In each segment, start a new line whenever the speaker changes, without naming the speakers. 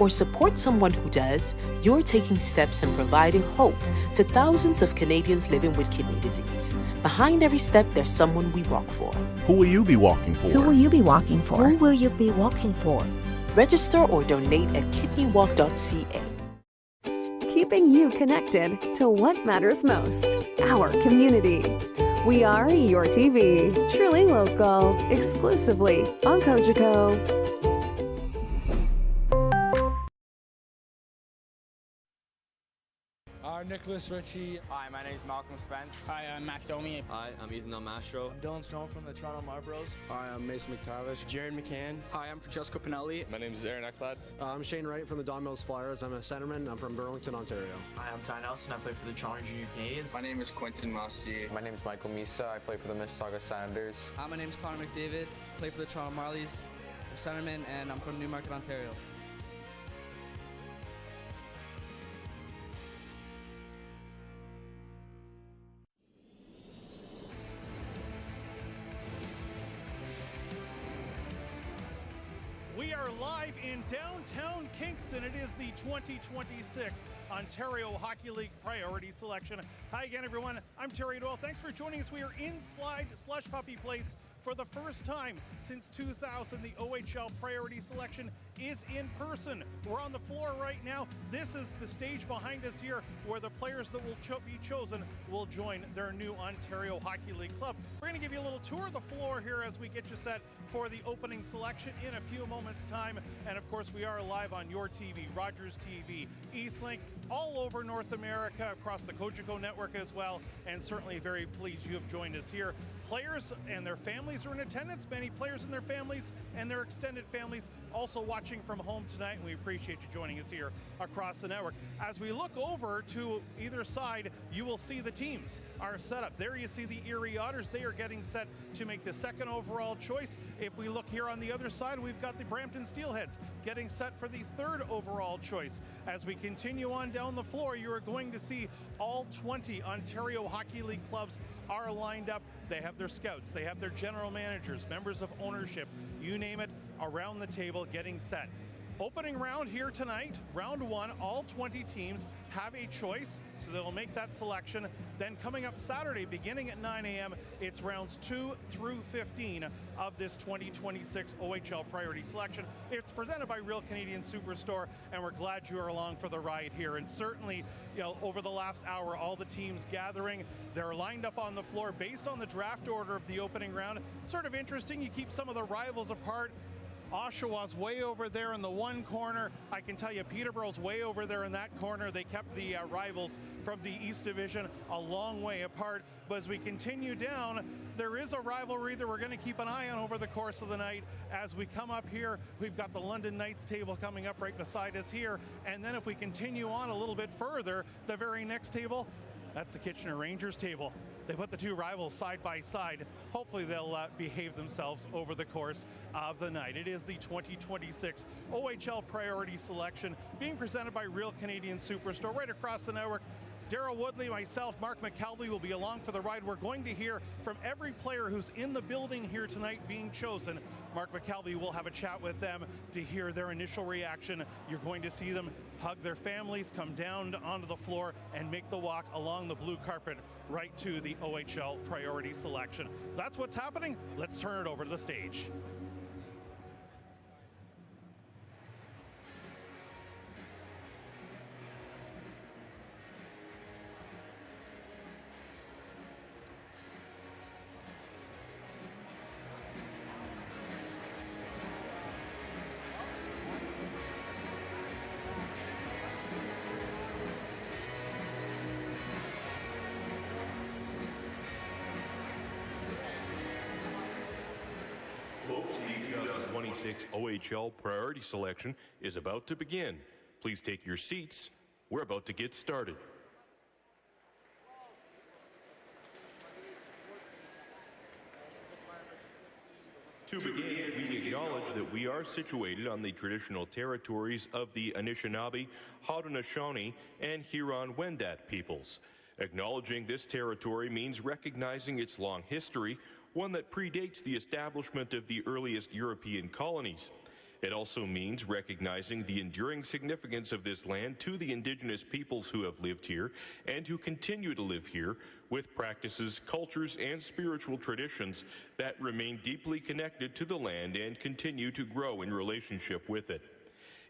or support someone who does, you're taking steps and providing hope to thousands of Canadians living with kidney disease. Behind every step, there's someone we walk for.
Who will you be walking for?
Who will you be walking for?
Who will you be walking for?
Register or donate at kidneywalk.ca.
Keeping you connected to what matters most, our community. We are your TV, truly local, exclusively on Cogeco.
Nicholas Ritchie.
Hi, my name is Malcolm Spence.
Hi, I'm Max Domi.
Hi, I'm Ethan Almastro.
I'm Dylan Stone from the Toronto Marlboros.
Hi, I'm Mason McTavish.
Jared McCann.
Hi, I'm Francesco Pinelli.
My name is Aaron Ekblad.
I'm Shane Wright from the Don Mills Flyers. I'm a centerman. I'm from Burlington, Ontario.
Hi, I'm Ty Nelson. I play for the Toronto Junior Canadians.
My name is Quentin Mostier.
My name is Michael Misa. I play for the Mississauga Senators.
Hi, my name is Connor McDavid. I play for the Toronto Marlies. I'm centerman, and I'm from Newmarket, Ontario.
We are live in downtown Kingston. It is the 2026 Ontario Hockey League Priority Selection. Hi again, everyone. I'm Terry Doyle. Thanks for joining us. We are in Slide Slush Puppy Place for the first time since 2000. The OHL Priority Selection is in person. We're on the floor right now. This is the stage behind us here where the players that will be chosen will join their new Ontario Hockey League club. We're going to give you a little tour of the floor here as we get you set for the opening selection in a few moments' time. And of course, we are live on your TV, Rogers TV, Eastlink, all over North America, across the Cogeco network as well. And certainly very pleased you have joined us here. Players and their families are in attendance. Many players and their families and their extended families also watching from home tonight, and we appreciate you joining us here across the network. As we look over to either side, you will see the teams are set up. There you see the Erie Otters. They are getting set to make the second overall choice. If we look here on the other side, we've got the Brampton Steelheads getting set for the third overall choice. As we continue on down the floor, you are going to see all 20 Ontario Hockey League clubs are lined up. They have their scouts, they have their general managers, members of ownership, you name it, around the table getting set. Opening round here tonight, round one, all 20 teams have a choice, so they'll make that selection. Then coming up Saturday, beginning at 9 a.m., it's rounds 2 through 15 of this 2026 OHL Priority Selection. It's presented by Real Canadian Superstore, and we're glad you are along for the ride here. And certainly, you know, over the last hour, all the teams gathering, they're lined up on the floor based on the draft order of the opening round. Sort of interesting, you keep some of the rivals apart. Oshawa's way over there in the one corner. I can tell you Peterborough's way over there in that corner. They kept the rivals from the East Division a long way apart. But as we continue down, there is a rivalry that we're going to keep an eye on over the course of the night. As we come up here, we've got the London Knights table coming up right beside us here. And then if we continue on a little bit further, the very next table, that's the Kitchener Rangers table. They put the two rivals side by side. Hopefully they'll behave themselves over the course of the night. It is the 2026 OHL Priority Selection being presented by Real Canadian Superstore right across the network. Darryl Woodley, myself, Mark McKelvey will be along for the ride. We're going to hear from every player who's in the building here tonight being chosen. Mark McKelvey will have a chat with them to hear their initial reaction. You're going to see them hug their families, come down onto the floor, and make the walk along the blue carpet right to the OHL Priority Selection. So that's what's happening. Let's turn it over to the stage.
The 2026 OHL Priority Selection is about to begin. Please take your seats. We're about to get started. To begin, we acknowledge that we are situated on the traditional territories of the Anishinaabe, Haudenosaunee, and Huron-Wendat peoples. Acknowledging this territory means recognizing its long history, one that predates the establishment of the earliest European colonies. It also means recognizing the enduring significance of this land to the Indigenous peoples who have lived here and who continue to live here, with practices, cultures, and spiritual traditions that remain deeply connected to the land and continue to grow in relationship with it.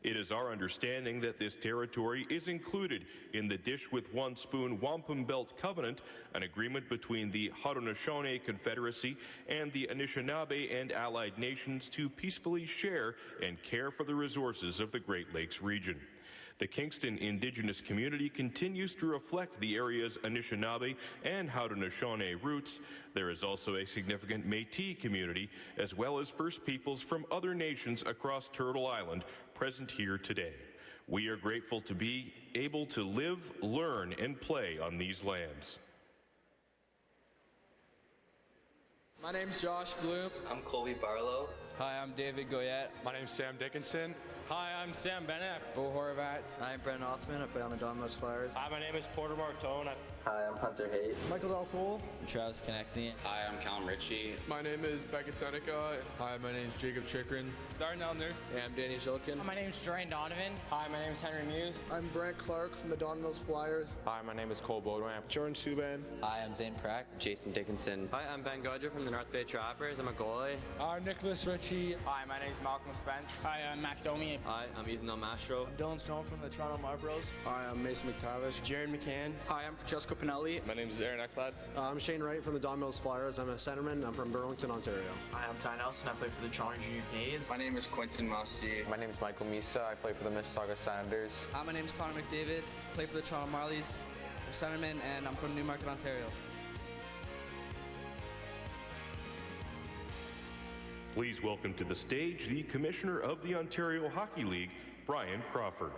It is our understanding that this territory is included in the Dish with One Spoon Wampum Belt Covenant, an agreement between the Haudenosaunee Confederacy and the Anishinaabe and allied nations to peacefully share and care for the resources of the Great Lakes region. The Kingston Indigenous community continues to reflect the area's Anishinaabe and Haudenosaunee roots. There is also a significant Métis community, as well as First Peoples from other nations across Turtle Island present here today. We are grateful to be able to live, learn, and play on these lands.
My name's Josh Bloom.
I'm Colby Barlow.
Hi, I'm David Goyette.
My name's Sam Dickinson.
Hi, I'm Sam Bennett. Bo Horvat.
I'm Brent Othman. I play on the Domino's Flyers.
Hi, my name is Porter Martone.
Hi, I'm Hunter Haight.
Michael Dalcole.
I'm Travis Connecting.
Hi, I'm Callum Ritchie.
My name is Beckett Seneca.
Hi, my name's Jacob Chikrin.
Darnell Nurse.
Yeah, I'm Danny Shilkin.
My name's Jordan Donovan.
Hi, my name is Henry Muse.
I'm Brent Clark from the Domino's Flyers.
Hi, my name is Cole Bodwamp.
Jordan Subban.
Hi, I'm Zane Pratt.
Jason Dickinson.
Hi, I'm Ben Godger from the North Bay Trappers. I'm a goalie.
Nicholas Ritchie.
Hi, my name's Malcolm Spence.
Hi, I'm Max Domi.
Hi, I'm Ethan Mastro.
I'm Dylan Stone from the Toronto Marlboros.
Hi, I'm Mason McTavish.
Jared McCann.
Hi, I'm Francesco Pinelli.
My name is Aaron Ekblad.
I'm Shane Wright from the Domino's Flyers. I'm a centerman. I'm from Burlington, Ontario.
Hi, I'm Ty Nelson. I play for the Toronto Junior Canadians.
My name is Quentin Mosti. My name is Michael Misa. I play for the Mississauga Senators.
Hi, my name is Connor McDavid. I play for the Toronto Marlies. I'm centerman, and I'm from Newmarket, Ontario.
Please welcome to the stage the Commissioner of the Ontario Hockey League, Brian Crawford.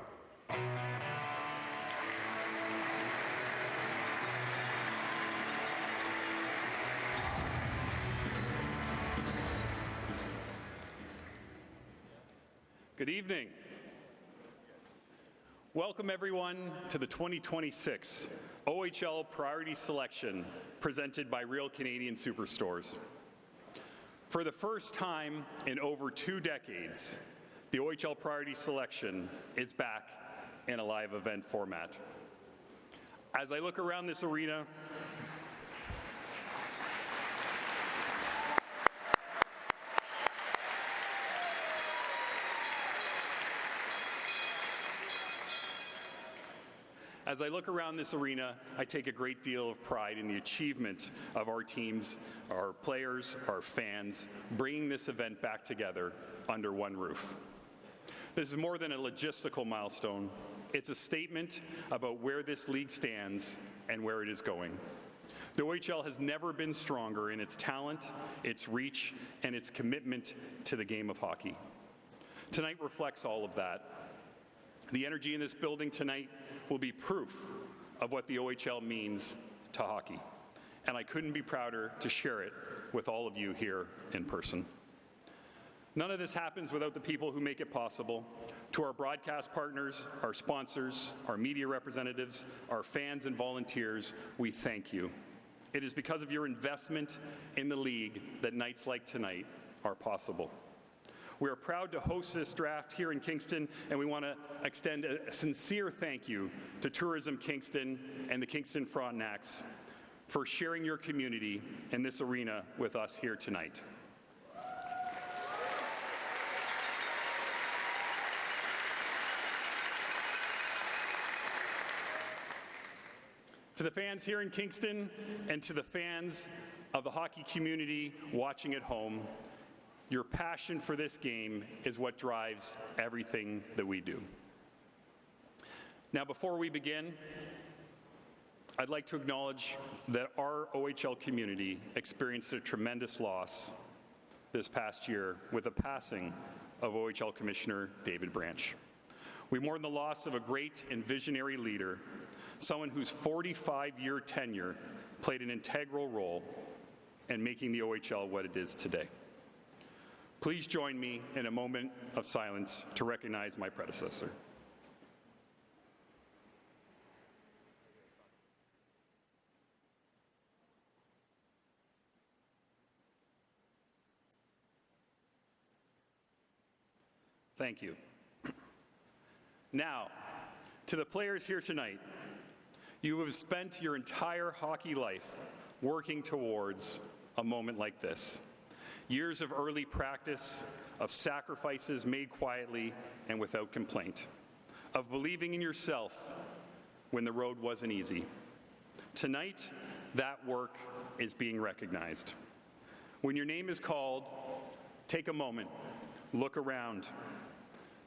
Good evening. Welcome everyone to the 2026 OHL Priority Selection presented by Real Canadian Superstores. For the first time in over 2 decades, the OHL Priority Selection is back in a live event format. As I look around this arena, I take a great deal of pride in the achievement of our teams, our players, our fans, bringing this event back together under one roof. This is more than a logistical milestone. It's a statement about where this league stands and where it is going. The OHL has never been stronger in its talent, its reach, and its commitment to the game of hockey. Tonight reflects all of that. The energy in this building tonight will be proof of what the OHL means to hockey, and I couldn't be prouder to share it with all of you here in person. None of this happens without the people who make it possible. To our broadcast partners, our sponsors, our media representatives, our fans and volunteers, we thank you. It is because of your investment in the league that nights like tonight are possible. We are proud to host this draft here in Kingston, and we want to extend a sincere thank you to Tourism Kingston and the Kingston Frontenacs for sharing your community in this arena with us here tonight. To the fans here in Kingston and to the fans of the hockey community watching at home, your passion for this game is what drives everything that we do. Now, before we begin, I'd like to acknowledge that our OHL community experienced a tremendous loss this past year with the passing of OHL Commissioner David Branch. We mourn the loss of a great and visionary leader, someone whose 45-year tenure played an integral role in making the OHL what it is today. Please join me in a moment of silence to recognize my predecessor.
Thank you. Now, to the players here tonight, you have spent your entire hockey life working towards a moment like this. Years of early practice, of sacrifices made quietly and without complaint, of believing in yourself when the road wasn't easy. Tonight, that work is being recognized. When your name is called, take a moment, look around,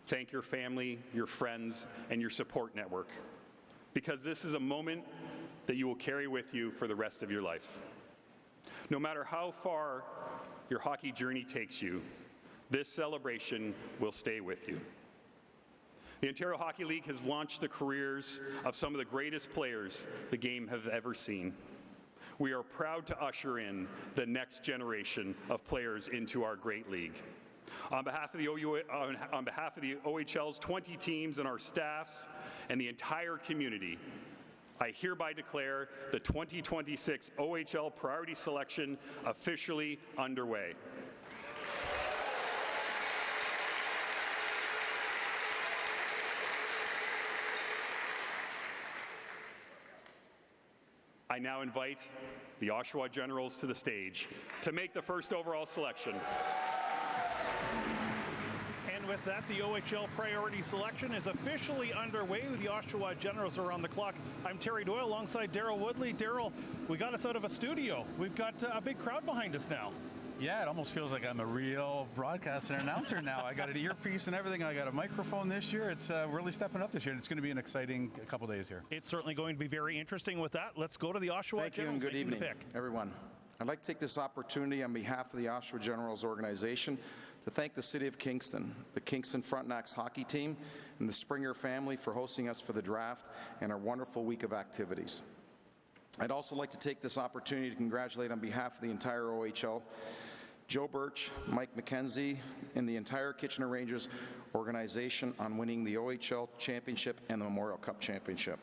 thank your family, your friends, and your support network, because this is a moment that you will carry with you for the rest of your life. No matter how far your hockey journey takes you, this celebration will stay with you. The Ontario Hockey League has launched the careers of some of the greatest players the game has ever seen. We are proud to usher in the next generation of players into our great league. On behalf of the OHL's 20 teams and our staffs and the entire community, I hereby declare the 2026 OHL Priority Selection officially underway. I now invite the Oshawa Generals to the stage to make the first overall selection.
And with that, the OHL Priority Selection is officially underway. The Oshawa Generals are on the clock. I'm Terry Doyle alongside Daryl Woodley. Daryl, we got us out of a studio. We've got a big crowd behind us now.
Yeah, it almost feels like I'm a real broadcaster and announcer now. I got an earpiece and everything. I got a microphone this year. It's really stepping up this year. It's going to be an exciting couple days here.
It's certainly going to be very interesting with that. Let's go to the Oshawa
Thank you
Generals.
and good evening, everyone. I'd like to take this opportunity on behalf of the Oshawa Generals organization to thank the City of Kingston, the Kingston Frontenacs hockey team, and the Springer family for hosting us for the draft and our wonderful week of activities. I'd also like to take this opportunity to congratulate on behalf of the entire OHL Joe Birch, Mike McKenzie, and the entire Kitchener Rangers organization on winning the OHL Championship and the Memorial Cup Championship.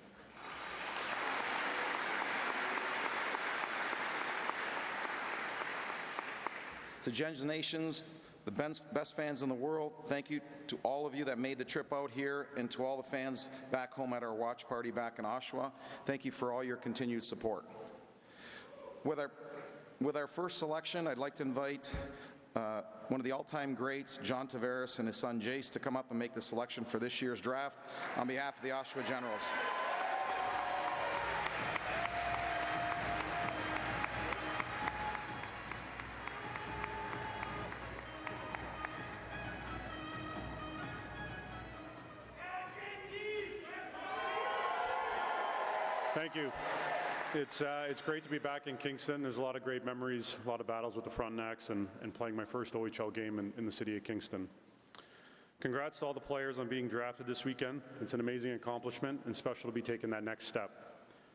To Gens Nations, the best fans in the world, thank you to all of you that made the trip out here, and to all the fans back home at our watch party back in Oshawa. Thank you for all your continued support. With our first selection, I'd like to invite one of the all-time greats, John Tavares, and his son Jace, to come up and make the selection for this year's draft on behalf of the Oshawa Generals.
Thank you. It's great to be back in Kingston. There's a lot of great memories, a lot of battles with the Frontenacs, and playing my first OHL game in the city of Kingston. Congrats to all the players on being drafted this weekend. It's an amazing accomplishment and special to be taking that next step.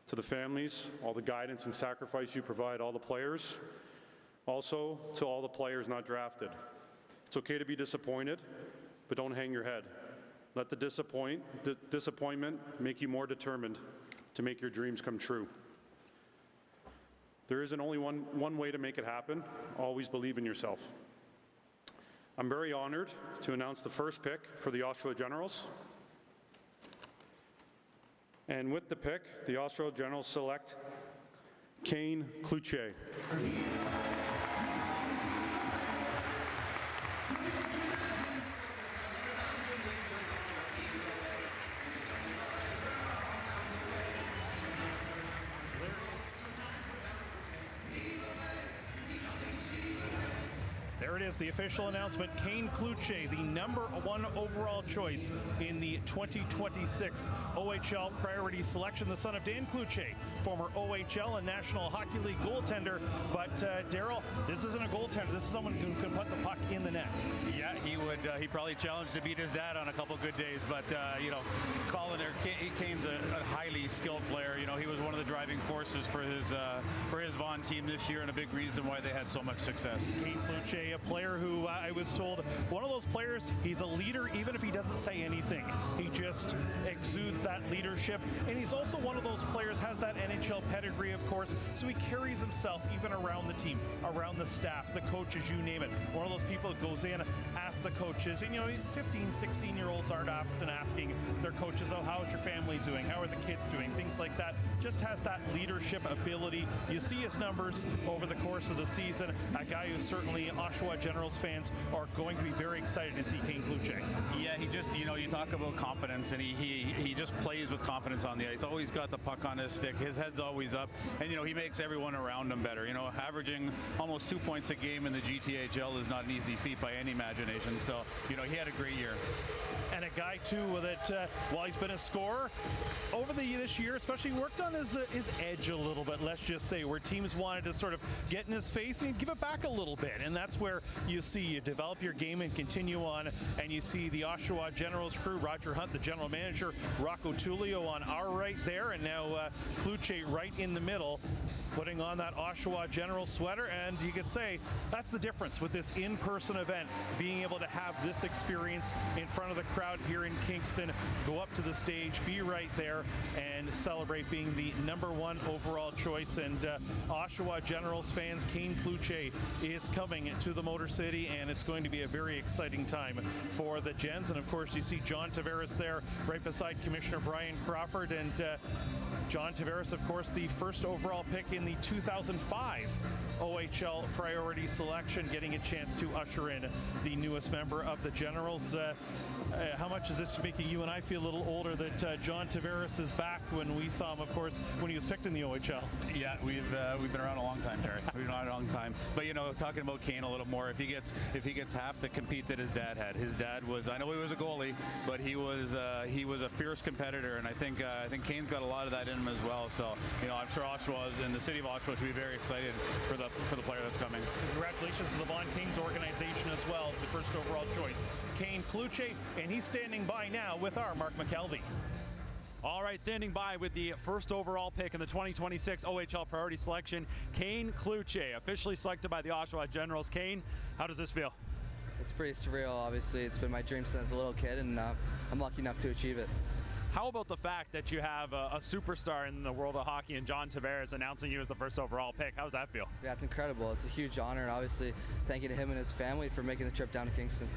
To the families, all the guidance and sacrifice you provide all the players. Also, to all the players not drafted. It's okay to be disappointed, but don't hang your head. Let the disappointment make you more determined to make your dreams come true. There isn't only one way to make it happen. Always believe in yourself. I'm very honored to announce the first pick for the Oshawa Generals. And with the pick, the Oshawa Generals select Kane Cloutier.
There it is, the official announcement. Kane Cloutier, the #1 overall choice in the 2026 OHL Priority Selection, the son of Dan Cloutier, former OHL and National Hockey League goaltender. But Daryl, this isn't a goaltender. This is someone who can put the puck in the net.
Yeah, he would. He probably challenged to beat his dad on a couple good days. But you know, Colin there, Kane's a highly skilled player. You know, he was one of the driving forces for his Vaughan team this year, and a big reason why they had so much success.
Kane Cloutier, a player who I was told, one of those players, he's a leader even if he doesn't say anything. He just exudes that leadership. And he's also one of those players, has that NHL pedigree, of course, so he carries himself even around the team, around the staff, the coaches, you name it. One of those people that goes in, asks the coaches, and 15, 16-year-olds aren't often asking their coaches, oh, how's your family doing? How are the kids doing? Things like that. Just has that leadership ability. You see his numbers over the course of the season. A guy who certainly Oshawa Generals fans are going to be very excited to see Kane Kluche.
Yeah, he just, you talk about confidence, and he just plays with confidence on the ice. Always got the puck on his stick. His head's always up, and he makes everyone around him better. Averaging almost 2 points a game in the GTHL is not an easy feat by any imagination. So, he had a great year.
And a guy too that while he's been a scorer over this year, especially worked on his edge a little bit. Let's just say where teams wanted to sort of get in his face and give it back a little bit, and that's where you develop your game and continue on. And you see the Oshawa Generals crew, Roger Hunt, the general manager, Rocco Tullio on our right there, and now Kluche right in the middle, putting on that Oshawa Generals sweater. And you could say that's the difference with this in-person event, being able to have this experience in front of the crowd here in Kingston, go up to the stage, be right there, and celebrate being the #1 overall choice. And Oshawa Generals fans, Kane Kluche is coming to the Motor City, and it's going to be a very exciting time for the Gens. And of course, you see John Tavares there right beside Commissioner Brian Crawford. And John Tavares, of course, the first overall pick in the 2005 OHL Priority Selection, getting a chance to usher in the newest member of the Generals. How much is this making you and I feel a little older that John Tavares is back when we saw him, of course, when he was picked in the OHL?
Yeah, we've been around a long time, Terry. We've been around a long time. But talking about Kane a little more, if he gets half the compete that his dad had. His dad was, I know he was a goalie, but he was a fierce competitor, and I think Kane's got a lot of that in him as well. So I'm sure Oshawa and the city of Oshawa should be very excited for the player that's coming.
Congratulations to the Von Kings organization as well, the first overall choice, Kane Kluche, and he's standing by now with our Mark McKelvey.
All right, standing by with the first overall pick in the 2026 OHL Priority Selection, Kane Kluche, officially selected by the Oshawa Generals. Kane, how does this feel?
It's pretty surreal, obviously. It's been my dream since a little kid, and I'm lucky enough to achieve it.
How about the fact that you have a superstar in the world of hockey and John Tavares announcing you as the first overall pick? How does that feel?
Yeah, it's incredible. It's a huge honor, and obviously thank you to him and his family for making the trip down to Kingston.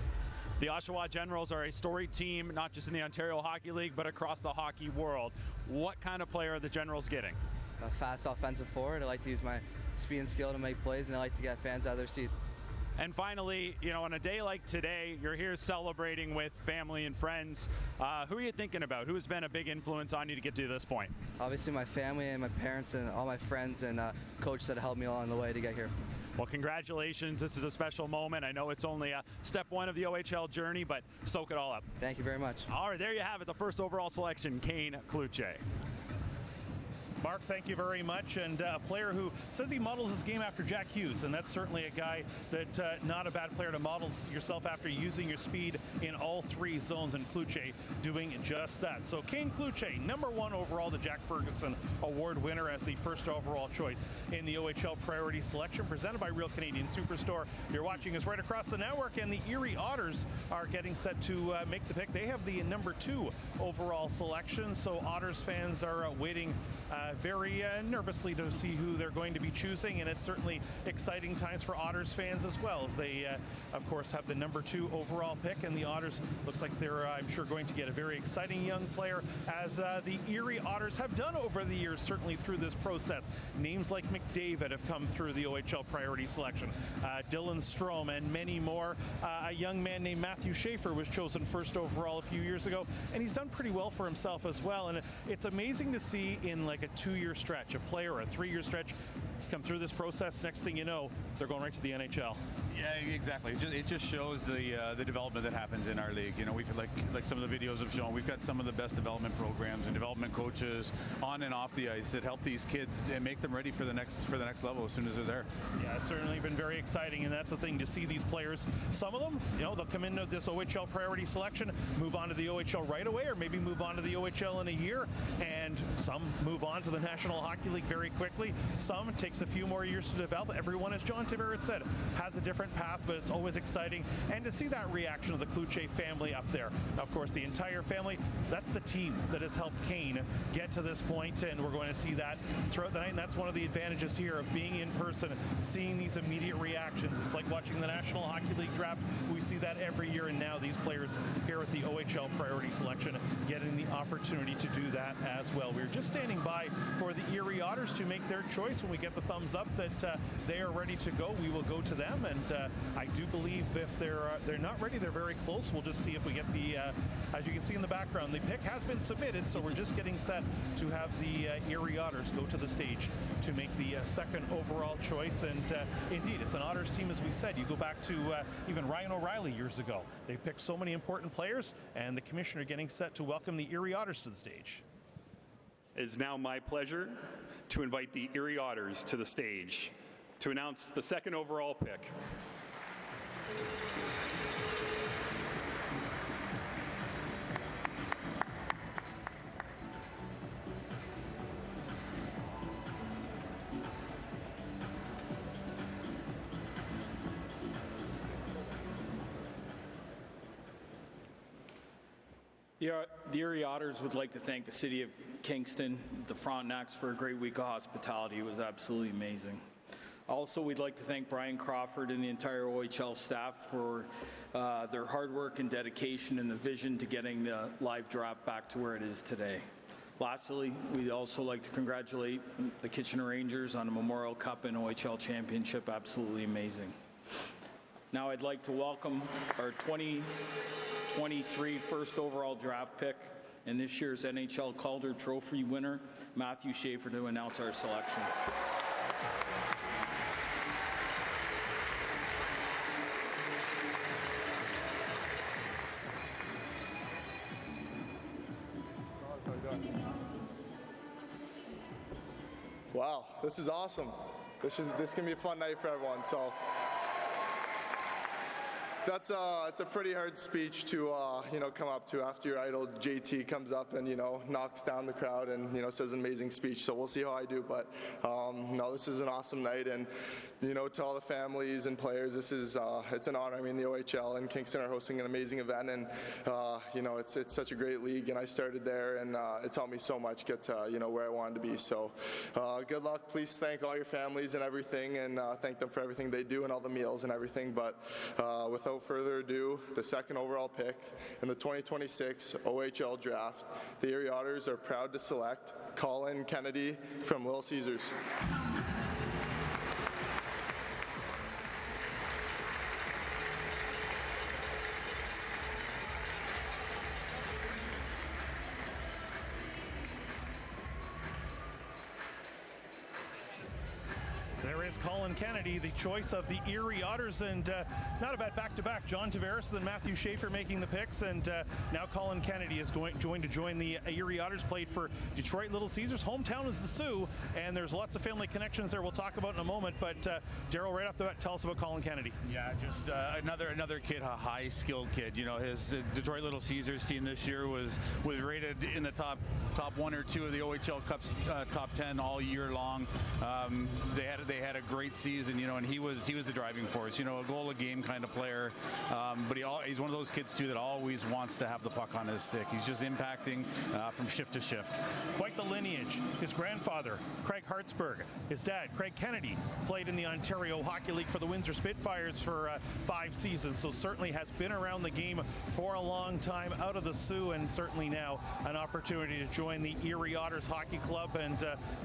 The Oshawa Generals are a storied team, not just in the Ontario Hockey League, but across the hockey world. What kind of player are the Generals getting?
A fast offensive forward. I like to use my speed and skill to make plays, and I like to get fans out of their seats.
And finally, on a day like today, you're here celebrating with family and friends. Who are you thinking about? Who has been a big influence on you to get to this point?
Obviously my family and my parents and all my friends and coach that helped me along the way to get here.
Well, congratulations. This is a special moment. I know it's only step 1 of the OHL journey, but soak it all up.
Thank you very much.
All right, there you have it, the first overall selection, Kane Kluche.
Mark, thank you very much. And a player who says he models his game after Jack Hughes, and that's certainly a guy that not a bad player to model yourself after, using your speed in all 3 zones, and Kluche doing just that. So Kane Kluche, #1 overall, the Jack Ferguson Award winner as the first overall choice in the OHL Priority Selection, presented by Real Canadian Superstore. You're watching us right across the network, and the Erie Otters are getting set to make the pick. They have the #2 overall selection, so Otters fans are waiting very nervously to see who they're going to be choosing, and it's certainly exciting times for Otters fans as well, as they of course have the #2 overall pick, and the Otters looks like they're I'm sure going to get a very exciting young player, as the Erie Otters have done over the years, certainly through this process. Names like McDavid have come through the OHL Priority Selection, Dylan Strome, and many more. A young man named Matthew Schaefer was chosen first overall a few years ago, and he's done pretty well for himself as well. And it's amazing to see in like a 2-year stretch, a player, or a 3-year stretch, come through this process. Next thing you know, they're going right to the NHL.
Yeah, exactly. It just shows the development that happens in our league. We've like some of the videos have shown, we've got some of the best development programs and development coaches on and off the ice that help these kids and make them ready for the next level as soon as they're there.
Yeah, it's certainly been very exciting, and that's the thing, to see these players. Some of them, they'll come into this OHL Priority Selection, move on to the OHL right away, or maybe move on to the OHL in a year, and some move on to the National Hockey League very quickly. Some take takes a few more years to develop. Everyone, as John Tavares said, has a different path, but it's always exciting. And to see that reaction of the Cloutier family up there, of course, the entire family, that's the team that has helped Kane get to this point, and we're going to see that throughout the night. And that's one of the advantages here of being in person, seeing these immediate reactions. It's like watching the National Hockey League draft. We see that every year, and now these players here at the OHL Priority Selection getting the opportunity to do that as well. We're just standing by for the Erie Otters to make their choice. When we get the thumbs up that they are ready to go, we will go to them. And I do believe if they're not ready, they're very close. We'll just see if we get the, as you can see in the background, the pick has been submitted, so we're just getting set to have the Erie Otters go to the stage to make the second overall choice. And indeed, it's an Otters team, as we said. You go back to even Ryan O'Reilly years ago. They've picked so many important players, and the commissioner getting set to welcome the Erie Otters to the stage.
It is now my pleasure to invite the Erie Otters to the stage to announce the second overall pick.
The Erie Otters would like to thank the City of Kingston, the Frontenacs, for a great week of hospitality. It was absolutely amazing. Also, we'd like to thank Brian Crawford and the entire OHL staff for their hard work and dedication and the vision to getting the live draft back to where it is today. Lastly, we'd also like to congratulate the Kitchener Rangers on a Memorial Cup and OHL Championship. Absolutely amazing. Now I'd like to welcome our 2023 first overall draft pick and this year's NHL Calder Trophy winner, Matthew Schaefer, to announce our selection.
Wow, this is awesome. This is gonna be a fun night for everyone. So it's a pretty hard speech to come up to after your idol JT comes up and knocks down the crowd and says an amazing speech. So we'll see how I do. But no, this is an awesome night, and to all the families and players, this is it's an honor. I mean, the OHL and Kingston are hosting an amazing event, and it's such a great league, and I started there, and it's helped me so much get to where I wanted to be. So good luck. Please thank all your families and everything, and thank them for everything they do and all the meals and everything. But without further ado, the second overall pick in the 2026 OHL Draft, the Erie Otters are proud to select Colin Kennedy from Little Caesars.
There is Colin Kennedy, the choice of the Erie Otters, and not a bad back-to-back. John Tavares, then Matthew Schaefer making the picks, and now Colin Kennedy is going to join the Erie Otters. Played for Detroit Little Caesars. Hometown is the Sioux, and there's lots of family connections there we'll talk about in a moment. But Daryl, right off the bat, tell us about Colin Kennedy.
Yeah, just another kid, a high-skilled kid. His Detroit Little Caesars team this year was rated in the top 1 or 2 of the OHL Cup's top 10 all year long. They had a great season, and he was the driving force. A goal a game kind of player, but he's one of those kids too that always wants to have the puck on his stick. He's just impacting from shift to shift.
Quite the lineage. His grandfather, Craig Hartsburg, his dad, Craig Kennedy, played in the Ontario Hockey League for the Windsor Spitfires for 5 seasons, so certainly has been around the game for a long time, out of the Sioux, and certainly now an opportunity to join the Erie Otters Hockey Club, and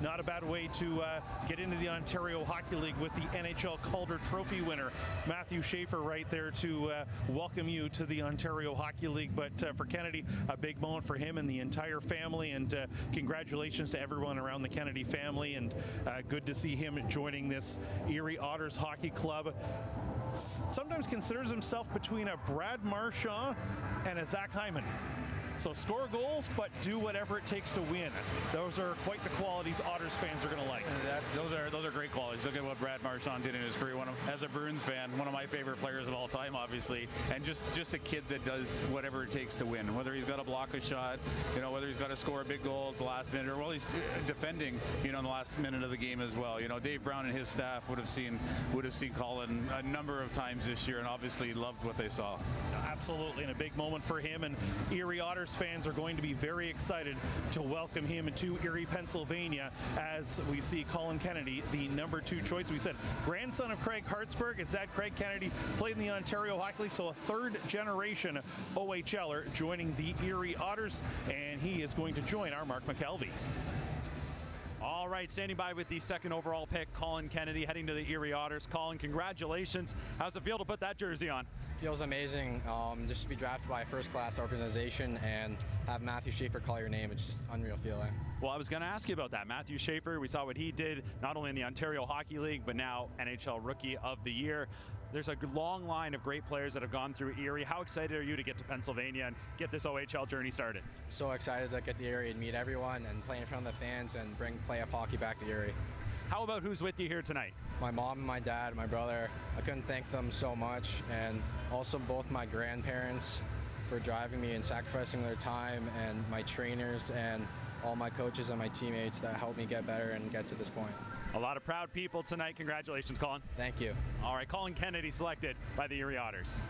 not a bad way to get into the Ontario Hockey League with the NHL Calder Trophy winner, Matthew Schaefer, right there to welcome you to the Ontario Hockey League. But for Kennedy, a big moment for him and the entire family, and congratulations to everyone around the Kennedy family, and good to see him joining this Erie Otters Hockey Club. Sometimes considers himself between a Brad Marchand and a Zach Hyman. So score goals, but do whatever it takes to win. Those are quite the qualities Otters fans are going to like.
Those are great qualities. Look at what Brad Marchand did in his career. As a Bruins fan, one of my favorite players of all time, obviously, and just a kid that does whatever it takes to win. Whether he's got to block a shot, whether he's got to score a big goal at the last minute, or he's defending, in the last minute of the game as well. Dave Brown and his staff would have seen Colin a number of times this year, and obviously loved what they saw.
Absolutely, and a big moment for him, and Erie Otters fans are going to be very excited to welcome him to Erie, Pennsylvania, as we see Colin Kennedy, the number 2 choice. We said grandson of Craig Hartsburg. His dad, Craig Kennedy, played in the Ontario Hockey League, so a third-generation OHLer joining the Erie Otters, and he is going to join our Mark McKelvey.
All right, standing by with the second overall pick, Colin Kennedy, heading to the Erie Otters. Colin, congratulations. How's it feel to put that jersey on?
Feels amazing. Just to be drafted by a first-class organization and have Matthew Schaefer call your name, it's just unreal feeling.
Well, I was going to ask you about that. Matthew Schaefer, we saw what he did, not only in the Ontario Hockey League, but now NHL Rookie of the Year. There's a long line of great players that have gone through Erie. How excited are you to get to Pennsylvania and get this OHL journey started?
So excited to get to Erie and meet everyone and play in front of the fans and bring playoff hockey back to Erie.
How about who's with you here tonight?
My mom and my dad, my brother. I couldn't thank them so much, and also both my grandparents for driving me and sacrificing their time, and my trainers and all my coaches and my teammates that helped me get better and get to this point.
A lot of proud people tonight. Congratulations, Colin.
Thank you.
All right, Colin Kennedy selected by the Erie Otters.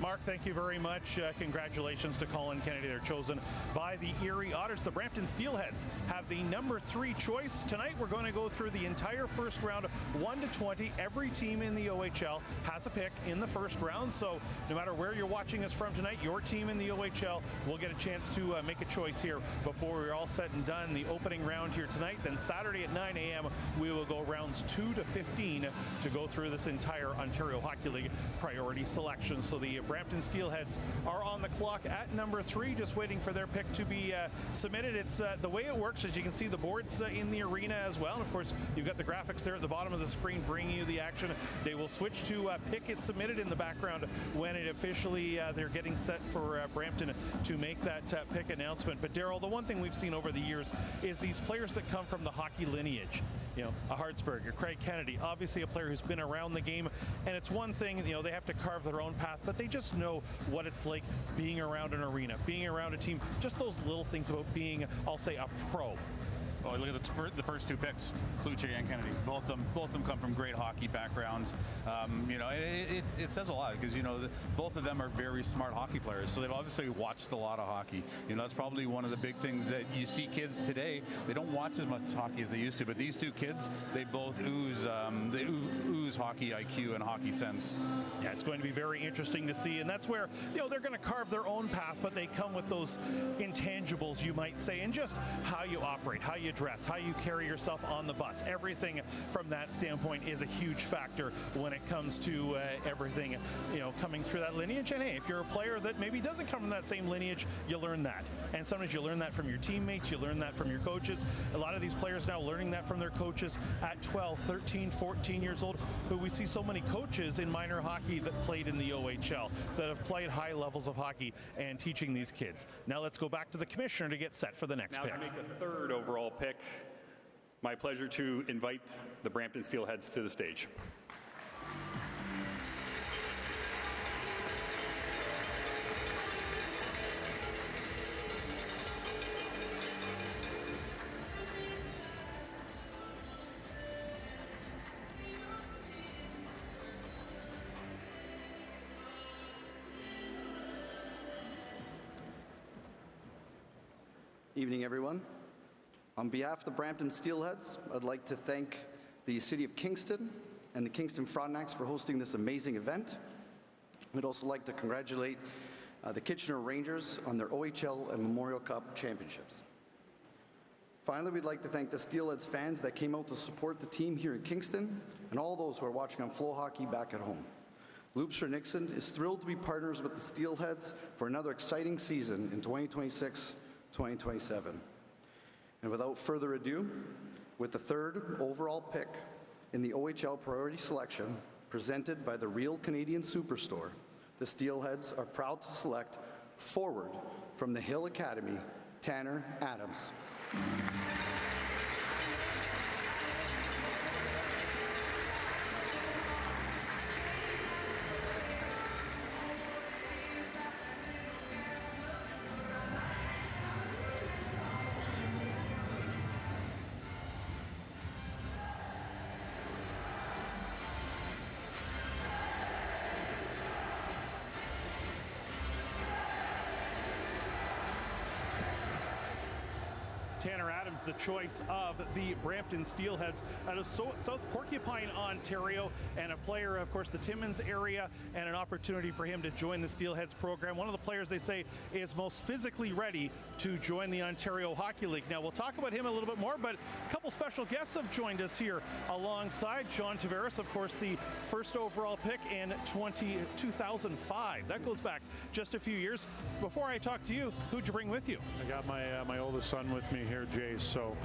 Mark, thank you very much. Congratulations to Colin Kennedy. They're chosen by the Erie Otters. The Brampton Steelheads have the number 3 choice. Tonight we're going to go through the entire first round, 1 to 20. Every team in the OHL has a pick in the first round. So no matter where you're watching us from tonight, your team in the OHL will get a chance to make a choice here before we're all said and done. The opening round here tonight. Then Saturday at 9 a.m. we will go rounds 2 to 15 to go through this entire Ontario Hockey League priority selection. So the Brampton Steelheads are on the clock at number 3, just waiting for their pick to be submitted. It's the way it works, as you can see the boards in the arena as well. And of course, you've got the graphics there at the bottom of the screen bringing you the action. They will switch to pick is submitted in the background when it officially they're getting set for Brampton to make that pick announcement. But Darryl, the one thing we've seen over the years is these players that come from the hockey lineage. A Hartsburg, a Craig Kennedy, obviously a player who's been around the game, and it's one thing, they have to carve their own path, but they just know what it's like being around an arena, being around a team, just those little things about being, I'll say, a pro.
Well, look at the first 2 picks, Cloutier and Kennedy. Both of them come from great hockey backgrounds. It says a lot because both of them are very smart hockey players. So they've obviously watched a lot of hockey. That's probably one of the big things that you see kids today. They don't watch as much hockey as they used to. But these 2 kids, they both ooze hockey IQ and hockey sense.
Yeah, it's going to be very interesting to see, and that's where they're going to carve their own path, but they come with those intangibles, you might say, and just how you operate, how you dress, how you carry yourself on the bus. Everything from that standpoint is a huge factor when it comes to everything, coming through that lineage. And hey, if you're a player that maybe doesn't come from that same lineage, you learn that. And sometimes you learn that from your teammates, you learn that from your coaches. A lot of these players now learning that from their coaches at 12, 13, 14 years old, who we see so many coaches in minor hockey that played in the OHL, that have played high levels of hockey and teaching these kids. Now let's go back to the commissioner to get set for the next pick.
Now to make the 3rd overall pick, my pleasure to invite the Brampton Steelheads to the stage.
Evening, everyone. On behalf of the Brampton Steelheads, I'd like to thank the City of Kingston and the Kingston Frontenacs for hosting this amazing event. I'd also like to congratulate the Kitchener Rangers on their OHL and Memorial Cup championships. Finally, we'd like to thank the Steelheads fans that came out to support the team here in Kingston and all those who are watching on FloHockey back at home. Loopster Nixon is thrilled to be partners with the Steelheads for another exciting season in 2026-2027. And without further ado, with the 3rd overall pick in the OHL Priority Selection presented by the Real Canadian Superstore, the Steelheads are proud to select forward from the Hill Academy, Tanner Adams.
Tanner Adams, the choice of the Brampton Steelheads out of South Porcupine, Ontario, and a player, of course, the Timmins area, and an opportunity for him to join the Steelheads program. One of the players they say is most physically ready to join the Ontario Hockey League. Now, we'll talk about him a little bit more, but a couple special guests have joined us here alongside John Tavares, of course, the first overall pick in 2005. That goes back just a few years. Before I talk to you, who'd you bring with you?
I got my oldest son with me here, Jace. So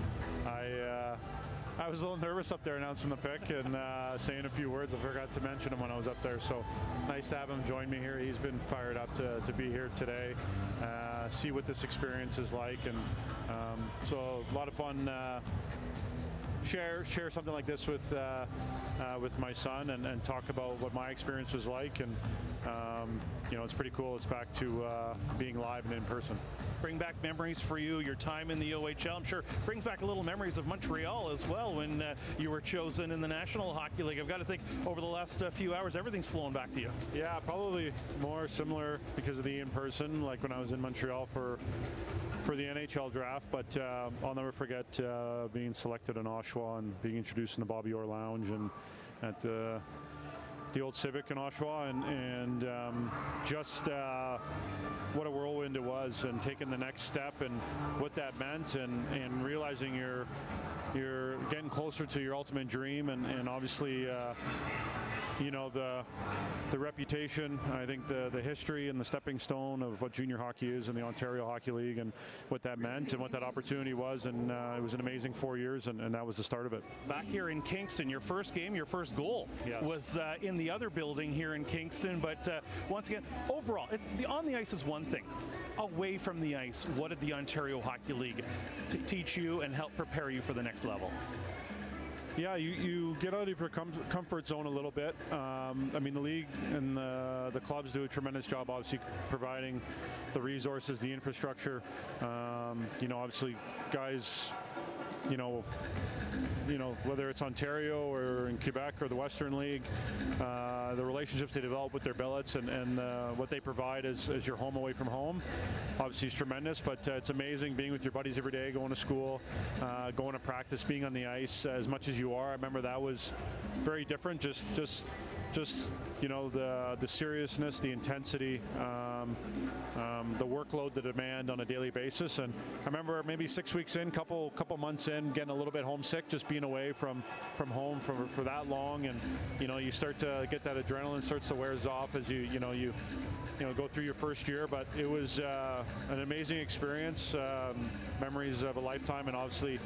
I was a little nervous up there announcing the pick and saying a few words. I forgot to mention him when I was up there. So nice to have him join me here. He's been fired up to be here today, see what this experience is like, and so a lot of fun. Share something like this with my son and talk about what my experience was like, and you know, it's pretty cool. It's back to being live and in person.
Bring back memories for you, your time in the OHL. I'm sure brings back a little memories of Montreal as well when you were chosen in the National Hockey League. I've got to think over the last few hours, everything's flowing back to you.
Yeah, probably more similar because of the in-person, like when I was in Montreal for the NHL draft, but I'll never forget being selected in Oshawa and being introduced in the Bobby Orr Lounge and at the old Civic in Oshawa, and just what a whirlwind it was, and taking the next step and what that meant, and realizing you're getting closer to your ultimate dream, and obviously you know, the reputation, I think the history and the stepping stone of what junior hockey is in the Ontario Hockey League, and what that meant and what that opportunity was, and it was an amazing 4 years, and that was the start of it.
Back here in Kingston, your first game, your first goal was in the other building here in Kingston, but once again, overall, on the ice is one thing. Away from the ice, what did the Ontario Hockey League teach you and help prepare you for the next level?
Yeah, you get out of your comfort zone a little bit. I mean, the league and the clubs do a tremendous job, obviously, providing the resources, the infrastructure. You know, obviously, guys, you know, whether it's Ontario or in Quebec or the Western League, the relationships they develop with their billets and what they provide as your home away from home, obviously is tremendous, but it's amazing being with your buddies every day, going to school, going to practice, being on the ice as much as you are. I remember that was very different, just you know, the seriousness, the intensity, the workload, the demand on a daily basis. And I remember maybe 6 weeks in, couple months in, getting a little bit homesick, just being away from home for that long. And you know, you start to get that adrenaline starts to wear off as you go through your first year. But it was an amazing experience, memories of a lifetime, and obviously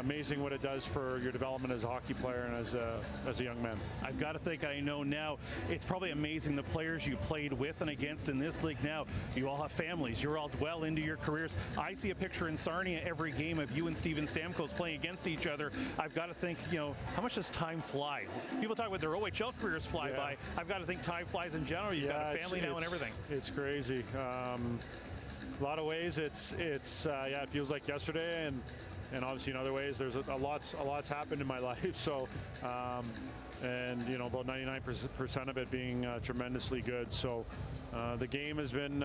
amazing what it does for your development as a hockey player and as a young man.
I've got to think, I know now, it's probably amazing the players you played with and against in this league now. You all have families. You're all well into your careers. I see a picture in Sarnia every game of you and Steven Stamkos playing against each other. I've got to think, you know, how much does time fly? People talk about their OHL careers fly by. I've got to think time flies in general. You've got a family now and everything.
It's crazy. A lot of ways, it feels like yesterday, and obviously in other ways, there's a lot's happened in my life. So, and you know, about 99% of it being tremendously good. So, the game has been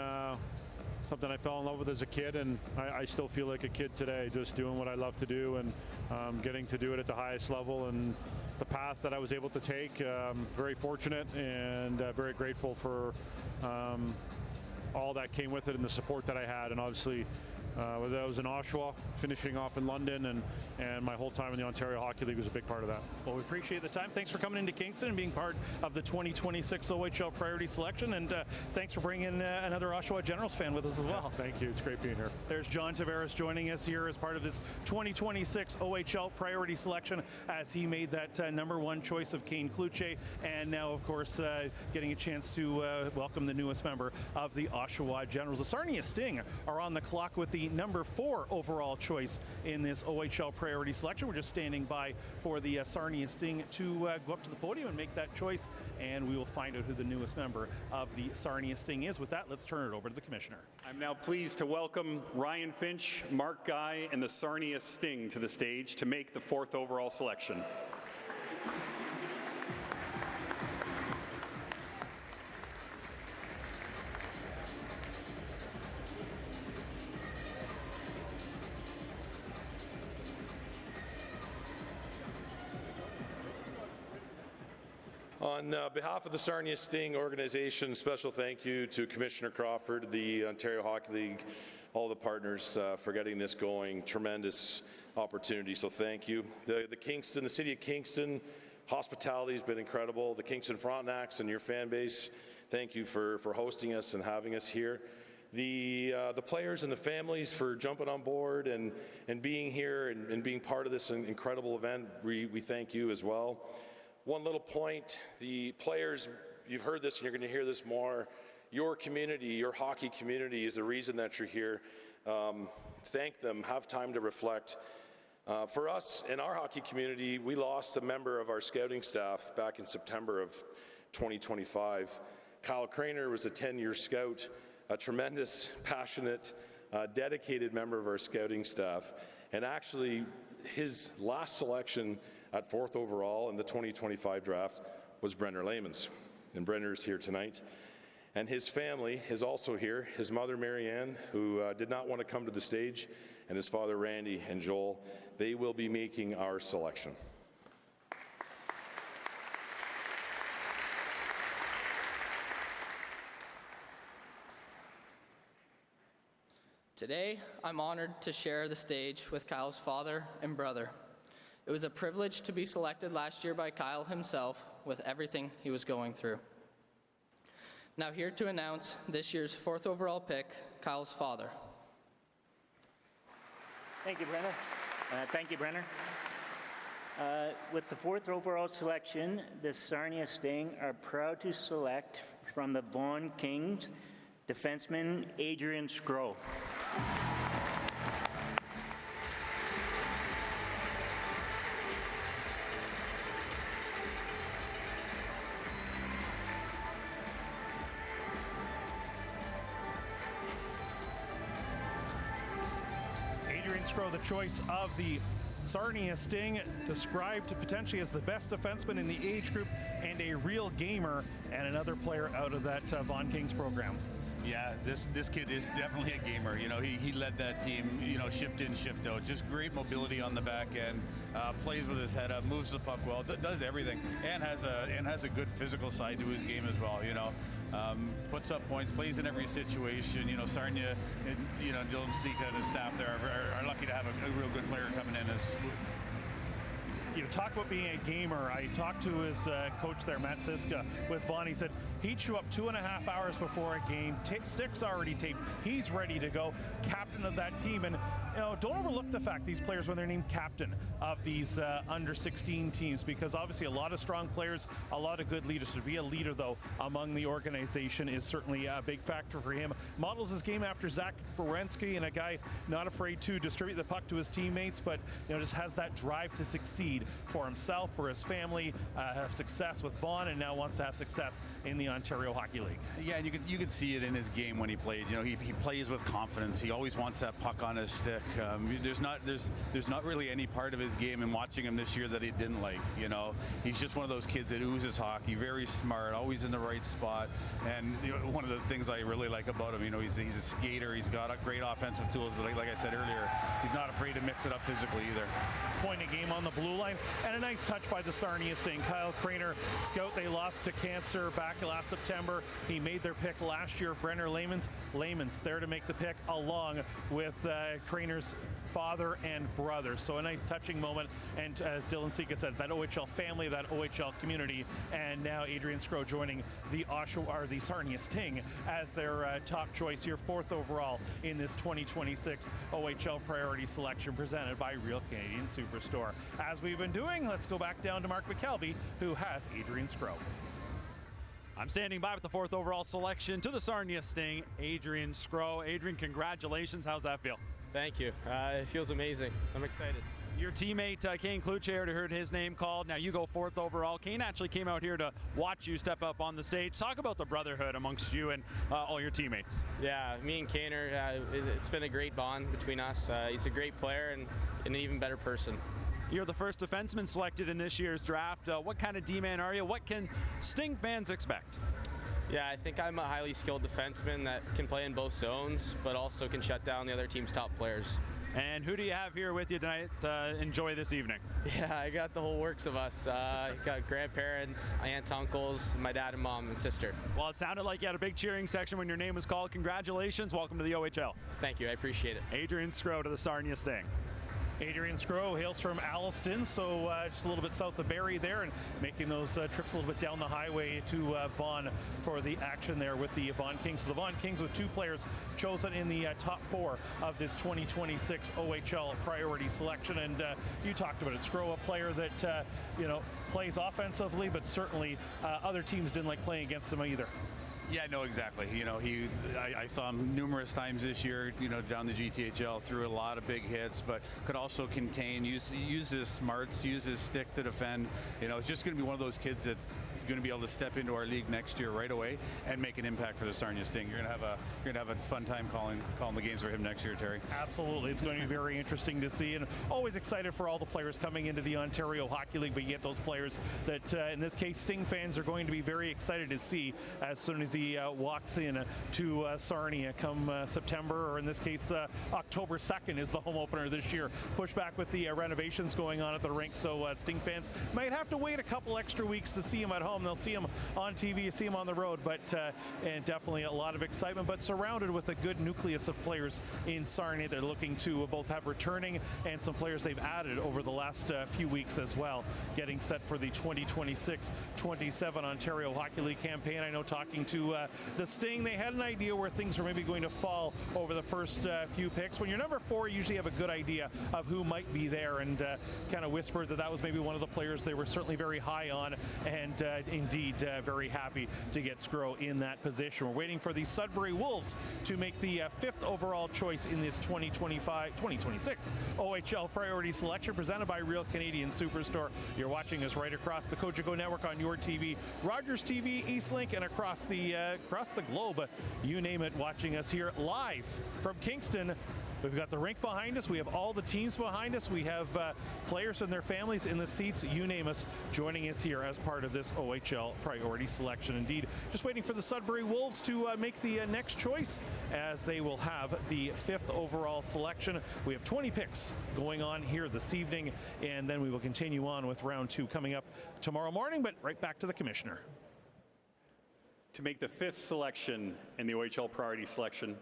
something I fell in love with as a kid, and I still feel like a kid today, just doing what I love to do and getting to do it at the highest level. And the path that I was able to take, very fortunate and very grateful for all that came with it and the support that I had, and obviously whether that was in Oshawa, finishing off in London, and my whole time in the Ontario Hockey League was a big part of that.
Well, we appreciate the time. Thanks for coming into Kingston and being part of the 2026 OHL Priority Selection, and thanks for bringing another Oshawa Generals fan with us as well.
Thank you. It's great being here.
There's John Tavares joining us here as part of this 2026 OHL Priority Selection, as he made that #1 choice of Kane Kluche, and now, of course, getting a chance to welcome the newest member of the Oshawa Generals. The Sarnia Sting are on the clock with the #4 overall choice in this OHL Priority Selection. We're just standing by for the Sarnia Sting to go up to the podium and make that choice, and we will find out who the newest member of the Sarnia Sting is. With that, let's turn it over to the Commissioner.
I'm now pleased to welcome Ryan Finch, Mark Guy, and the Sarnia Sting to the stage to make the 4th overall selection.
On behalf of the Sarnia Sting organization, special thank you to Commissioner Crawford, the Ontario Hockey League, all the partners for getting this going. Tremendous opportunity, so thank you. The city of Kingston, hospitality has been incredible. The Kingston Frontenacs and your fan base, thank you for hosting us and having us here. The players and the families for jumping on board and being here and being part of this incredible event, we thank you as well. One little point, the players, you've heard this and you're going to hear this more, your community, your hockey community is the reason that you're here. Thank them, have time to reflect. For us, in our hockey community, we lost a member of our scouting staff back in September of 2025. Kyle Craner was a 10-year scout, a tremendous, passionate, dedicated member of our scouting staff, and actually his last selection at 4th overall in the 2025 draft was Brenner Layman's. And Brenner is here tonight. And his family is also here. His mother, Marianne, who did not want to come to the stage, and his father, Randy and Joel, they will be making our selection.
Today, I'm honored to share the stage with Kyle's father and brother. It was a privilege to be selected last year by Kyle himself with everything he was going through. Now here to announce this year's 4th overall pick, Kyle's father.
Thank you, Brenner. With the 4th overall selection, the Sarnia Sting are proud to select from the Vaughan Kings defenseman Adrian Skro.
Skro, the choice of the Sarnia Sting, described potentially as the best defenseman in the age group and a real gamer, and another player out of that Vaughan Kings program.
Yeah, this kid is definitely a gamer. You know, he led that team, you know, shift in, shift out. Just great mobility on the back end, plays with his head up, moves the puck well, does everything, and has a good physical side to his game as well, you know. Puts up points, plays in every situation. You know, Sarnia, you know, Dylan Sika and his staff there are lucky to have a real good player coming in.
You talk about being a gamer. I talked to his coach there, Matt Siska, with Vaughan. He said he'd show up 2.5 hours before a game, sticks already taped. He's ready to go, captain of that team. And you know, don't overlook the fact these players, when they're named captain of these under 16 teams, because obviously a lot of strong players, a lot of good leaders. To be a leader, though, among the organization is certainly a big factor for him. Models his game after Zach Borensky, and a guy not afraid to distribute the puck to his teammates, but you know, just has that drive to succeed for himself, for his family, have success with Vaughan, and now wants to have success in the Ontario Hockey League.
Yeah, and you could see it in his game when he played. You know, he plays with confidence. He always wants that puck on his stick. There's not really any part of his game in watching him this year that he didn't like. You know, he's just one of those kids that oozes hockey. Very smart, always in the right spot. And you know, one of the things I really like about him, you know, he's a skater. He's got great offensive tools, but like I said earlier, he's not afraid to mix it up physically either.
Point a game on the blue line. time. And a nice touch by the Sarnia Sting. Kyle Craner, scout, they lost to cancer back last September. He made their pick last year. Brenner Layman's there to make the pick along with Craner's father and brother. So a nice touching moment. And as Dylan Sika said, that OHL family, that OHL community, and now Adrian Skro joining the Sarnia Sting as their top choice here, 4th overall in this 2026 OHL Priority Selection presented by Real Canadian Superstore. As we've been doing, let's go back down to Mark McKelvey, who has Adrian Skro.
I'm standing by with the 4th overall selection to the Sarnia Sting, Adrian Skro. Adrian, congratulations. How's that feel?
Thank you. It feels amazing. I'm excited.
Your teammate, Kane Kluche, already heard his name called. Now you go 4th overall. Kane actually came out here to watch you step up on the stage. Talk about the brotherhood amongst you and all your teammates.
Yeah, me and Kane, it's been a great bond between us. He's a great player and an even better person.
You're the first defenseman selected in this year's draft. What kind of D-man are you? What can Sting fans expect?
Yeah, I think I'm a highly skilled defenseman that can play in both zones, but also can shut down the other team's top players.
And who do you have here with you tonight to enjoy this evening?
Yeah, I got the whole works of us. Got grandparents, aunts, uncles, my dad and mom and sister.
Well, it sounded like you had a big cheering section when your name was called. Congratulations. Welcome to the OHL.
Thank you. I appreciate it.
Adrian Skro to the Sarnia Sting.
Adrian Skro hails from Alliston, so just a little bit south of Barrie there, and making those trips a little bit down the highway to Vaughan for the action there with the Vaughan Kings. So the Vaughan Kings with 2 players chosen in the top 4 of this 2026 OHL Priority Selection, and you talked about it. Skro, a player that plays offensively, but certainly other teams didn't like playing against him either.
Yeah, no, exactly. I saw him numerous times this year, down the GTHL, threw a lot of big hits, but could also contain, use his smarts, use his stick to defend. It's just going to be one of those kids that's going to be able to step into our league next year right away and make an impact for the Sarnia Sting. You're going to have a fun time calling the games for him next year, Terry.
Absolutely. It's going to be very interesting to see, and always excited for all the players coming into the Ontario Hockey League, but you get those players that, in this case, Sting fans are going to be very excited to see as soon as he walks in to Sarnia come September, or in this case October 2nd is the home opener this year. Push back with the renovations going on at the rink, so Sting fans might have to wait a couple extra weeks to see him at home. They'll see him on TV, see him on the road, but and definitely a lot of excitement, but surrounded with a good nucleus of players in Sarnia. They're looking to both have returning and some players they've added over the last few weeks as well, getting set for the 2026-27 Ontario Hockey League campaign. I know talking to the Sting, they had an idea where things were maybe going to fall over the first few picks. When you're number 4, you usually have a good idea of who might be there, and kind of whispered that was maybe one of the players they were certainly very high on, and indeed very happy to get Skro in that position. We're waiting for the Sudbury Wolves to make the 5th overall choice in this 2026 OHL Priority Selection presented by Real Canadian Superstore. You're watching us right across the Cogeco Network on your TV, Rogers TV, Eastlink, and across the globe, you name it, watching us here live from Kingston. We've got the rink behind us. We have all the teams behind us. We have players and their families in the seats, you name us, joining us here as part of this OHL Priority Selection. Indeed, just waiting for the Sudbury Wolves to make the next choice, as they will have the 5th overall selection. We have 20 picks going on here this evening, and then we will continue on with round 2 coming up tomorrow morning, but right back to the Commissioner.
To make the 5th selection in the OHL Priority Selection,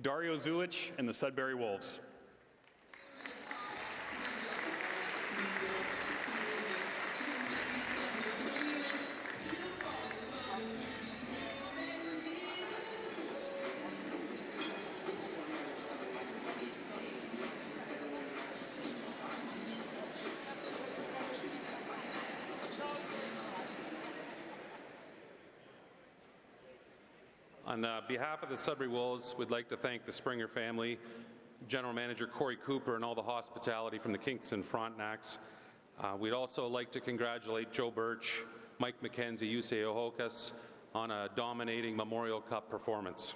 Dario Zulich and the Sudbury Wolves.
On behalf of the Sudbury Wolves, we'd like to thank the Springer family, General Manager Corey Cooper, and all the hospitality from the Kingston Frontenacs. We'd also like to congratulate Joe Birch, Mike McKenzie, Yusei Ohokas on a dominating Memorial Cup performance.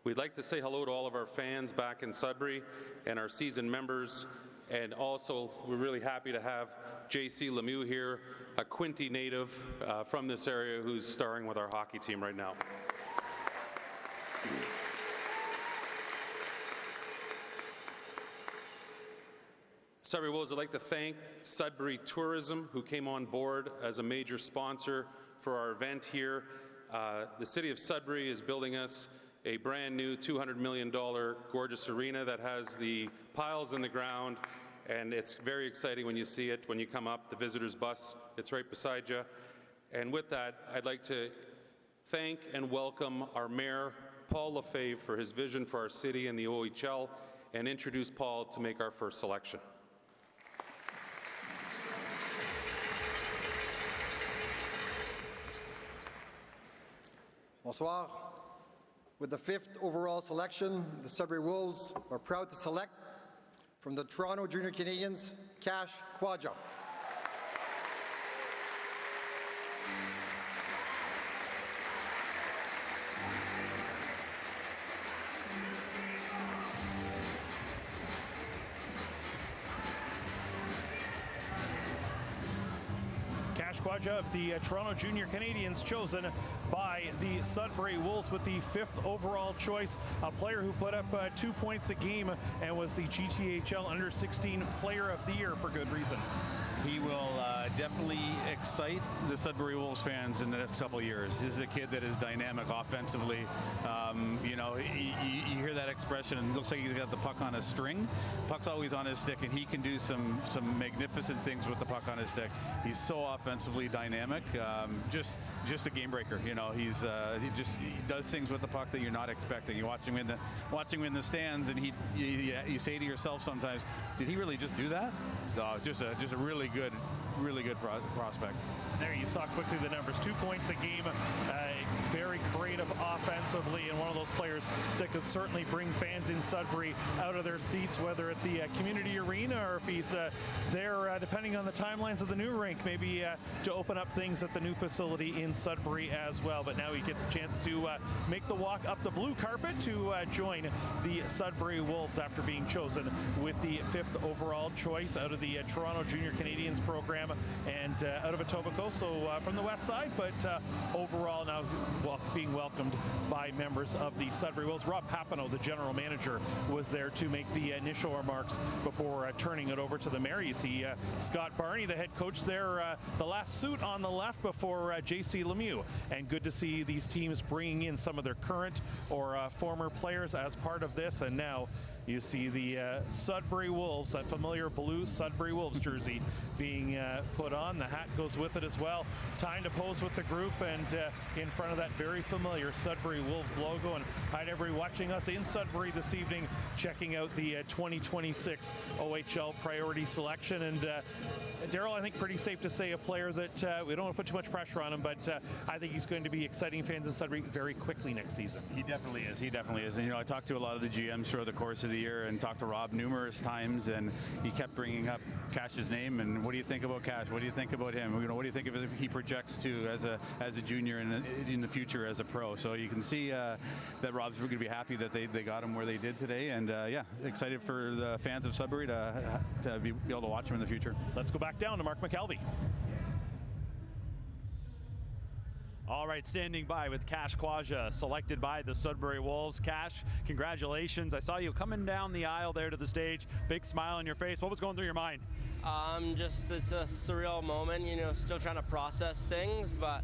We'd like to say hello to all of our fans back in Sudbury and our season members, and also we're really happy to have J.C. Lemieux here, a Quinte native from this area who's starring with our hockey team right now. Sudbury Wolves would like to thank Sudbury Tourism, who came on board as a major sponsor for our event here. The City of Sudbury is building us a brand new $200 million gorgeous arena that has the piles in the ground, and it's very exciting when you see it, when you come up, the visitors bus, it's right beside you. And with that, I'd like to thank and welcome our Mayor, Paul Lefebvre, for his vision for our city and the OHL, and introduce Paul to make our first selection.
Bonsoir. With the 5th overall selection, the Sudbury Wolves are proud to select from the Toronto Junior Canadians, Cash Quadja.
Quadja of the Toronto Junior Canadians, chosen by the Sudbury Wolves with the 5th overall choice. A player who put up 2 points a game and was the GTHL Under-16 Player of the Year for good reason.
He will definitely excite the Sudbury Wolves fans in the next couple of years. This is a kid that is dynamic offensively. You know, you hear that expression and it looks like he's got the puck on a string. Puck's always on his stick, and he can do some magnificent things with the puck on his stick. He's so offensively dynamic. Just a game breaker. You know, he does things with the puck that you're not expecting. You watch him in the stands, and you say to yourself sometimes, did he really just do that? So just a really good prospect.
There you saw quickly the numbers. 2 points a game, very creative offensively, and one of those players that could certainly bring fans in Sudbury out of their seats, whether at the community arena or if he's there, depending on the timelines of the new rink, maybe to open up things at the new facility in Sudbury as well. But now he gets a chance to make the walk up the blue carpet to join the Sudbury Wolves after being chosen with the 5th overall choice out of the Toronto Junior Canadians program and out of Etobicoke, so from the west side, but overall now being welcomed by members of the Sudbury Wolves. Rob Papineau, the general manager, was there to make the initial remarks before turning it over to the mayor. You see Scott Barney, the head coach there, the last suit on the left before J.C. Lemieux. And good to see these teams bringing in some of their current or former players as part of this. And now you see the Sudbury Wolves, that familiar blue Sudbury Wolves jersey being put on. The hat goes with it as well. Time to pose with the group and in front of that very familiar Sudbury Wolves logo. And hi to everybody watching us in Sudbury this evening, checking out the 2026 OHL Priority Selection. And Daryl, I think pretty safe to say a player that we don't want to put too much pressure on him, but I think he's going to be exciting fans in Sudbury very quickly next season.
He definitely is. He definitely is. And, you know, I talked to a lot of the GMs throughout the course of the year and talked to Rob numerous times, and he kept bringing up Cash's name. And what do you think about Cash? What do you think about him? You know, what do you think of he projects to as a junior and in the future as a pro? So you can see that Rob's going to be happy that they got him where they did today, and yeah, excited for the fans of Sudbury to be able to watch him in the future.
Let's go back down to Mark McKelvey.
All right, standing by with Cash Quadja, selected by the Sudbury Wolves. Cash, congratulations. I saw you coming down the aisle there to the stage, big smile on your face. What was going through your mind?
It's a surreal moment, you know, still trying to process things, but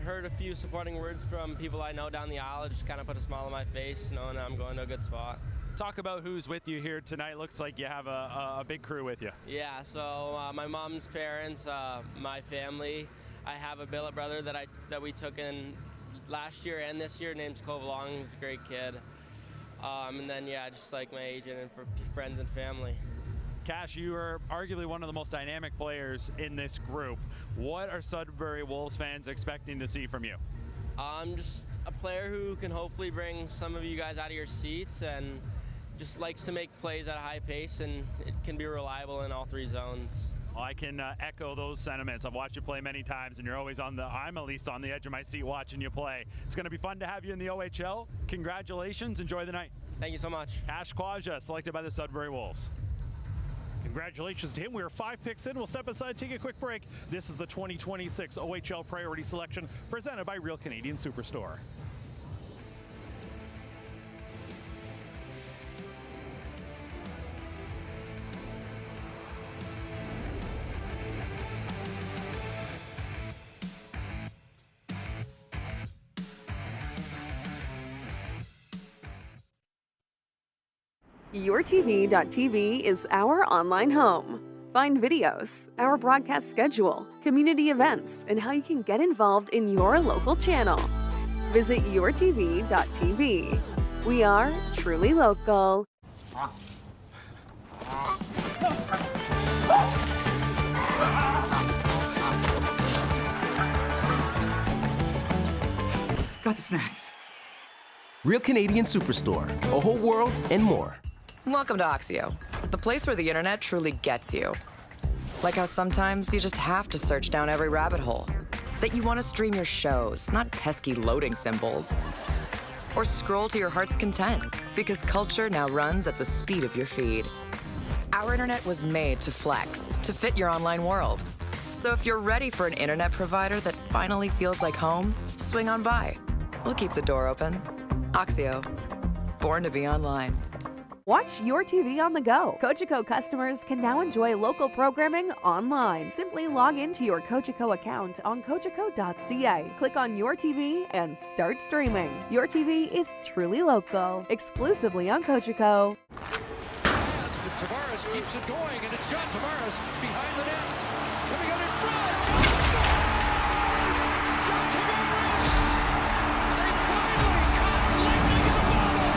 heard a few supporting words from people I know down the aisle. It just kind of put a smile on my face, knowing I'm going to a good spot.
Talk about who's with you here tonight. Looks like you have a big crew with you.
Yeah, so my mom's parents, my family. I have a billet brother that we took in last year and this year. Name's Kovalong. He's a great kid. And then, yeah, just like my agent and for friends and family.
Cash, you are arguably one of the most dynamic players in this group. What are Sudbury Wolves fans expecting to see from you?
Just a player who can hopefully bring some of you guys out of your seats and just likes to make plays at a high pace, and it can be reliable in all three zones.
Well, I can echo those sentiments. I've watched you play many times, and you're always I'm at least on the edge of my seat watching you play. It's going to be fun to have you in the OHL. Congratulations. Enjoy the night.
Thank you so much.
Cash Quadja, selected by the Sudbury Wolves.
Congratulations to him. We are 5 picks in. We'll step aside, take a quick break. This is the 2026 OHL Priority Selection presented by Real Canadian Superstore.
YourTV.tv is our online home. Find videos, our broadcast schedule, community events, and how you can get involved in your local channel. Visit YourTV.tv. We are truly local.
Got the snacks. Real Canadian Superstore, a whole world and more.
Welcome to Oxio, the place where the internet truly gets you. Like how sometimes you just have to search down every rabbit hole. That you want to stream your shows, not pesky loading symbols. Or scroll to your heart's content, because culture now runs at the speed of your feed. Our internet was made to flex, to fit your online world. So if you're ready for an internet provider that finally feels like home, swing on by. We'll keep the door open. Oxio, born to be online.
Watch Your TV on the go. Cogeco customers can now enjoy local programming online. Simply log into your Cogeco account on cogeco.ca. Click on Your TV and start streaming. Your TV is truly local, exclusively on Cogeco.
Tavares keeps it going, and it's John Tavares behind the net. Coming out in front. John Tavares! They finally caught lightning in a bottle!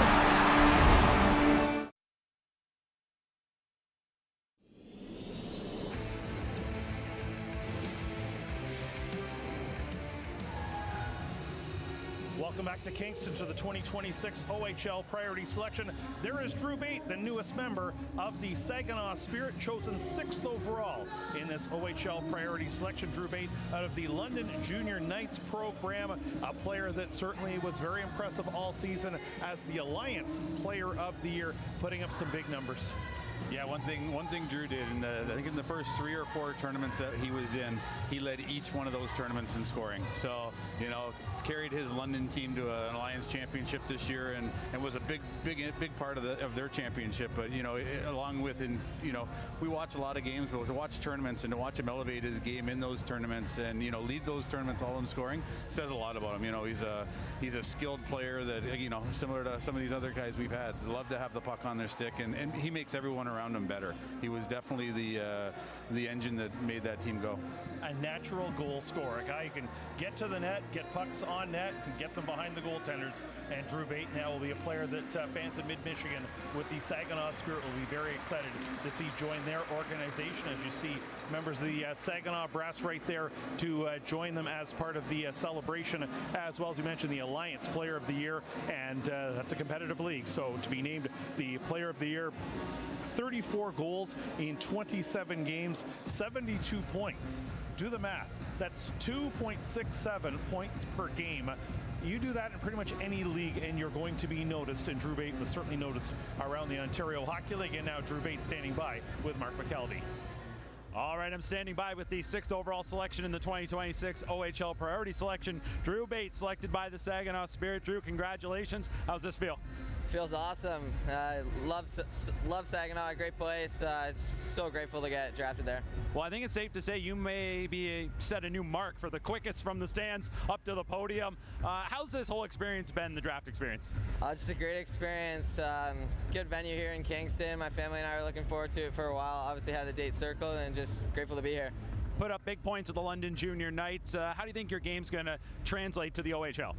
Welcome back to Kingston to the 2026 OHL Priority Selection. There is Drew Bate, the newest member of the Saginaw Spirit, chosen 6th overall in this OHL Priority Selection. Drew Bate out of the London Junior Knights program, a player that certainly was very impressive all season as the Alliance Player of the Year, putting up some big numbers.
Yeah, one thing Drew did, I think in the first 3 or 4 tournaments that he was in, he led each one of those tournaments in scoring. So, carried his London team to an Alliance championship this year, and was a big part of their championship. But along with, we watch a lot of games, but to watch tournaments and to watch him elevate his game in those tournaments and lead those tournaments all in scoring says a lot about him. He's a skilled player that similar to some of these other guys we've had. Love to have the puck on their stick, and he makes everyone around him better. He was definitely the engine that made that team go.
A natural goal scorer, a guy who can get to the net, get pucks on net, and get them behind the goaltenders. And Drew Bate now will be a player that fans in mid-Michigan with the Saginaw Spirit will be very excited to see join their organization. As you see members of the Saginaw Brass right there to join them as part of the celebration, as well as you mentioned the Alliance Player of the Year, and that's a competitive league. So to be named the Player of the Year, 34 goals in 27 games, 72 points. Do the math. That's 2.67 points per game. You do that in pretty much any league and you're going to be noticed, and Drew Bate was certainly noticed around the Ontario Hockey League, and now Drew Bate standing by with Mark McKelvey.
All right, I'm standing by with the 6th overall selection in the 2026 OHL Priority Selection. Drew Bate selected by the Saginaw Spirit. Drew, congratulations. How's this feel?
Feels awesome. Love Saginaw, great place. So grateful to get drafted there.
Well, I think it's safe to say you may be set a new mark for the quickest from the stands up to the podium. How's this whole experience been, the draft experience?
Just a great experience. Good venue here in Kingston. My family and I are looking forward to it for a while. Obviously had the date circled and just grateful to be here.
Put up big points at the London Junior Knights. How do you think your game's going to translate to the OHL?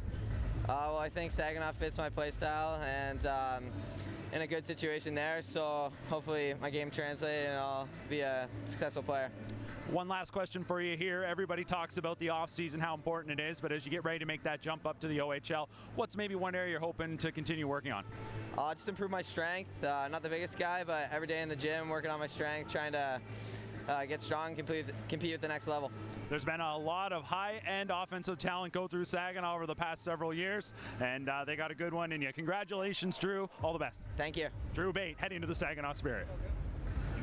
Well, I think Saginaw fits my play style and in a good situation there, so hopefully my game translates and I'll be a successful player.
One last question for you here. Everybody talks about the offseason, how important it is, but as you get ready to make that jump up to the OHL, what's maybe one area you're hoping to continue working on?
Just improve my strength. Not the biggest guy, but every day in the gym, working on my strength, trying to get strong, compete at the next level.
There's been a lot of high-end offensive talent go through Saginaw over the past several years, and they got a good one in you. Congratulations, Drew. All the best.
Thank you.
Drew Bate heading to the Saginaw Spirit.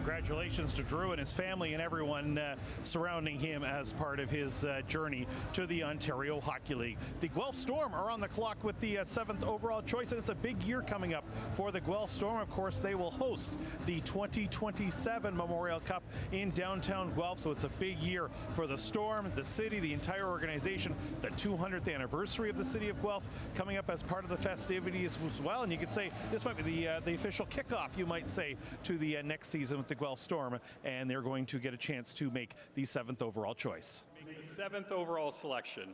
Congratulations to Drew and his family and everyone surrounding him as part of his journey to the Ontario Hockey League. The Guelph Storm are on the clock with the 7th overall choice, and it's a big year coming up for the Guelph Storm. Of course, they will host the 2027 Memorial Cup in downtown Guelph, so it's a big year for the Storm, the city, the entire organization. The 200th anniversary of the city of Guelph coming up as part of the festivities as well, and you could say this might be the official kickoff, you might say, to the next season with the Guelph Storm, and they're going to get a chance to make the 7th overall choice.
The 7th overall selection,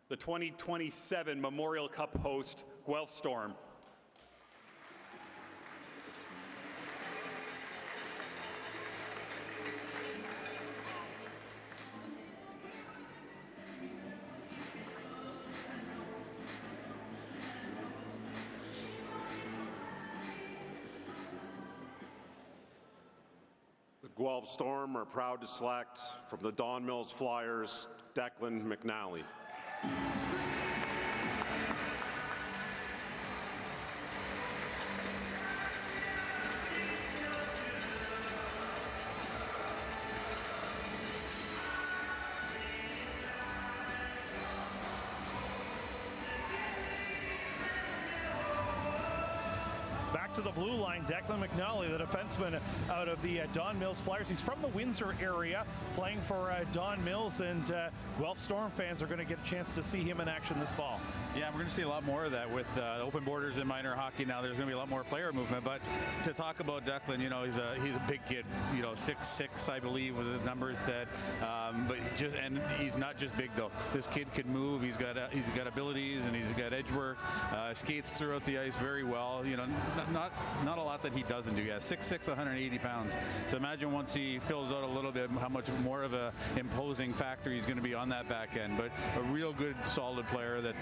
the 2027 Memorial Cup host, Guelph Storm.
Guelph Storm are proud to select from the Don Mills Flyers, Declan McNally.
To the blue line, Declan McNally, the defenseman out of the Don Mills Flyers. He's from the Windsor area, playing for Don Mills, and Guelph Storm fans are going to get a chance to see him in action this fall.
Yeah, we're going to see a lot more of that with open borders in minor hockey. Now there's going to be a lot more player movement, but to talk about Declan, you know, he's a big kid, you know, 6'6", I believe was the number said, but he's not just big though. This kid can move. He's got abilities, and he's got edge work. Skates throughout the ice very well. You know, not a lot that he doesn't do. Yeah, 6'6", 180 pounds. So imagine once he fills out a little bit, how much more of a imposing factor he's going to be on that back end. But a real good, solid player that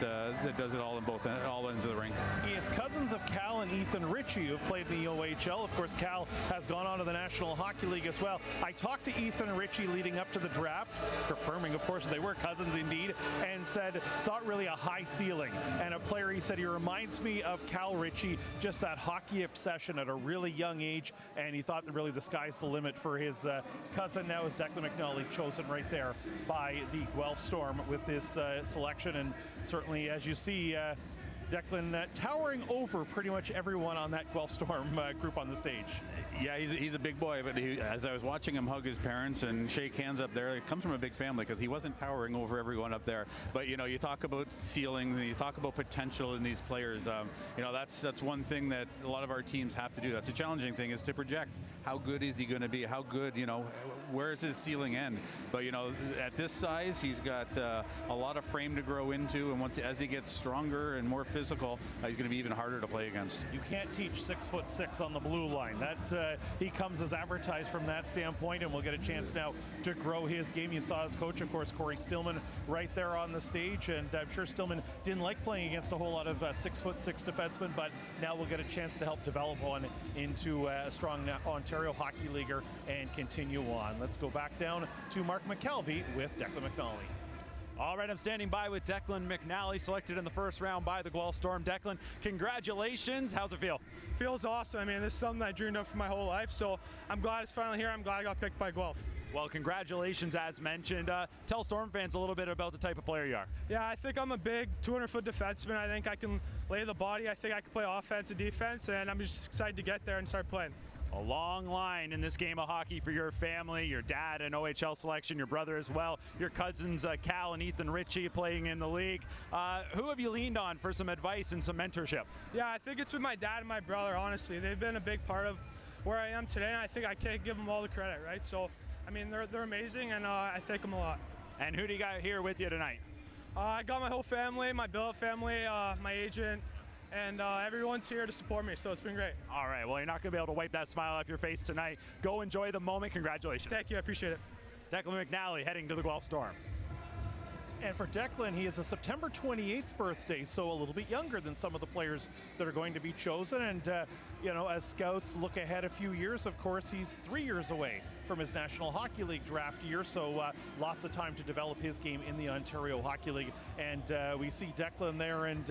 does it all in all ends of the ring.
He is cousins of Cal and Ethan Ritchie, who have played in the OHL. Of course, Cal has gone on to the National Hockey League as well. I talked to Ethan Ritchie leading up to the draft, confirming, of course, they were cousins indeed, and said thought really a high ceiling. And a player, he said, he reminds me of Cal Ritchie, just that hockey obsession at a really young age, and he thought that really the sky's the limit for his cousin. Now is Declan McNally, chosen right there by the Guelph Storm with this selection, and certainly as you see Declan towering over pretty much everyone on that Guelph Storm group on the stage.
Yeah, he's a big boy, but as I was watching him hug his parents and shake hands up there, it comes from a big family because he wasn't towering over everyone up there. But you know, you talk about ceiling, you talk about potential in these players. You know, that's one thing that a lot of our teams have to do. That's a challenging thing, is to project how good is he going to be, how good, you know, where is his ceiling end. But you know, at this size, he's got a lot of frame to grow into, and as he gets stronger and more physical, he's going to be even harder to play against.
You can't teach 6'6" on the blue line. That he comes as advertised from that standpoint, and we'll get a chance now to grow his game. You saw his coach, of course, Corey Stillman, right there on the stage, and I'm sure Stillman didn't like playing against a whole lot of 6'6" defensemen, but now we'll get a chance to help develop one into a strong Ontario Hockey Leaguer and continue on. Let's go back down to Mark McKelvey with Declan McNally.
All right, I'm standing by with Declan McNally, selected in the first round by the Guelph Storm. Declan, congratulations. How's it feel?
Feels awesome. I mean, this is something I dreamed of for my whole life, so I'm glad it's finally here. I'm glad I got picked by Guelph.
Well, congratulations, as mentioned. Tell Storm fans a little bit about the type of player you are.
Yeah, I think I'm a big 200-foot defenseman. I think I can lay the body. I think I can play offense and defense, and I'm just excited to get there and start playing.
A long line in this game of hockey for your family, your dad an OHL selection, your brother as well, your cousins Cal and Ethan Ritchie playing in the league. Who have you leaned on for some advice and some mentorship?
Yeah, I think it's been my dad and my brother, honestly. They've been a big part of where I am today, and I think I can't give them all the credit, right? So, I mean, they're amazing, and I thank them a lot.
And who do you got here with you tonight?
I got my whole family, my billet family, my agent, and everyone's here to support me, so it's been great.
All right, well, you're not going to be able to wipe that smile off your face tonight. Go enjoy the moment. Congratulations.
Thank you, I appreciate it.
Declan McNally heading to the Guelph Storm.
And for Declan, he is a September 28th birthday, so a little bit younger than some of the players that are going to be chosen. And, you know, as scouts look ahead a few years, of course, he's 3 years away from his National Hockey League draft year, so lots of time to develop his game in the Ontario Hockey League. And we see Declan there, and,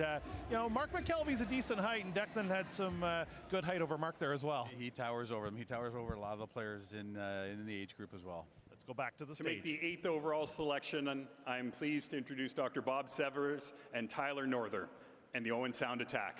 you know, Mark McKelvey's a decent height, and Declan had some good height over Mark there as well.
He towers over them. He towers over a lot of the players in the age group as well.
Let's go back to the
To
stage.
make the 8th overall selection, and I'm pleased to introduce Dr. Bob Severs and Tyler Norther and the Owen Sound Attack.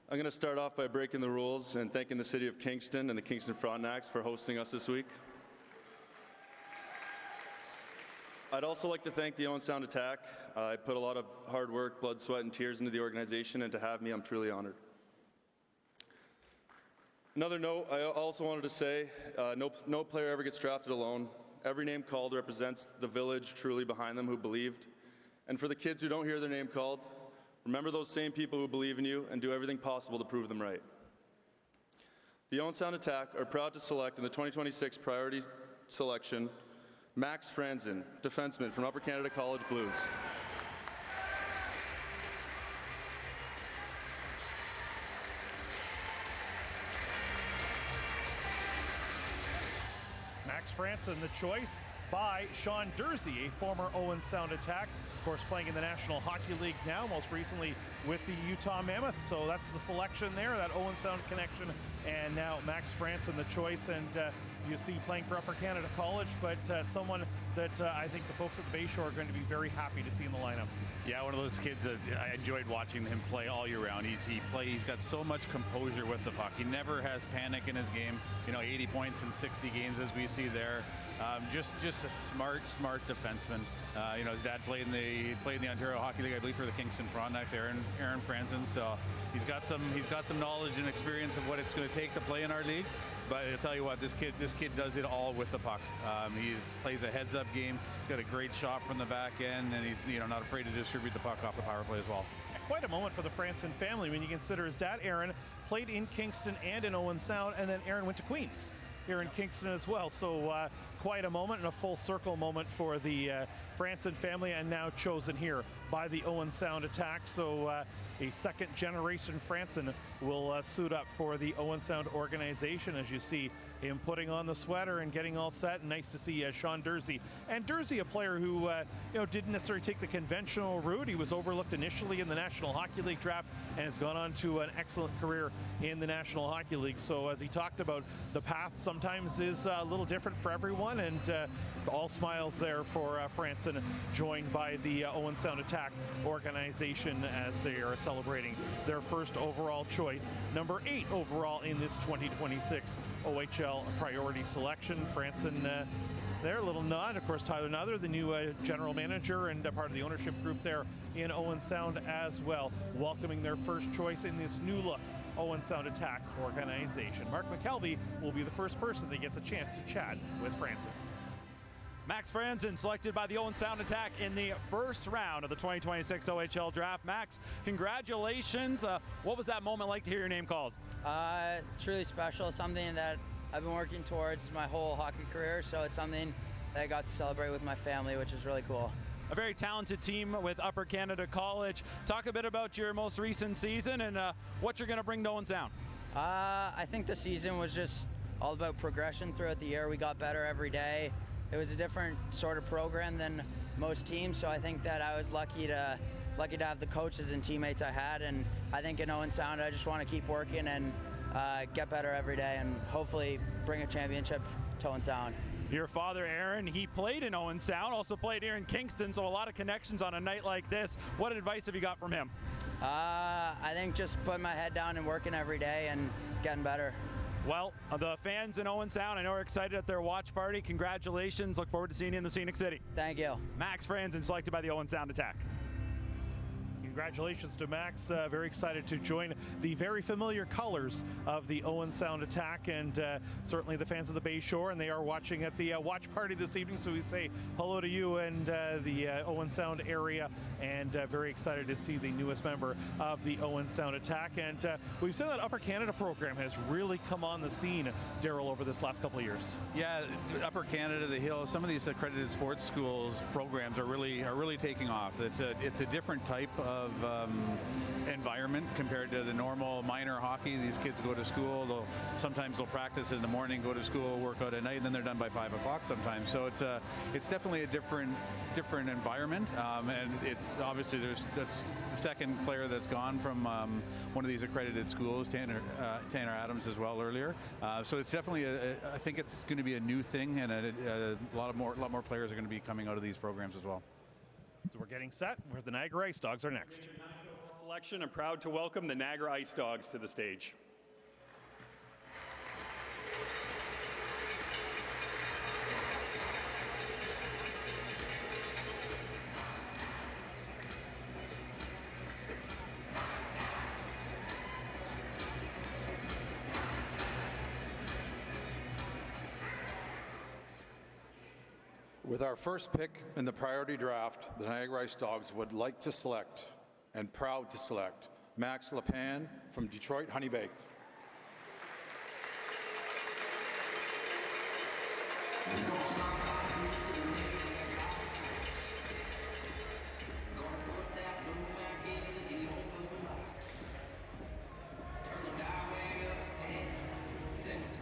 I'm going to start off by breaking the rules and thanking the City of Kingston and the Kingston Frontenacs for hosting us this week. I'd also like to thank the Owen Sound Attack. I put a lot of hard work, blood, sweat, and tears into the organization, and to have me, I'm truly honored. Another note, I also wanted to say, no player ever gets drafted alone. Every name called represents the village truly behind them who believed. And for the kids who don't hear their name called, remember those same people who believe in you and do everything possible to prove them right. The Owen Sound Attack are proud to select in the 2026 Priority Selection Max Franzen, defenseman from Upper Canada College Blues.
Max Franzen, the choice by Sean Dursey, a former Owen Sound Attack, of course playing in the National Hockey League now, most recently with the Utah Mammoth. So that's the selection there, that Owen Sound connection. And now Max Franzen, the choice, and you see playing for Upper Canada College, but someone that I think the folks at the Bayshore are going to be very happy to see in the lineup.
Yeah, one of those kids that I enjoyed watching him play all year round. He's got so much composure with the puck. He never has panic in his game. You know, 80 points in 60 games as we see there. Just a smart defenseman. You know, his dad played in the Ontario Hockey League, I believe, for the Kingston Frontenacs, Aaron Franzen. So he's got some knowledge and experience of what it's going to take to play in our league. But I'll tell you what, this kid does it all with the puck. He plays a heads-up game. He's got a great shot from the back end, and he's not afraid to distribute the puck off the power play as well.
Quite a moment for the Franzen family when you consider his dad, Aaron, played in Kingston and in Owen Sound, and then Aaron went to Queens here in Kingston as well. So quite a moment and a full circle moment for the Franzen family, and now chosen here by the Owen Sound Attack. So a second generation Franzen will suit up for the Owen Sound organization, as you see him putting on the sweater and getting all set. Nice to see Sean Dursey. And Dursey, a player who didn't necessarily take the conventional route. He was overlooked initially in the National Hockey League draft and has gone on to an excellent career in the National Hockey League. So as he talked about, the path sometimes is a little different for everyone, and all smiles there for Franzen, joined by the Owen Sound Attack organization as they are celebrating their first overall choice, number 8 overall in this 2026 OHL Priority Selection. Franzen there, a little nod. Of course, Tyler Norther, the new general manager and part of the ownership group there in Owen Sound as well, welcoming their first choice in this new look Owen Sound Attack organization. Mark McKelvey will be the first person that gets a chance to chat with Franzen.
Max Franzen selected by the Owen Sound Attack in the first round of the 2026 OHL Draft. Max, congratulations. What was that moment like to hear your name called?
Truly special, something that I've been working towards my whole hockey career, so it's something that I got to celebrate with my family, which is really cool.
A very talented team with Upper Canada College. Talk a bit about your most recent season and what you're going to bring to Owen Sound.
I think the season was just all about progression throughout the year. We got better every day. It was a different sort of program than most teams, so I think that I was lucky to have the coaches and teammates I had, and I think in Owen Sound I just want to keep working and get better every day and hopefully bring a championship to Owen Sound.
Your father, Aaron, he played in Owen Sound, also played here in Kingston, so a lot of connections on a night like this. What advice have you got from him?
I think just putting my head down and working every day and getting better.
Well, the fans in Owen Sound, I know are excited at their watch party. Congratulations. Look forward to seeing you in the Scenic City.
Thank you.
Max Franzen selected by the Owen Sound Attack.
Congratulations to Max. Very excited to join the very familiar colors of the Owen Sound Attack, and certainly the fans of the Bay Shore, and they are watching at the watch party this evening, so we say hello to you and the Owen Sound area, and very excited to see the newest member of the Owen Sound Attack. And we've seen that Upper Canada program has really come on the scene, Daryl, over this last couple of years.
Yeah, Upper Canada, the Hill, some of these accredited sports schools programs are really taking off. It's a different type of environment compared to the normal minor hockey. These kids go to school, sometimes they'll practice in the morning, go to school, work out at night, and then they're done by 5 o'clock sometimes. So it's definitely a different environment, and it's obviously that's the second player that's gone from one of these accredited schools, Tanner Adams as well earlier. So it's definitely I think it's going to be a new thing, and a lot more players are going to be coming out of these programs as well.
So we're getting set where the Niagara Ice Dogs are next.
Selection, I'm proud to welcome the Niagara Ice Dogs to the stage.
With our first pick in the priority draft, the Niagara Ice Dogs would like to select, and proud to select, Max Lepine from Detroit Honey Baked.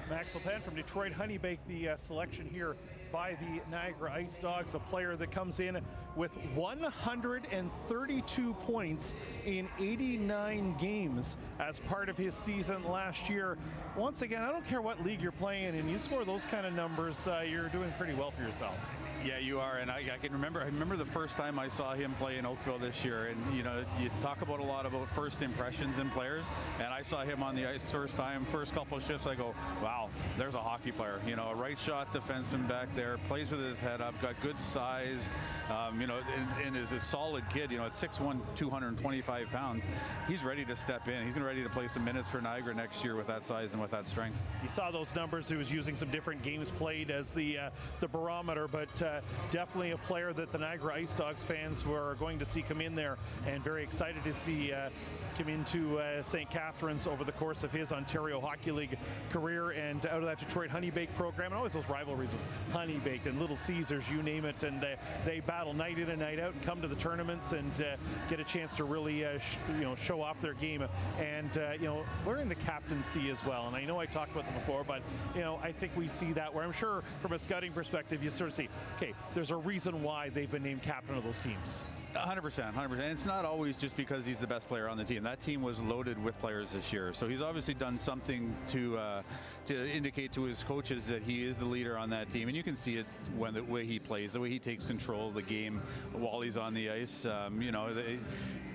Max Lepine from Detroit Honey Baked, the selection here by the Niagara Ice Dogs, a player that comes in with 132 points in 89 games as part of his season last year. Once again, I don't care what league you're playing in, you score those kind of numbers, you're doing pretty well for yourself.
Yeah, you are, and I can remember. I remember the first time I saw him play in Oakville this year, and you talk about a lot about first impressions in players, and I saw him on the ice first couple of shifts. I go, wow, there's a hockey player. A right shot defenseman back there, plays with his head up, got good size, and is a solid kid. At 6'1", 225 pounds, he's ready to step in. He's ready to play some minutes for Niagara next year with that size and with that strength.
You saw those numbers. He was using some different games played as the barometer, but definitely a player that the Niagara Ice Dogs fans were going to see come in there, and very excited to see come into St. Catharines over the course of his Ontario Hockey League career, and out of that Detroit Honey Baked program, and always those rivalries with Honey Baked and Little Caesars, you name it, and they battle night in and night out and come to the tournaments and get a chance to really show off their game, and learn the captaincy as well. And I know I talked about them before, but I think we see that where I'm sure from a scouting perspective you sort of see, okay, there's a reason why they've been named captain of those teams.
100%. It's not always just because he's the best player on the team. That team was loaded with players this year, so he's obviously done something to indicate to his coaches that he is the leader on that team, and you can see it when the way he plays, the way he takes control of the game while he's on the ice.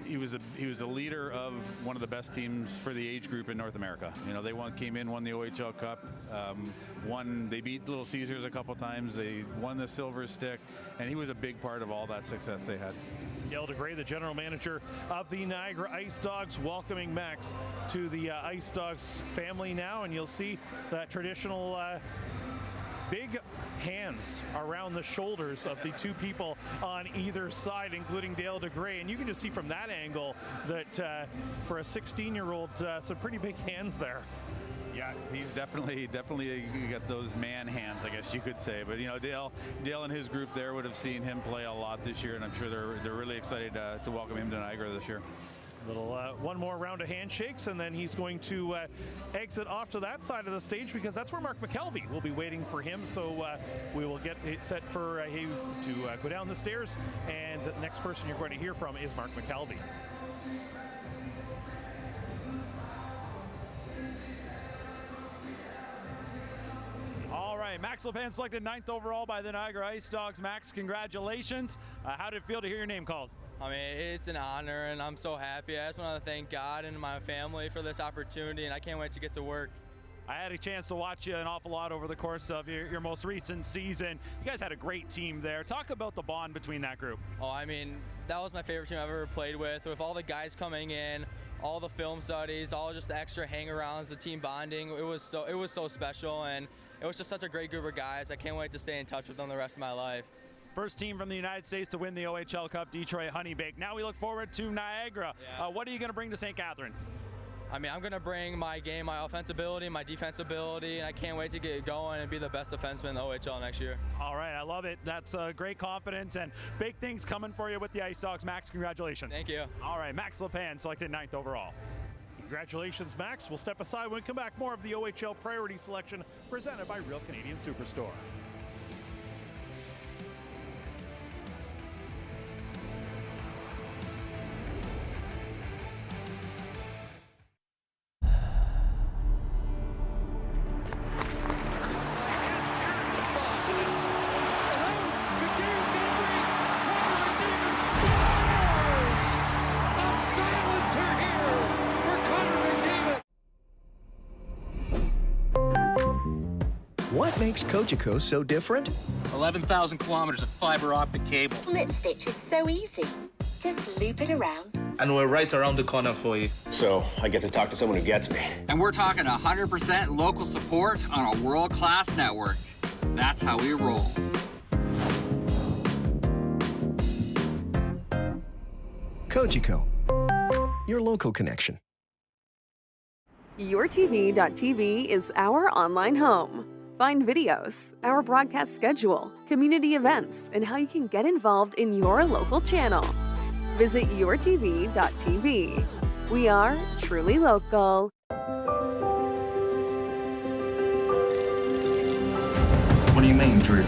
He was a leader of one of the best teams for the age group in North America. They won the OHL Cup, they beat Little Caesars a couple times, they won the Silver Stick, and he was a big part of all that success they had.
Dale DeGray, the general manager of the Niagara Ice Dogs, welcoming Max to the Ice Dogs family now, and you'll see that traditional big hands around the shoulders of the two people on either side, including Dale DeGray. And you can just see from that angle that for a 16-year-old, some pretty big hands there.
Yeah, he's definitely got those man hands, I guess you could say. But Dale and his group there would have seen him play a lot this year, and I'm sure they're really excited to welcome him to Niagara this year.
One more round of handshakes, and then he's going to exit off to that side of the stage, because that's where Mark McKelvey will be waiting for him. So we will get it set for him to go down the stairs, and the next person you're going to hear from is Mark McKelvey.
All right, Max Lepine selected 9th overall by the Niagara Ice Dogs. Max, congratulations. How did it feel to hear your name called?
I mean, it's an honor, and I'm so happy. I just want to thank God and my family for this opportunity, and I can't wait to get to work.
I had a chance to watch you an awful lot over the course of your most recent season. You guys had a great team there. Talk about the bond between that group.
Oh, I mean, that was my favorite team I've ever played with all the guys coming in, all the film studies, all just the extra hang-arounds, the team bonding. It was so special, and it was just such a great group of guys. I can't wait to stay in touch with them the rest of my life.
First team from the United States to win the OHL Cup, Detroit Honey Bake. Now we look forward to Niagara.
Yeah.
What are you going to bring to St. Catharines?
I mean, I'm going to bring my game, my offensive ability, my defensive ability, and I can't wait to get going and be the best defenseman in the OHL next year.
All right, I love it. That's great confidence and big things coming for you with the Ice Dogs. Max, congratulations.
Thank you.
All right, Max Lepan selected 9th overall.
Congratulations, Max. We'll step aside when we come back. More of the OHL Priority Selection presented by Real Canadian Superstore.
What makes Cogeco so different?
11,000 kilometers of fiber optic cable.
Lit stitch is so easy. Just loop it around.
And we're right around the corner for you.
So I get to talk to someone who gets me.
And we're talking 100% local support on a world-class network. That's how we roll.
Cogeco, your local connection.
YourTV.tv is our online home. Find videos, our broadcast schedule, community events, and how you can get involved in your local channel. Visit YourTV.tv. We are truly local.
What do you mean, Drew?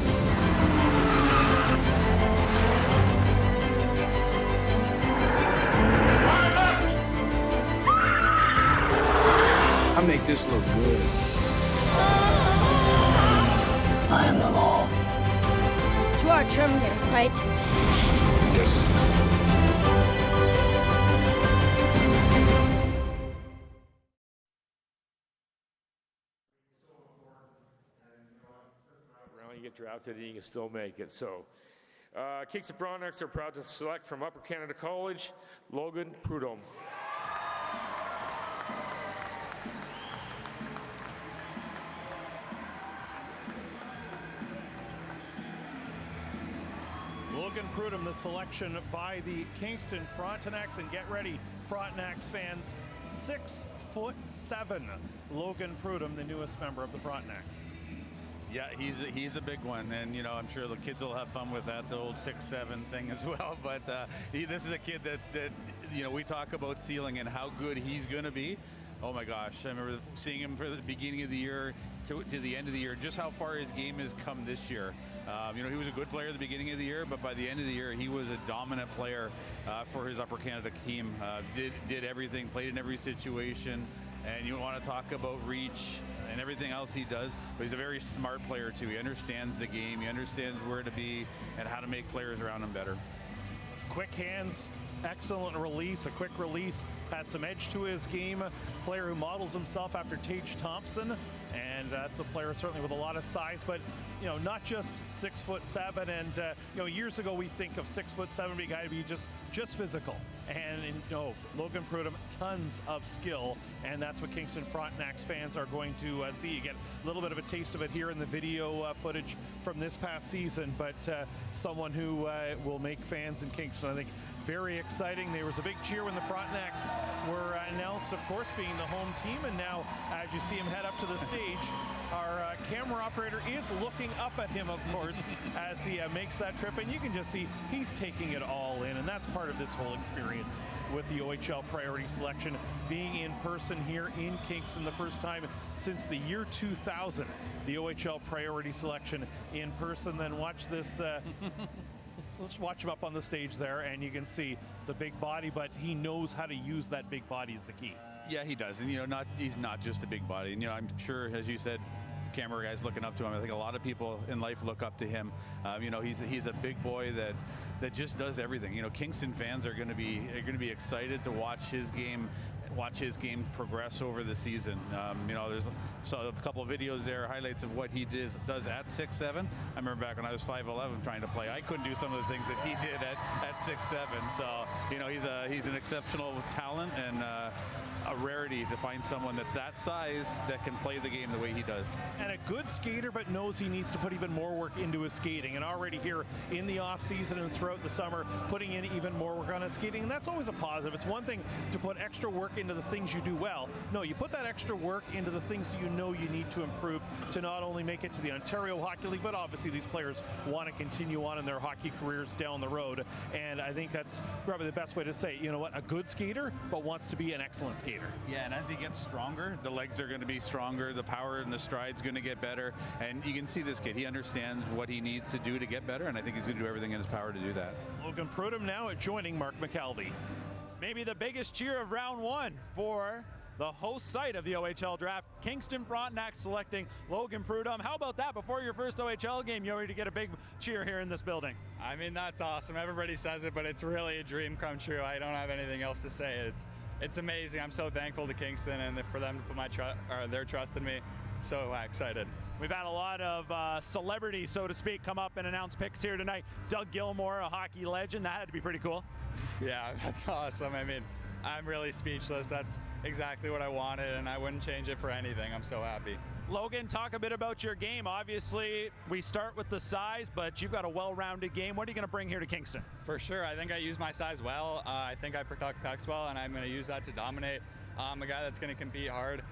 I make this look good.
I am the law.
You are a Terminator, right?
Yes.
You get drafted and you can still make it. So, Kingston Frontenacs are proud to select from Upper Canada College, Logan Prudhomme.
Logan Prudhomme, the selection by the Kingston Frontenacs, and get ready, Frontenacs fans, 6'7". Logan Prudhomme, the newest member of the Frontenacs.
Yeah, he's a big one, and you know, I'm sure the kids will have fun with that, the old 6'7" thing as well. But this is a kid that you know, we talk about ceiling and how good he's going to be. Oh my gosh, I remember seeing him for the beginning of the year to the end of the year, just how far his game has come this year. You know, he was a good player at the beginning of the year, but by the end of the year, he was a dominant player for his Upper Canada team. Did everything, played in every situation, and you want to talk about reach and everything else he does, but he's a very smart player too. He understands the game, he understands where to be and how to make players around him better.
Quick hands, excellent release, a quick release, has some edge to his game. Player who models himself after Tage Thompson, and that's a player certainly with a lot of size, but you know, not just 6'7", and you know, years ago we think of 6'7" being a guy to be just physical, and you know, Logan Prudhomme, tons of skill, and that's what Kingston Frontenacs fans are going to see. You get a little bit of a taste of it here in the video footage from this past season, but someone who will make fans in Kingston, I think, very exciting. There was a big cheer when the Frontenacs were announced, of course, being the home team, and now as you see him head up to the stage, our camera operator is looking up at him, of course, as he makes that trip, and you can just see he's taking it all in, and that's part of this whole experience with the OHL Priority Selection, being in person here in Kingston, the first time since the year 2000, the OHL Priority Selection in person. Then watch this let's watch him up on the stage there, and you can see it's a big body, but he knows how to use that big body is the key.
Yeah, he does, and you know, he's not just a big body. And you know, I'm sure, as you said, camera guys looking up to him. I think a lot of people in life look up to him. You know, he's a big boy that just does everything. You know, Kingston fans are going to be excited to watch his game progress over the season. You know, there's a couple of videos there, highlights of what he does at 6'7". I remember back when I was 5'11" trying to play. I couldn't do some of the things that he did at 6'7". So, you know, he's an exceptional talent and a rarity to find someone that's that size that can play the game the way he does.
And a good skater, but knows he needs to put even more work into his skating. And already here in the off season and throughout the summer, putting in even more work on his skating. And that's always a positive. It's one thing to put extra work into the things you do well. No, you put that extra work into the things you know you need to improve to not only make it to the Ontario Hockey League, but obviously these players want to continue on in their hockey careers down the road. And I think that's probably the best way to say, you know what, a good skater, but wants to be an excellent skater.
Yeah, and as he gets stronger, the legs are going to be stronger, the power and the stride's going to get better, and you can see this kid. He understands what he needs to do to get better, and I think he's going to do everything in his power to do that.
Logan Prudhomme now joining Mark McKelvey.
Maybe the biggest cheer of round one for the host site of the OHL Draft, Kingston Frontenac selecting Logan Prudhomme. How about that? Before your first OHL game, you already get a big cheer here in this building.
I mean, that's awesome. Everybody says it, but it's really a dream come true. I don't have anything else to say. It's amazing. I'm so thankful to Kingston and for them to put their trust in me. So excited.
We've had a lot of celebrities, so to speak, come up and announce picks here tonight. Doug Gilmour, a hockey legend. That had to be pretty cool.
Yeah, that's awesome. I mean, I'm really speechless. That's exactly what I wanted, and I wouldn't change it for anything. I'm so happy.
Logan, talk a bit about your game. Obviously, we start with the size, but you've got a well-rounded game. What are you going to bring here to Kingston?
For sure. I think I use my size well. I think I protect pucks well, and I'm going to use that to dominate. I'm a guy that's going to compete hard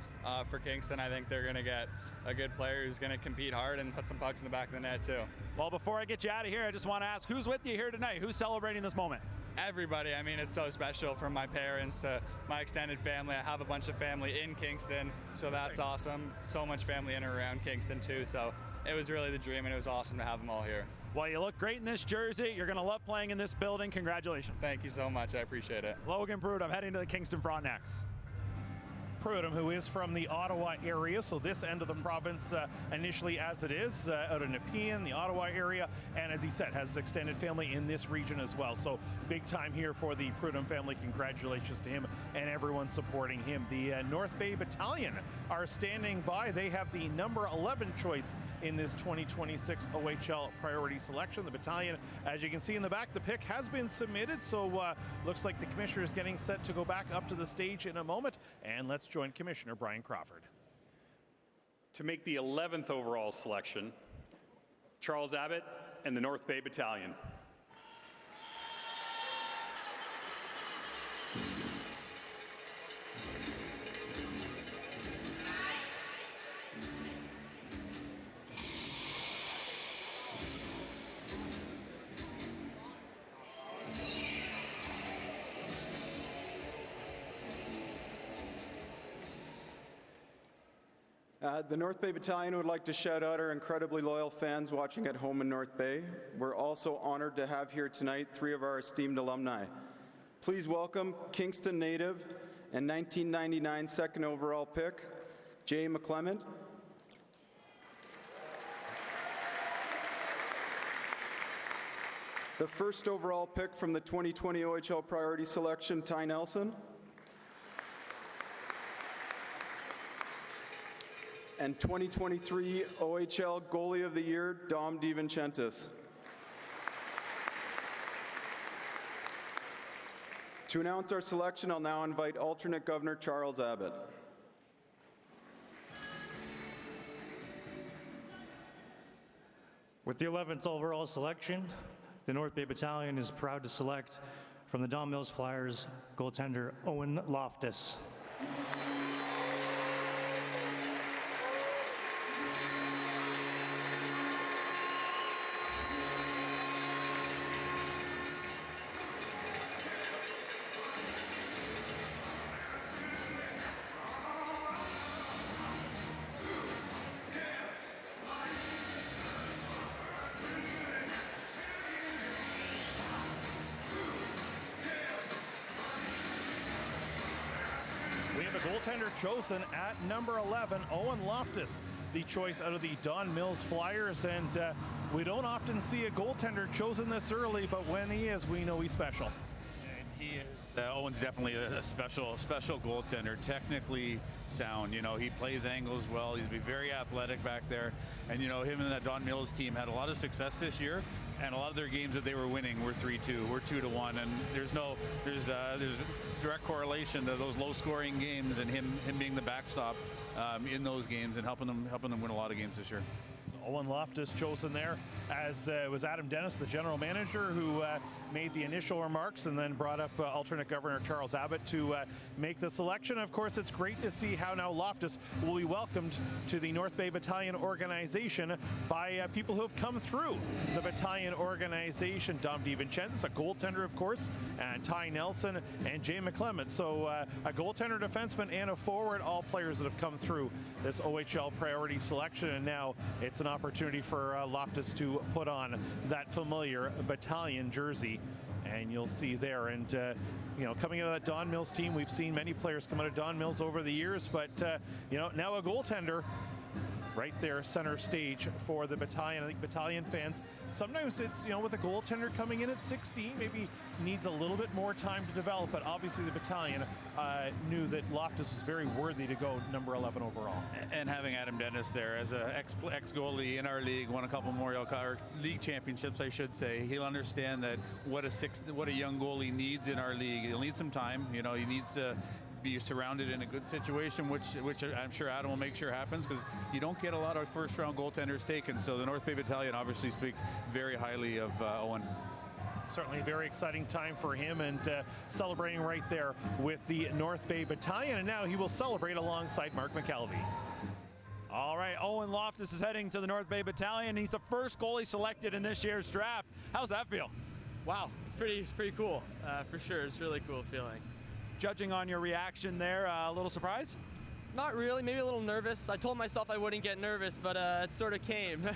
for Kingston. I think they're going to get a good player who's going to compete hard and put some pucks in the back of the net, too.
Well, before I get you out of here, I just want to ask, who's with you here tonight? Who's celebrating this moment?
Everybody. I mean, it's so special, from my parents to my extended family. I have a bunch of family in Kingston, so that's awesome. So much family in and around Kingston too, so it was really the dream, and it was awesome to have them all here.
Well, you look great in this jersey. You're going to love playing in this building. Congratulations.
Thank you so much. I appreciate it.
Logan Prudhomme heading to the Kingston Frontenacs.
Prudhomme, who is from the Ottawa area, so this end of the province initially as it is, out of Nepean, the Ottawa area, and as he said, has extended family in this region as well. So big time here for the Prudhomme family. Congratulations to him and everyone supporting him. The North Bay Battalion are standing by. They have the number 11 choice in this 2026 OHL Priority Selection. The Battalion, as you can see in the back, the pick has been submitted, so looks like the commissioner is getting set to go back up to the stage in a moment, and let's join Commissioner Brian Crawford.
To make the 11th overall selection, Charles Abbott and the North Bay Battalion.
The North Bay Battalion would like to shout out our incredibly loyal fans watching at home in North Bay. We're also honored to have here tonight 3 of our esteemed alumni. Please welcome Kingston native and 1999 second overall pick, Jay McClement. The first overall pick from the 2020 OHL Priority Selection, Ty Nelson. And 2023 OHL Goalie of the Year, Dom DiVincentis. To announce our selection, I'll now invite alternate Governor Charles Abbott.
With the 11th overall selection, the North Bay Battalion is proud to select from the Don Mills Flyers goaltender Owen Loftus.
goaltender chosen at number 11, Owen Loftus, the choice out of the Don Mills Flyers. And we don't often see a goaltender chosen this early, but when he is, we know he's special.
And he is. Owen's definitely a special goaltender, technically sound. You know, he plays angles well. He's very athletic back there. And, you know, him and that Don Mills team had a lot of success this year. And a lot of their games that they were winning were 3-2, were 2-1, and there's direct correlation to those low-scoring games and him being the backstop in those games and helping them win a lot of games this year.
Owen Loftus chosen there, as was Adam Dennis, the general manager, who made the initial remarks and then brought up alternate governor Charles Abbott to make the selection. Of course, it's great to see how now Loftus will be welcomed to the North Bay Battalion organization by people who have come through the battalion organization. Dom DiVincenzo, a goaltender, of course, and Ty Nelson and Jay McClement. So a goaltender, defenseman, and a forward, all players that have come through this OHL priority selection. And now it's an opportunity for Loftus to put on that familiar battalion jersey, and you'll see there. And you know, coming out of that Don Mills team, we've seen many players come out of Don Mills over the years, but you know, now a goaltender right there center stage for the battalion. I think battalion fans, sometimes it's, you know, with a goaltender coming in at 16, maybe needs a little bit more time to develop, but obviously the battalion knew that Loftus was very worthy to go number 11 overall.
And having Adam Dennis there as an ex-goalie in our league, won a couple Memorial League championships, I should say, he'll understand that what a young goalie needs in our league. He'll need some time. You know, he needs to be surrounded in a good situation, which I'm sure Adam will make sure happens, because you don't get a lot of first-round goaltenders taken. So the North Bay Battalion obviously speak very highly of Owen.
Certainly a very exciting time for him, and celebrating right there with the North Bay Battalion. And now he will celebrate alongside Mark McKelvey.
All right, Owen Loftus is heading to the North Bay Battalion. He's the first goalie selected in this year's draft. How's that feel?
Wow, it's pretty cool, for sure. It's a really cool feeling.
Judging on your reaction there, a little surprised?
Not really, maybe a little nervous. I told myself I wouldn't get nervous, but it sort of came.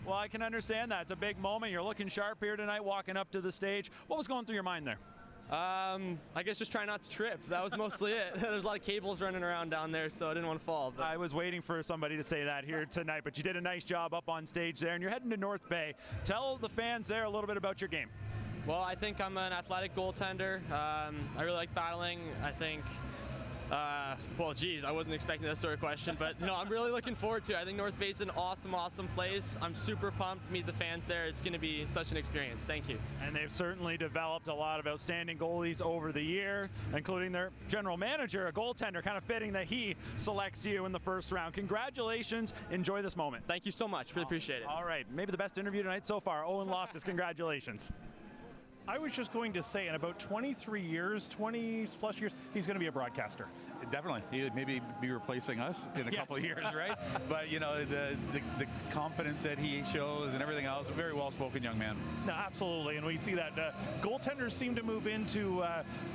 Well, I can understand that. It's a big moment. You're looking sharp here tonight, walking up to the stage. What was going through your mind there?
I guess just try not to trip. That was mostly it. There's a lot of cables running around down there, so I didn't want to fall. But.
I was waiting for somebody to say that here tonight, but you did a nice job up on stage there, and you're heading to North Bay. Tell the fans there a little bit about your game.
Well, I think I'm an athletic goaltender. I really like battling. I think, well, geez, I wasn't expecting that sort of question, but no, I'm really looking forward to it. I think North Bay is an awesome place. I'm super pumped to meet the fans there. It's going to be such an experience. Thank you.
And they've certainly developed a lot of outstanding goalies over the year, including their general manager, a goaltender. Kind of fitting that he selects you in the first round. Congratulations. Enjoy this moment.
Thank you so much. Really appreciate it.
All right. Maybe the best interview tonight so far. Owen Loftus, congratulations.
I was just going to say, in about 23 years, 20 plus years, he's going to be a broadcaster.
Definitely. He would maybe be replacing us in a couple of years, right? But, you know, the confidence that he shows and everything else, a very well-spoken young man.
No, absolutely. And we see that goaltenders seem to move into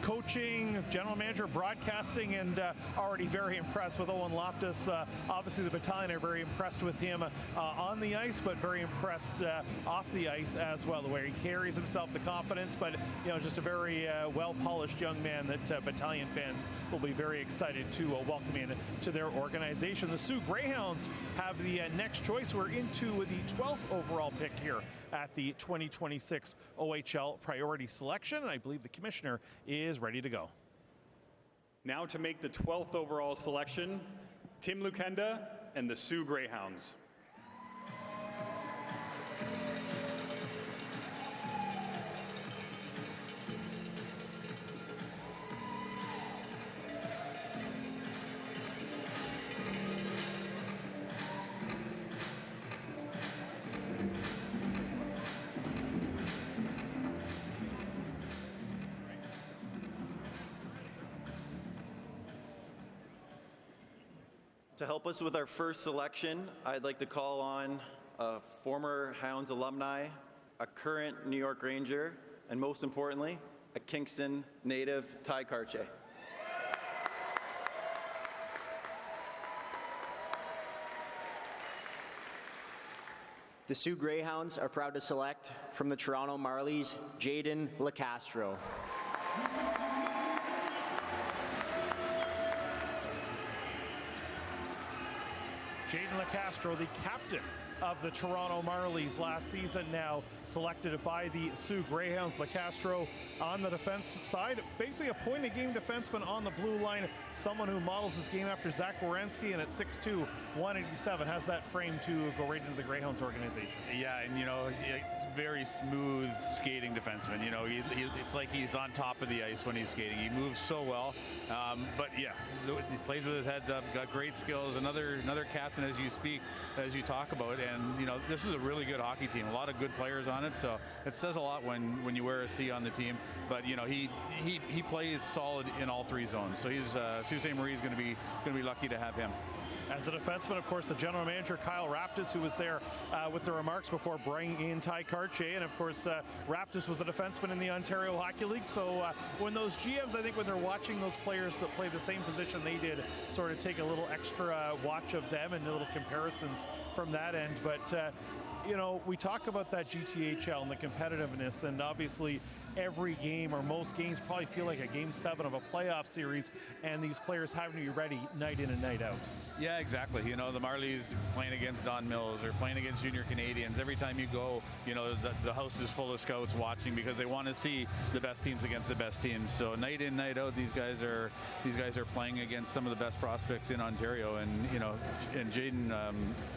coaching, general manager, broadcasting, and already very impressed with Owen Loftus. Obviously, the battalion are very impressed with him on the ice, but very impressed off the ice as well, the way he carries himself, the confidence, but, you know, just a very well-polished young man that battalion fans will be very excited to welcome in to their organization. The Sioux Greyhounds have the next choice. We're into the 12th overall pick here at the 2026 OHL Priority Selection, and I believe the commissioner is ready to go.
Now to make the 12th overall selection, Tim Lukenda and the Sioux Greyhounds.
To help us with our first selection, I'd like to call on a former Hounds alumni, a current New York Ranger, and most importantly, a Kingston native, Ty Karche.
The Sioux Greyhounds are proud to select from the Toronto Marlies, Jaden LeCastro.
Jaden LeCastro, the captain of the Toronto Marlies last season, now selected by the Sioux Greyhounds. LeCastro on the defense side, basically a point-a-game defenseman on the blue line, someone who models his game after Zach Werenski, and at 6'2", 187, has that frame to go right into the Greyhounds organization.
Yeah, and very smooth skating defenseman. It's like he's on top of the ice when he's skating. He moves so well, but yeah, he plays with his heads up, got great skills. Another captain as you talk about, and this is a really good hockey team. A lot of good players on it, so it says a lot when you wear a C on the team. But he plays solid in all three zones. So Sault Ste. Marie is going to be lucky to have him.
As a defenseman, of course, the general manager, Kyle Raftis, who was there with the remarks before bringing in Ty Cartier. And, of course, Raftis was a defenseman in the Ontario Hockey League. So when those GMs, I think when they're watching those players that play the same position they did, sort of take a little extra watch of them and little comparisons from that end. But, we talk about that GTHL and the competitiveness, and obviously every game or most games probably feel like a game 7 of a playoff series, and these players having to be ready night in and night out.
Yeah, exactly. The Marlies playing against Don Mills or playing against junior Canadians. Every time you go, the house is full of scouts watching because they want to see the best teams against the best teams. So night in, night out, these guys are playing against some of the best prospects in Ontario. And Jaden,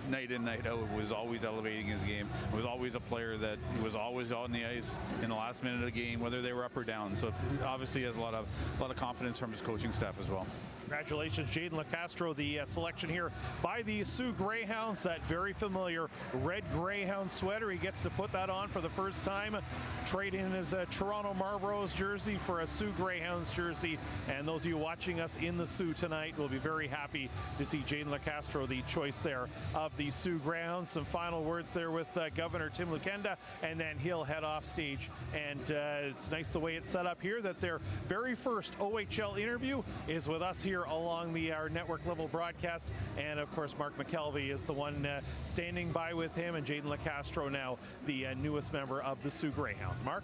night in, night out, was always elevating his game. Was always a player that was always on the ice in the last minute of the game, whether they were up or down. So obviously he has a lot of confidence from his coaching staff as well.
Congratulations, Jaden LeCastro, the selection here by the Sioux Greyhounds. That very familiar red Greyhound sweater. He gets to put that on for the first time. Trade in his Toronto Marlboros jersey for a Sioux Greyhounds jersey. And those of you watching us in the Sioux tonight will be very happy to see Jaden LeCastro, the choice there of the Sioux Greyhounds. Some final words there with Governor Tim Lukenda, and then he'll head off stage. And it's nice the way it's set up here that their very first OHL interview is with us here along our network level broadcast. And of course, Mark McKelvey is the one standing by with him, and Jaden LeCastro now the newest member of the Sioux Greyhounds. Mark?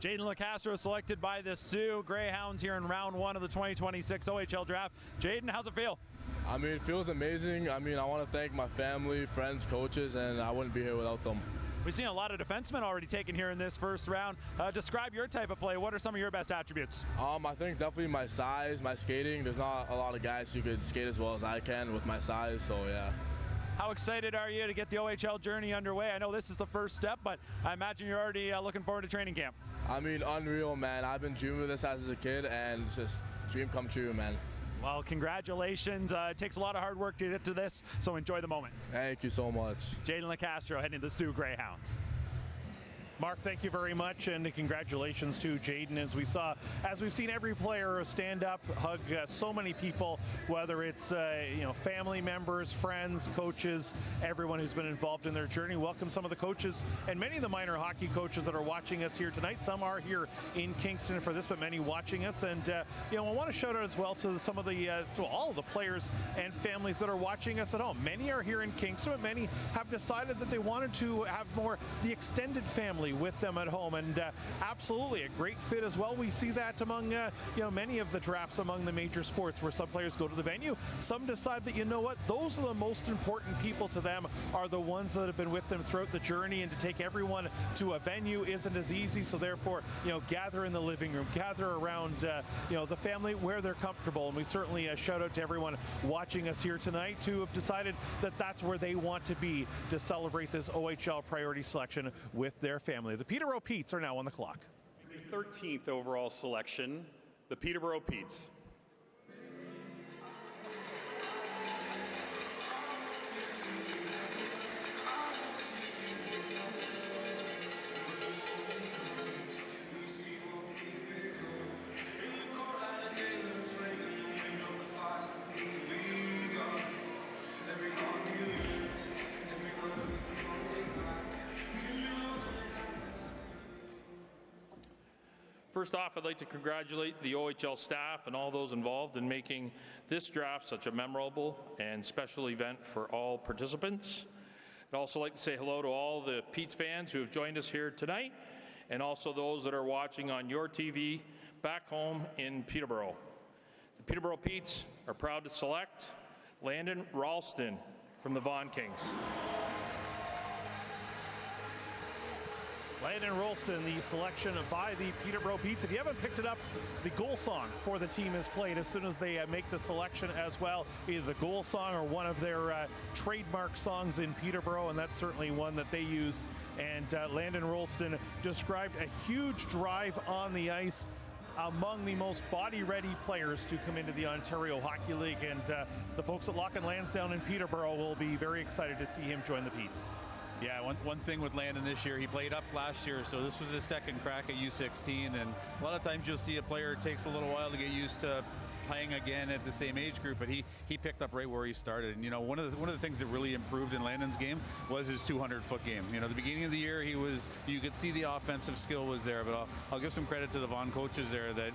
Jaden LeCastro selected by the Sioux Greyhounds here in round 1 of the 2026 OHL Draft. Jaden, how's it feel?
It feels amazing. I want to thank my family, friends, coaches, and I wouldn't be here without them.
We've seen a lot of defensemen already taken here in this first round. Describe your type of play. What are some of your best attributes?
I think definitely my size, my skating. There's not a lot of guys who could skate as well as I can with my size, so yeah.
How excited are you to get the OHL journey underway? I know this is the first step, but I imagine you're already looking forward to training camp.
Unreal, man. I've been dreaming of this as a kid, and it's just dream come true, man.
Well, congratulations. It takes a lot of hard work to get to this, so enjoy the moment.
Thank you so much.
Jaden LeCastro heading to the Sioux Greyhounds.
Mark, thank you very much, and congratulations to Jaden. As we've seen every player stand up, hug so many people, whether it's family members, friends, coaches, everyone who's been involved in their journey. Welcome some of the coaches and many of the minor hockey coaches that are watching us here tonight. Some are here in Kingston for this, but many watching us. And I want to shout out as well to some of to all of the players and families that are watching us at home. Many are here in Kingston, but many have decided that they wanted to have more the extended family with them at home, and absolutely a great fit as well. We see that among many of the drafts among the major sports, where some players go to the venue, some decide that those are the most important people to them are the ones that have been with them throughout the journey, and to take everyone to a venue isn't as easy. So therefore, gather in the living room, gather around the family where they're comfortable. And we certainly shout out to everyone watching us here tonight who have decided that that's where they want to be to celebrate this OHL Priority Selection with their family. The Peterborough Petes are now on the clock.
The 13th overall selection, the Peterborough Petes. First off, I'd like to congratulate the OHL staff and all those involved in making this draft such a memorable and special event for all participants. I'd also like to say hello to all the Pete's fans who have joined us here tonight, and also those that are watching on your TV back home in Peterborough. The Peterborough Petes are proud to select Landon Ralston from the Vaughan Kings.
Landon Rolston, the selection by the Peterborough Petes. If you haven't picked it up, the goal song for the team is played as soon as they make the selection as well. Either the goal song or one of their trademark songs in Peterborough, and that's certainly one that they use. And Landon Rolston described a huge drive on the ice, among the most body-ready players to come into the Ontario Hockey League, and the folks at Lock and Lansdowne in Peterborough will be very excited to see him join the Petes.
Yeah, one thing with Landon this year, he played up last year, so this was his second crack at U16, and a lot of times you'll see a player, it takes a little while to get used to playing again at the same age group, but he picked up right where he started. And you know, one of the things that really improved in Landon's game was his 200-foot game. You know, the beginning of the year, you could see the offensive skill was there, but I'll give some credit to the Vaughan coaches there that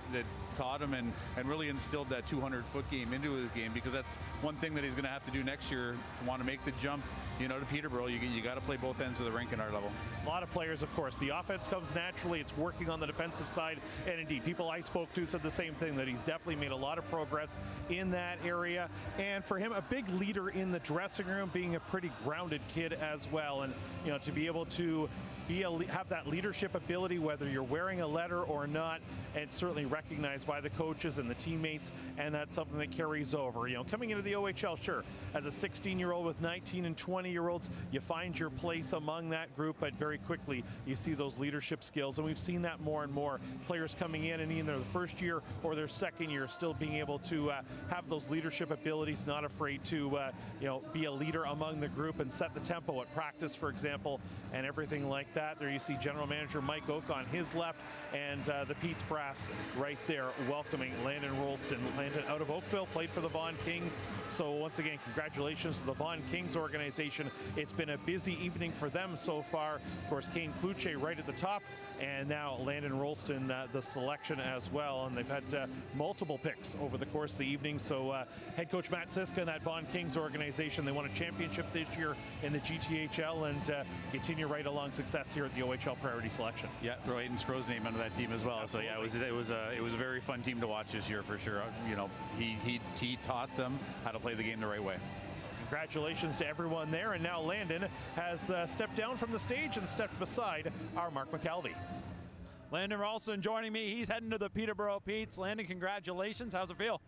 taught him and really instilled that 200-foot game into his game, because that's one thing that he's going to have to do next year to want to make the jump, you know, to Peterborough. You got to play both ends of the rink in our level.
A lot of players, of course. The offense comes naturally. It's working on the defensive side, and indeed, people I spoke to said the same thing, that he's definitely made a lot of progress in that area. And for him, a big leader in the dressing room, being a pretty grounded kid as well, and you know, to be able to have that leadership ability, whether you're wearing a letter or not, and it's certainly recognized by the coaches and the teammates, and that's something that carries over. You know, coming into the OHL, sure, as a 16-year-old with 19 and 20-year-olds, you find your place among that group, but very quickly you see those leadership skills, and we've seen that more and more. Players coming in and either their first year or their second year still being able to have those leadership abilities, not afraid to you know, be a leader among the group and set the tempo at practice, for example, and everything like that. There you see General Manager Mike Oak on his left, and the Pete's brass right there welcoming Landon Rolston. Landon out of Oakville, played for the Vaughan Kings. So once again, congratulations to the Vaughan Kings organization. It's been a busy evening for them so far. Of course, Kane Kluche right at the top, and now Landon Rolston, the selection as well. And they've had multiple picks over the course of the evening. So head coach Matt Siska and that Vaughan Kings organization, they won a championship this year in the GTHL and continue right along success here at the OHL Priority Selection.
Yeah, throw Aiden Stroh's name under that team as well.
Absolutely.
So yeah, it was a very fun team to watch this year for sure. You know, he taught them how to play the game the right way.
Congratulations to everyone there, and now Landon has stepped down from the stage and stepped beside our Mark McKelvey.
Landon Rolston joining me. He's heading to the Peterborough Petes. Landon, congratulations. How's it feel?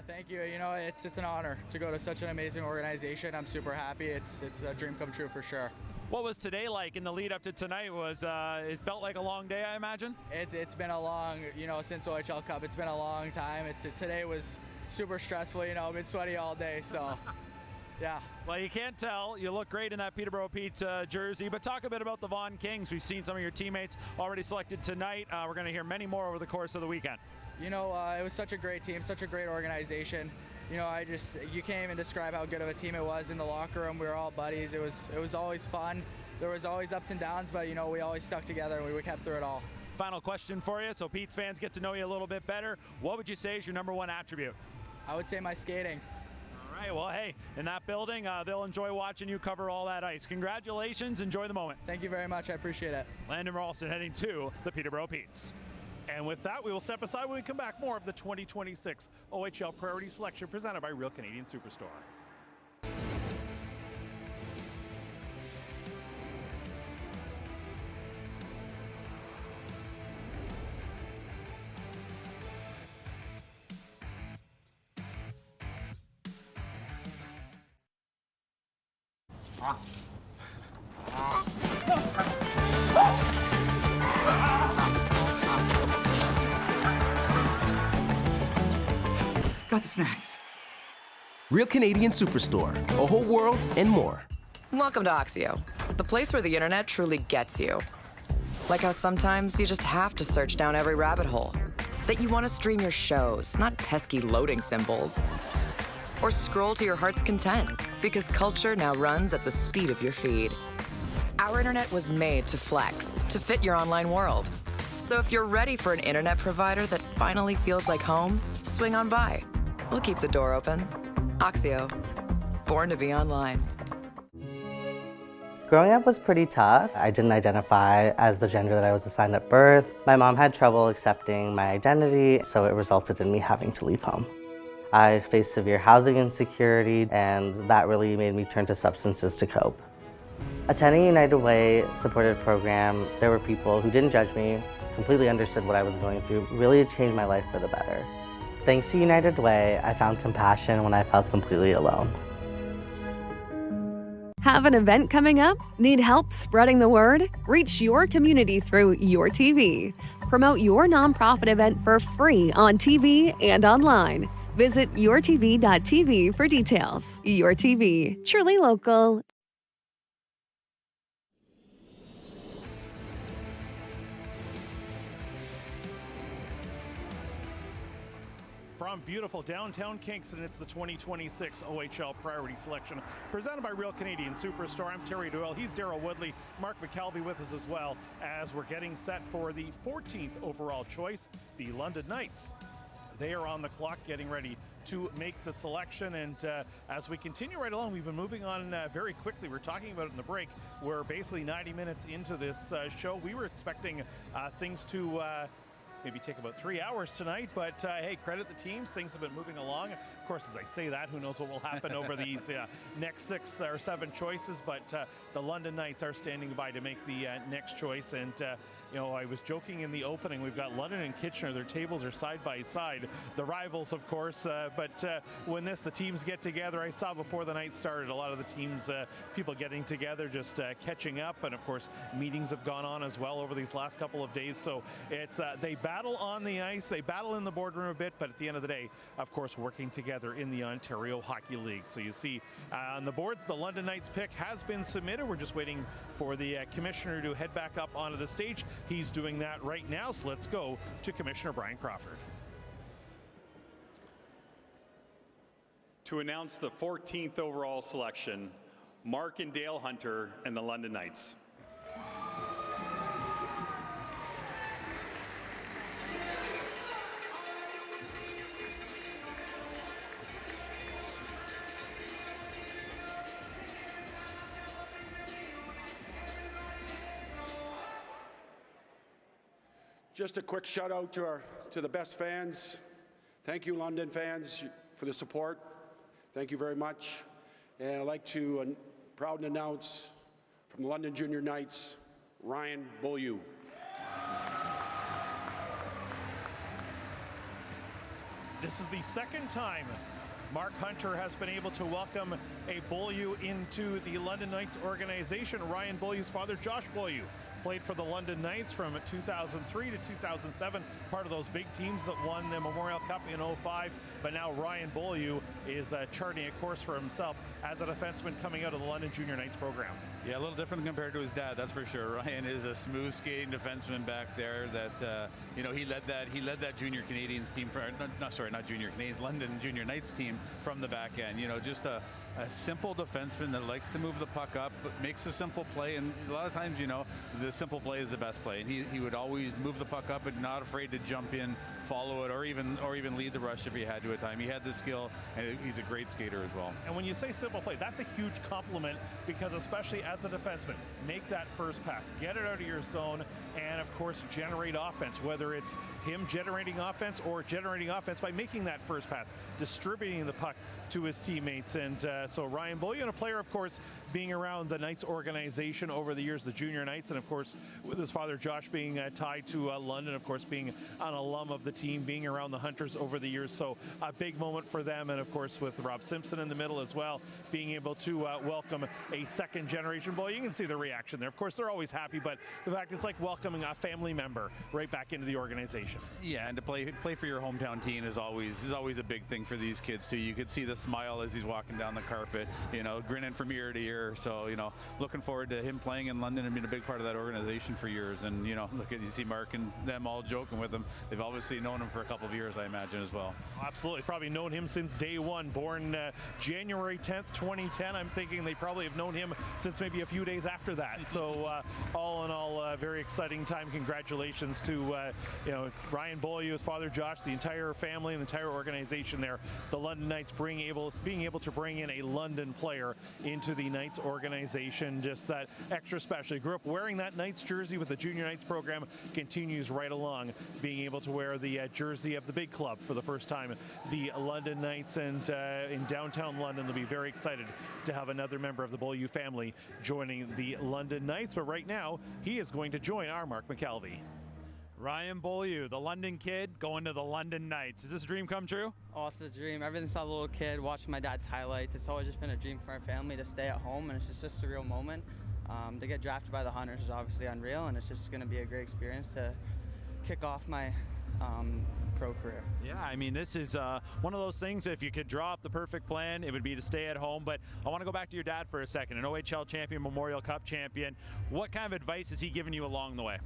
Thank you. You know, it's an honor to go to such an amazing organization. I'm super happy. It's a dream come true for sure.
What was today like in the lead up to tonight? It felt like a long day, I imagine?
It's been a long, you know, since OHL Cup, it's been a long time. Today was super stressful, you know, I've been sweaty all day, so yeah.
Well, you can't tell. You look great in that Peterborough Petes jersey, but talk a bit about the Vaughan Kings. We've seen some of your teammates already selected tonight. We're going to hear many more over the course of the weekend.
You know, it was such a great team, such a great organization. You know, you can't even describe how good of a team it was in the locker room. We were all buddies. It was always fun. There was always ups and downs, but you know, we always stuck together and we kept through it all.
Final question for you, so Pete's fans get to know you a little bit better. What would you say is your #1 attribute?
I would say my skating.
All right, well, hey, in that building, they'll enjoy watching you cover all that ice. Congratulations, enjoy the moment.
Thank you very much, I appreciate it.
Landon Rolston heading to the Peterborough Petes.
And with that, we will step aside when we come back. More of the 2026 OHL Priority Selection presented by Real Canadian Superstore.
Got the snacks.
Real Canadian Superstore, a whole world and more.
Welcome to Oxio, the place where the internet truly gets you. Like how sometimes you just have to search down every rabbit hole. That you want to stream your shows, not pesky loading symbols. Or scroll to your heart's content, because culture now runs at the speed of your feed. Our internet was made to flex, to fit your online world. So if you're ready for an internet provider that finally feels like home, swing on by. We'll keep the door open. Oxio, born to be online.
Growing up was pretty tough. I didn't identify as the gender that I was assigned at birth. My mom had trouble accepting my identity, so it resulted in me having to leave home. I faced severe housing insecurity, and that really made me turn to substances to cope. Attending United Way supported program, there were people who didn't judge me, completely understood what I was going through, really changed my life for the better. Thanks to United Way, I found compassion when I felt completely alone.
Have an event coming up? Need help spreading the word? Reach your community through Your TV. Promote your nonprofit event for free on TV and online. Visit yourtv.tv for details. Your TV, truly local.
From beautiful downtown Kingston, it's the 2026 OHL Priority Selection, presented by Real Canadian Superstore. I'm Terry Doyle. He's Daryl Woodley. Mark McKelvey with us as well, as we're getting set for the 14th overall choice, the London Knights. They are on the clock, getting ready to make the selection, and as we continue right along, we've been moving on very quickly. We're talking about it in the break. We're basically 90 minutes into this show. We were expecting things to maybe take about 3 hours tonight, but hey, credit the teams. Things have been moving along. Of course, as I say that, who knows what will happen over these next 6 or 7 choices, but the London Knights are standing by to make the next choice. And you know, I was joking in the opening, we've got London and Kitchener, their tables are side by side, the rivals, of course, but when the teams get together, I saw before the night started a lot of the teams, people getting together, just catching up, and of course meetings have gone on as well over these last couple of days. So it's they battle on the ice, they battle in the boardroom a bit, but at the end of the day, of course, working together in the Ontario Hockey League. So you see on the boards, the London Knights pick has been submitted. We're just waiting for the commissioner to head back up onto the stage. He's doing that right now, so let's go to Commissioner Brian Crawford.
To announce the 14th overall selection, Mark and Dale Hunter and the London Knights.
Just a quick shout out to the best fans. Thank you, London fans, for the support. Thank you very much. And I'd like to proudly announce from the London Junior Knights, Ryan Beaulieu.
This is the second time Mark Hunter has been able to welcome a Beaulieu into the London Knights organization. Ryan Beaulieu's father, Josh Beaulieu, played for the London Knights from 2003 to 2007, part of those big teams that won the Memorial Cup in 05. But now Ryan Beaulieu is charting a course for himself as a defenseman coming out of the London Junior Knights program.
Yeah, a little different compared to his dad, that's for sure. Ryan is a smooth skating defenseman back there that you know, he led that junior Canadians team, not junior Canadians, London Junior Knights team from the back end. You know, just a simple defenseman that likes to move the puck up, but makes a simple play, and a lot of times, you know, the simple play is the best play, and he would always move the puck up and not afraid to jump in, follow it, or even lead the rush if he had to at time. He had the skill, and he's a great skater as well.
And when you say simple play, that's a huge compliment, because especially as a defenseman, make that first pass, get it out of your zone, and of course generate offense, whether it's him generating offense or generating offense by making that first pass, distributing the puck to his teammates. And so Ryan Beaulieu, and a player, of course, being around the Knights organization over the years, the Junior Knights, and of course with his father Josh being tied to London, of course being an alum of the team, being around the Hunters over the years. So a big moment for them, and of course with Rob Simpson in the middle as well, being able to welcome a second generation Beaulieu. You can see the reaction there. Of course they're always happy, but the fact it's like welcoming a family member right back into the organization.
Yeah, and to play for your hometown team is always a big thing for these kids too. You could see the smile as he's walking down the carpet, you know, grinning from ear to ear. So, you know, looking forward to him playing in London and being a big part of that organization for years. And, you know, you see Mark and them all joking with him. They've obviously known him for a couple of years, I imagine, as well.
Absolutely, probably known him since day one. Born January 10th, 2010. I'm thinking they probably have known him since maybe a few days after that. So all in all, very exciting time. Congratulations to you know, Ryan Beaulieu, his father Josh, the entire family and the entire organization there. The London Knights bring being able to bring in a London player into the Knights organization, just that extra special. He grew up wearing that Knights jersey with the Junior Knights program, continues right along, being able to wear the jersey of the big club for the first time, the London Knights, and in downtown London they'll be very excited to have another member of the Beaulieu family joining the London Knights. But right now he is going to join our Mark McKelvey.
Ryan Beaulieu, the London kid, going to the London Knights. Is this a dream come true?
Oh, it's a dream. Ever since I was a little kid, watching my dad's highlights, it's always just been a dream for our family to stay at home, and it's just a surreal moment. To get drafted by the Hunters is obviously unreal, and it's just going to be a great experience to kick off my pro career.
Yeah, I mean, this is one of those things, if you could draw up the perfect plan, it would be to stay at home. But I want to go back to your dad for a second, an OHL champion, Memorial Cup champion. What kind of advice has he given you along the way?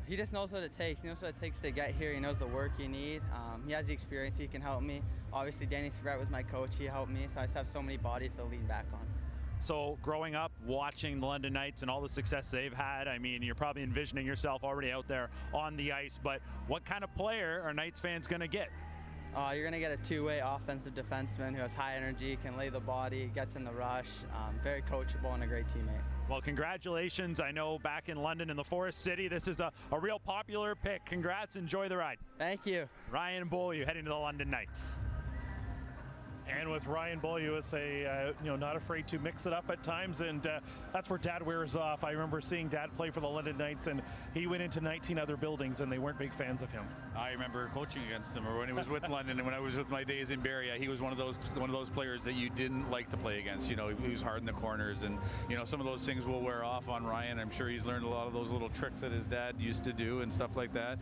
He just knows what it takes. He knows what it takes to get here. He knows the work you need. He has the experience. He can help me. Obviously, Danny Savret was my coach. He helped me, so I just have so many bodies to lean back on.
So growing up, watching the London Knights and all the success they've had, I mean, you're probably envisioning yourself already out there on the ice, but what kind of player are Knights fans going to get?
You're going to get a two-way offensive defenseman who has high energy, can lay the body, gets in the rush, very coachable, and a great teammate.
Well, congratulations. I know back in London in the Forest City, this is a real popular pick. Congrats. Enjoy the ride.
Thank you.
Ryan Beaulieu heading to the London Knights.
And with Ryan Beaulieu, it's not afraid to mix it up at times, and that's where Dad wears off. I remember seeing Dad play for the London Knights, and he went into 19 other buildings, and they weren't big fans of him.
I remember coaching against him, or when he was with London, and when I was with my days in Barrie, he was one of those players that you didn't like to play against. You know, he was hard in the corners, and some of those things will wear off on Ryan. I'm sure he's learned a lot of those little tricks that his dad used to do and stuff like that.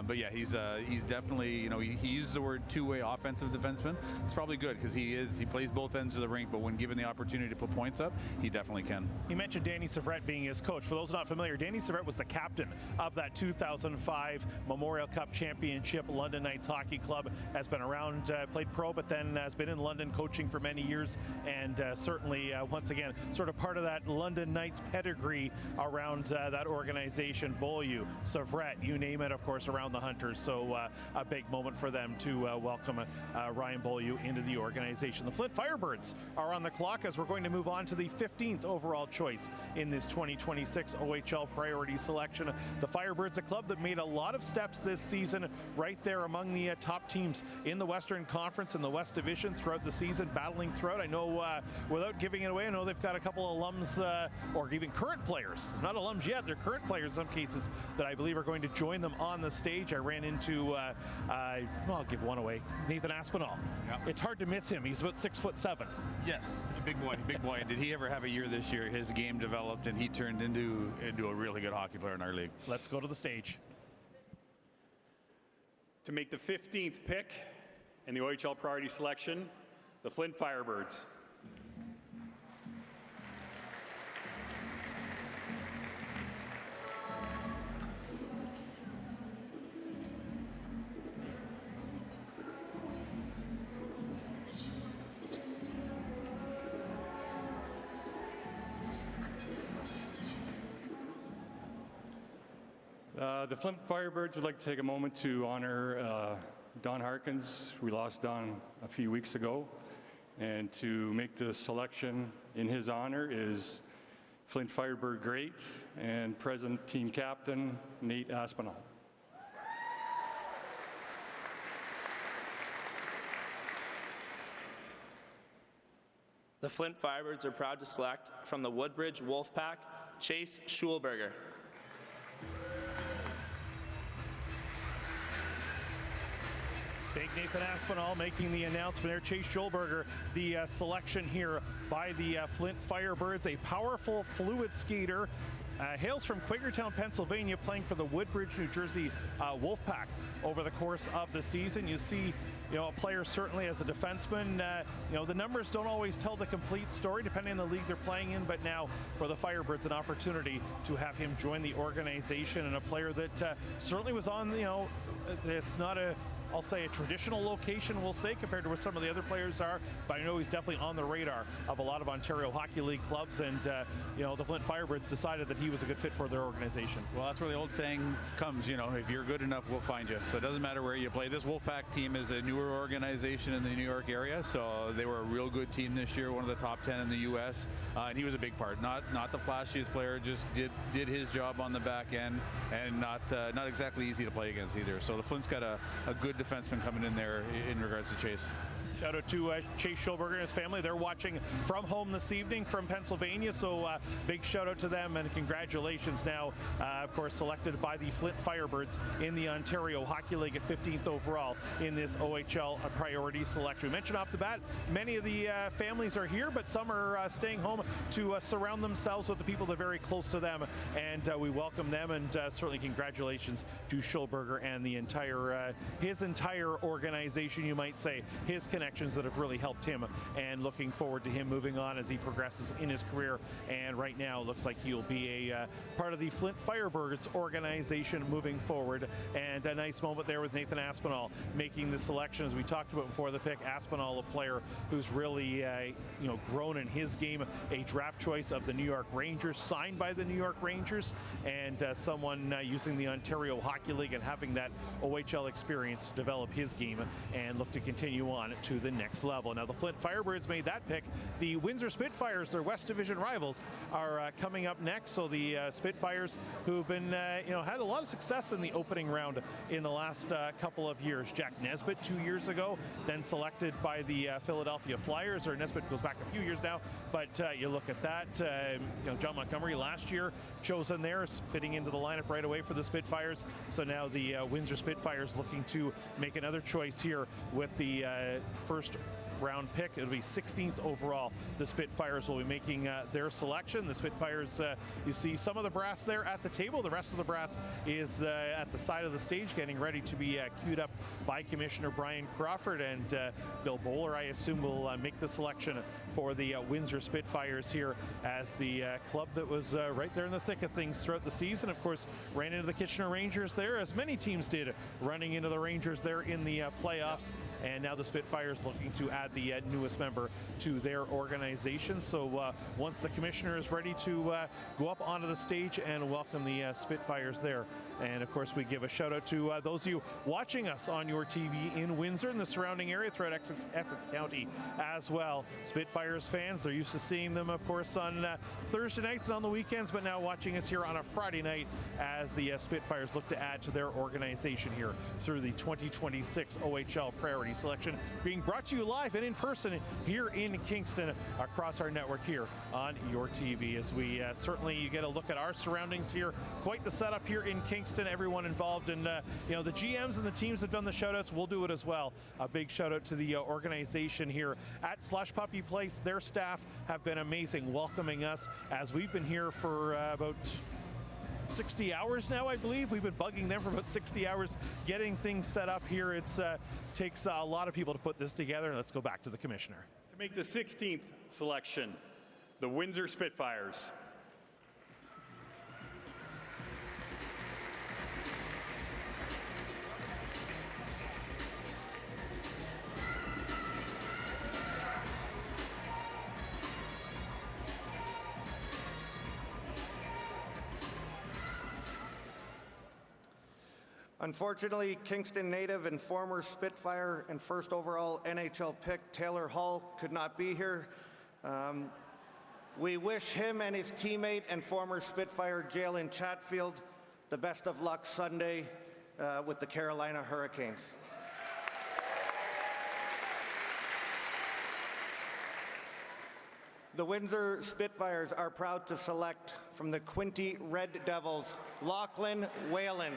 But yeah, he's definitely, he uses the word two-way offensive defenseman. It's probably good because he plays both ends of the rink, but when given the opportunity to put points up, he definitely can.
He mentioned Danny Savret being his coach. For those not familiar, Danny Savret was the captain of that 2005 Memorial Cup Championship. London Knights Hockey Club has been around, played pro, but then has been in London coaching for many years, and certainly, once again, sort of part of that London Knights pedigree around that organization. Beaulieu, Savret, you name it, of course, around the Hunters. So a big moment for them to welcome Ryan Beaulieu into the organization. The Flint Firebirds are on the clock as we're going to move on to the 15th overall choice in this 2026 OHL Priority Selection. The Firebirds, a club that made a lot of steps this season, right there among the top teams in the Western Conference and the West Division throughout the season, battling throughout. I know, without giving it away, I know they've got a couple of alums, or even current players, not alums yet, they're current players in some cases, that I believe are going to join them on the stage. I ran into, I'll give one away, Nathan Aspinall.
Yeah.
It's hard to miss him. He's about 6'7".
Yes, big boy. Did he ever have a year this year? His game developed, and he turned into a really good hockey player in our league.
Let's go to the stage.
To make the 15th pick in the OHL Priority Selection, the Flint Firebirds.
The Flint Firebirds would like to take a moment to honor Don Harkins. We lost Don a few weeks ago. And to make the selection in his honor is Flint Firebird great and present team captain Nate Aspinall.
The Flint Firebirds are proud to select from the Woodbridge Wolfpack, Chase Schulberger.
Big Nathan Aspinall making the announcement there. Chase Schulberger, the selection here by the Flint Firebirds, a powerful, fluid skater. Hails from Quakertown, Pennsylvania, playing for the Woodbridge, New Jersey Wolfpack over the course of the season. You see, a player certainly as a defenseman, the numbers don't always tell the complete story depending on the league they're playing in, but now for the Firebirds, an opportunity to have him join the organization, and a player that certainly was on, it's not a I'll say, a traditional location, we'll say, compared to where some of the other players are. But I know he's definitely on the radar of a lot of Ontario Hockey League clubs, and the Flint Firebirds decided that he was a good fit for their organization.
Well, that's where the old saying comes, if you're good enough, we'll find you. So it doesn't matter where you play. This Wolfpack team is a newer organization in the New York area, so they were a real good team this year, one of the top 10 in the U.S., and he was a big part. Not the flashiest player, just did his job on the back end, and not exactly easy to play against either. So the Flint's got a good defenseman coming in there in regards to Chase.
Shout out to Chase Schulberger and his family. They're watching from home this evening from Pennsylvania, so big shout out to them and congratulations now, of course, selected by the Flint Firebirds in the Ontario Hockey League at 15th overall in this OHL Priority Selection. We mentioned off the bat, many of the families are here, but some are staying home to surround themselves with the people that are very close to them, and we welcome them, and certainly congratulations to Schulberger and the his entire organization, you might say, his connections that have really helped him, and looking forward to him moving on as he progresses in his career. And right now, it looks like he'll be a part of the Flint Firebirds organization moving forward. And a nice moment there with Nathan Aspinall making the selection, as we talked about before the pick. Aspinall, a player who's really grown in his game, a draft choice of the New York Rangers, signed by the New York Rangers, and someone using the Ontario Hockey League and having that OHL experience to develop his game and look to continue on to the next level. Now the Flint Firebirds made that pick. The Windsor Spitfires, their West Division rivals, are coming up next. So the Spitfires, who've been had a lot of success in the opening round in the last couple of years. Jack Nesbitt 2 years ago, then selected by the Philadelphia Flyers, or Nesbitt goes back a few years now, but you look at that, John Montgomery last year chosen there, fitting into the lineup right away for the Spitfires. So now the Windsor Spitfires looking to make another choice here with the first round pick. It'll be 16th overall. The Spitfires will be making their selection. The Spitfires, you see some of the brass there at the table. The rest of the brass is at the side of the stage, getting ready to be queued up by Commissioner Brian Crawford, and Bill Bowler, I assume, will make the selection for the Windsor Spitfires here, as the club that was right there in the thick of things throughout the season. Of course, ran into the Kitchener Rangers there, as many teams did, running into the Rangers there in the playoffs, and now the Spitfires looking to add the newest member to their organization. So once the commissioner is ready to go up onto the stage and welcome the Spitfires there. And of course, we give a shout out to those of you watching us on your TV in Windsor and the surrounding area throughout Essex County as well. Spitfires fans, they're used to seeing them, of course, on Thursday nights and on the weekends, but now watching us here on a Friday night as the Spitfires look to add to their organization here through the 2026 OHL Priority Selection, being brought to you live and in person here in Kingston across our network here on your TV. As we certainly, you get a look at our surroundings here, quite the setup here in Kingston. Everyone involved, and the GMs and the teams have done the shout outs. We'll do it as well. A big shout out to the organization here at Slush Puppy Place. Their staff have been amazing welcoming us, as we've been here for about 60 hours now, I believe. We've been bugging them for about 60 hours getting things set up here. It takes a lot of people to put this together. Let's go back to the commissioner.
To make the 16th selection, the Windsor Spitfires.
Unfortunately, Kingston native and former Spitfire and first overall NHL pick Taylor Hall could not be here. We wish him and his teammate and former Spitfire Jalen Chatfield the best of luck Sunday with the Carolina Hurricanes. The Windsor Spitfires are proud to select from the Quinte Red Devils, Lachlan Whalen.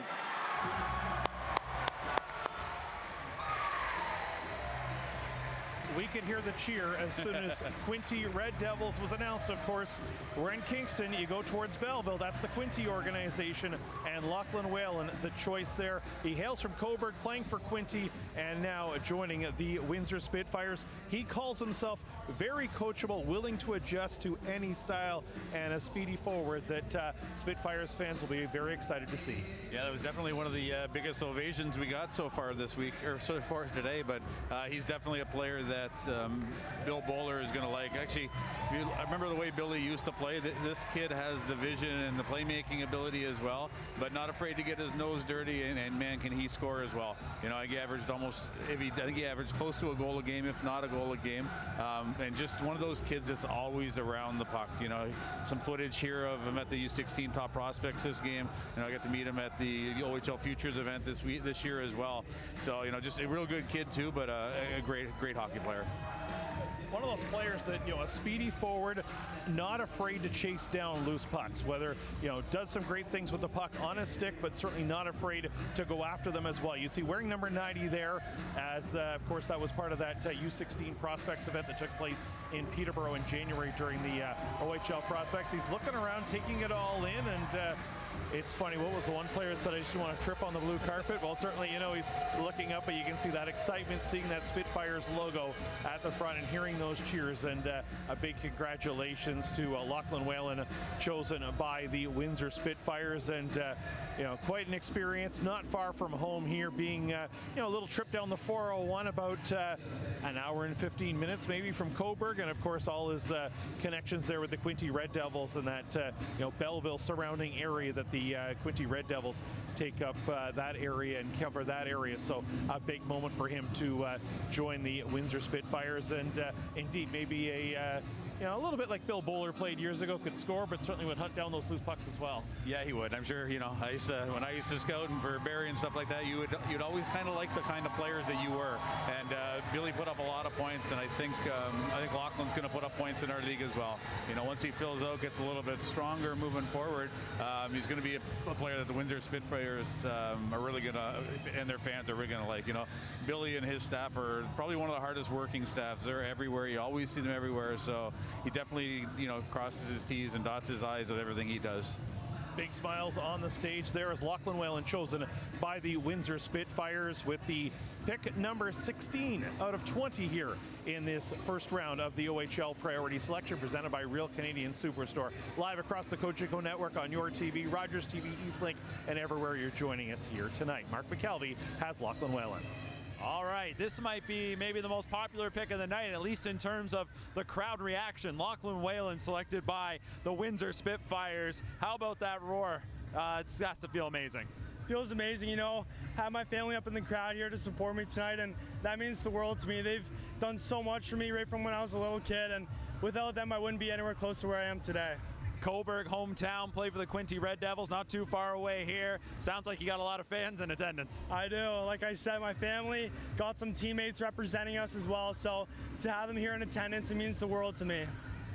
we could hear the cheer as soon as Quinte Red Devils was announced. Of course, we're in Kingston. You go towards Belleville. That's the Quinte organization. And Lachlan Whalen, the choice there. He hails from Cobourg, playing for Quinte, and now joining the Windsor Spitfires. He calls himself very coachable, willing to adjust to any style, and a speedy forward that Spitfires fans will be very excited to see.
Yeah, that was definitely one of the biggest ovations we got so far this week, or so far today, but he's definitely a player that Bill Bowler is going to like. Actually, I remember the way Billy used to play. This kid has the vision and the playmaking ability as well, but not afraid to get his nose dirty, and man, can he score as well. You know, he averaged I think he averaged close to a goal a game, if not a goal a game, and just one of those kids that's always around the puck. You know, some footage here of him at the U16 Top Prospects this game. You know, I got to meet him at the OHL Futures event this year as well. So, you know, just a real good kid too, but a great hockey player.
One of those players that, you know, a speedy forward, not afraid to chase down loose pucks, whether, you know, does some great things with the puck on his stick, but certainly not afraid to go after them as well. You see wearing number 90 there, as of course that was part of that U16 Prospects event that took place in Peterborough in January during the OHL Prospects. He's looking around, taking it all in, and it's funny, what was the one player that said, I just want to trip on the blue carpet? Well, certainly, you know, he's looking up, but you can see that excitement, seeing that Spitfires logo at the front and hearing those cheers. And a big congratulations to Lachlan Whalen, chosen by the Windsor Spitfires. And, you know, quite an experience, not far from home here, being, you know, a little trip down the 401, about an hour and 15 minutes maybe from Cobourg. And, of course, all his connections there with the Quinte Red Devils and that, you know, Belleville surrounding area that the Quinte Red Devils take up that area and cover that area. So a big moment for him to join the Windsor Spitfires, and indeed maybe a you know, a little bit like Bill Bowler played years ago, could score, but certainly would hunt down those loose pucks as well.
Yeah, he would. I'm sure, you know, when I used to scout and for Barry and stuff like that, you'd always kind of like the kind of players that you were. And Billy put up a lot of points, and I think Lachlan's going to put up points in our league as well. You know, once he fills out, gets a little bit stronger moving forward, he's going to be a player that the Windsor Spitfires are really going to, and their fans are really going to like. You know, Billy and his staff are probably one of the hardest working staffs. They're everywhere. You always see them everywhere. So he definitely, you know, crosses his T's and dots his I's of everything he does.
Big smiles on the stage there as Lachlan Whalen, chosen by the Windsor Spitfires with the pick number 16 out of 20 here in this first round of the OHL Priority Selection, presented by Real Canadian Superstore. Live across the Cogeco network on your TV, Rogers TV, Eastlink, and everywhere you're joining us here tonight. Mark McKelvey has Lachlan Whalen.
All right, this might be maybe the most popular pick of the night, at least in terms of the crowd reaction. Lachlan Whalen selected by the Windsor Spitfires. How about that roar? It's got to feel amazing.
Feels amazing, you know. Have my family up in the crowd here to support me tonight, and that means the world to me. They've done so much for me right from when I was a little kid, and without them I wouldn't be anywhere close to where I am today.
Cobourg, hometown, play for the Quinte Red Devils, not too far away here. Sounds like you got a lot of fans in attendance.
I do. Like I said, my family, got some teammates representing us as well, so to have them here in attendance, it means the world to me.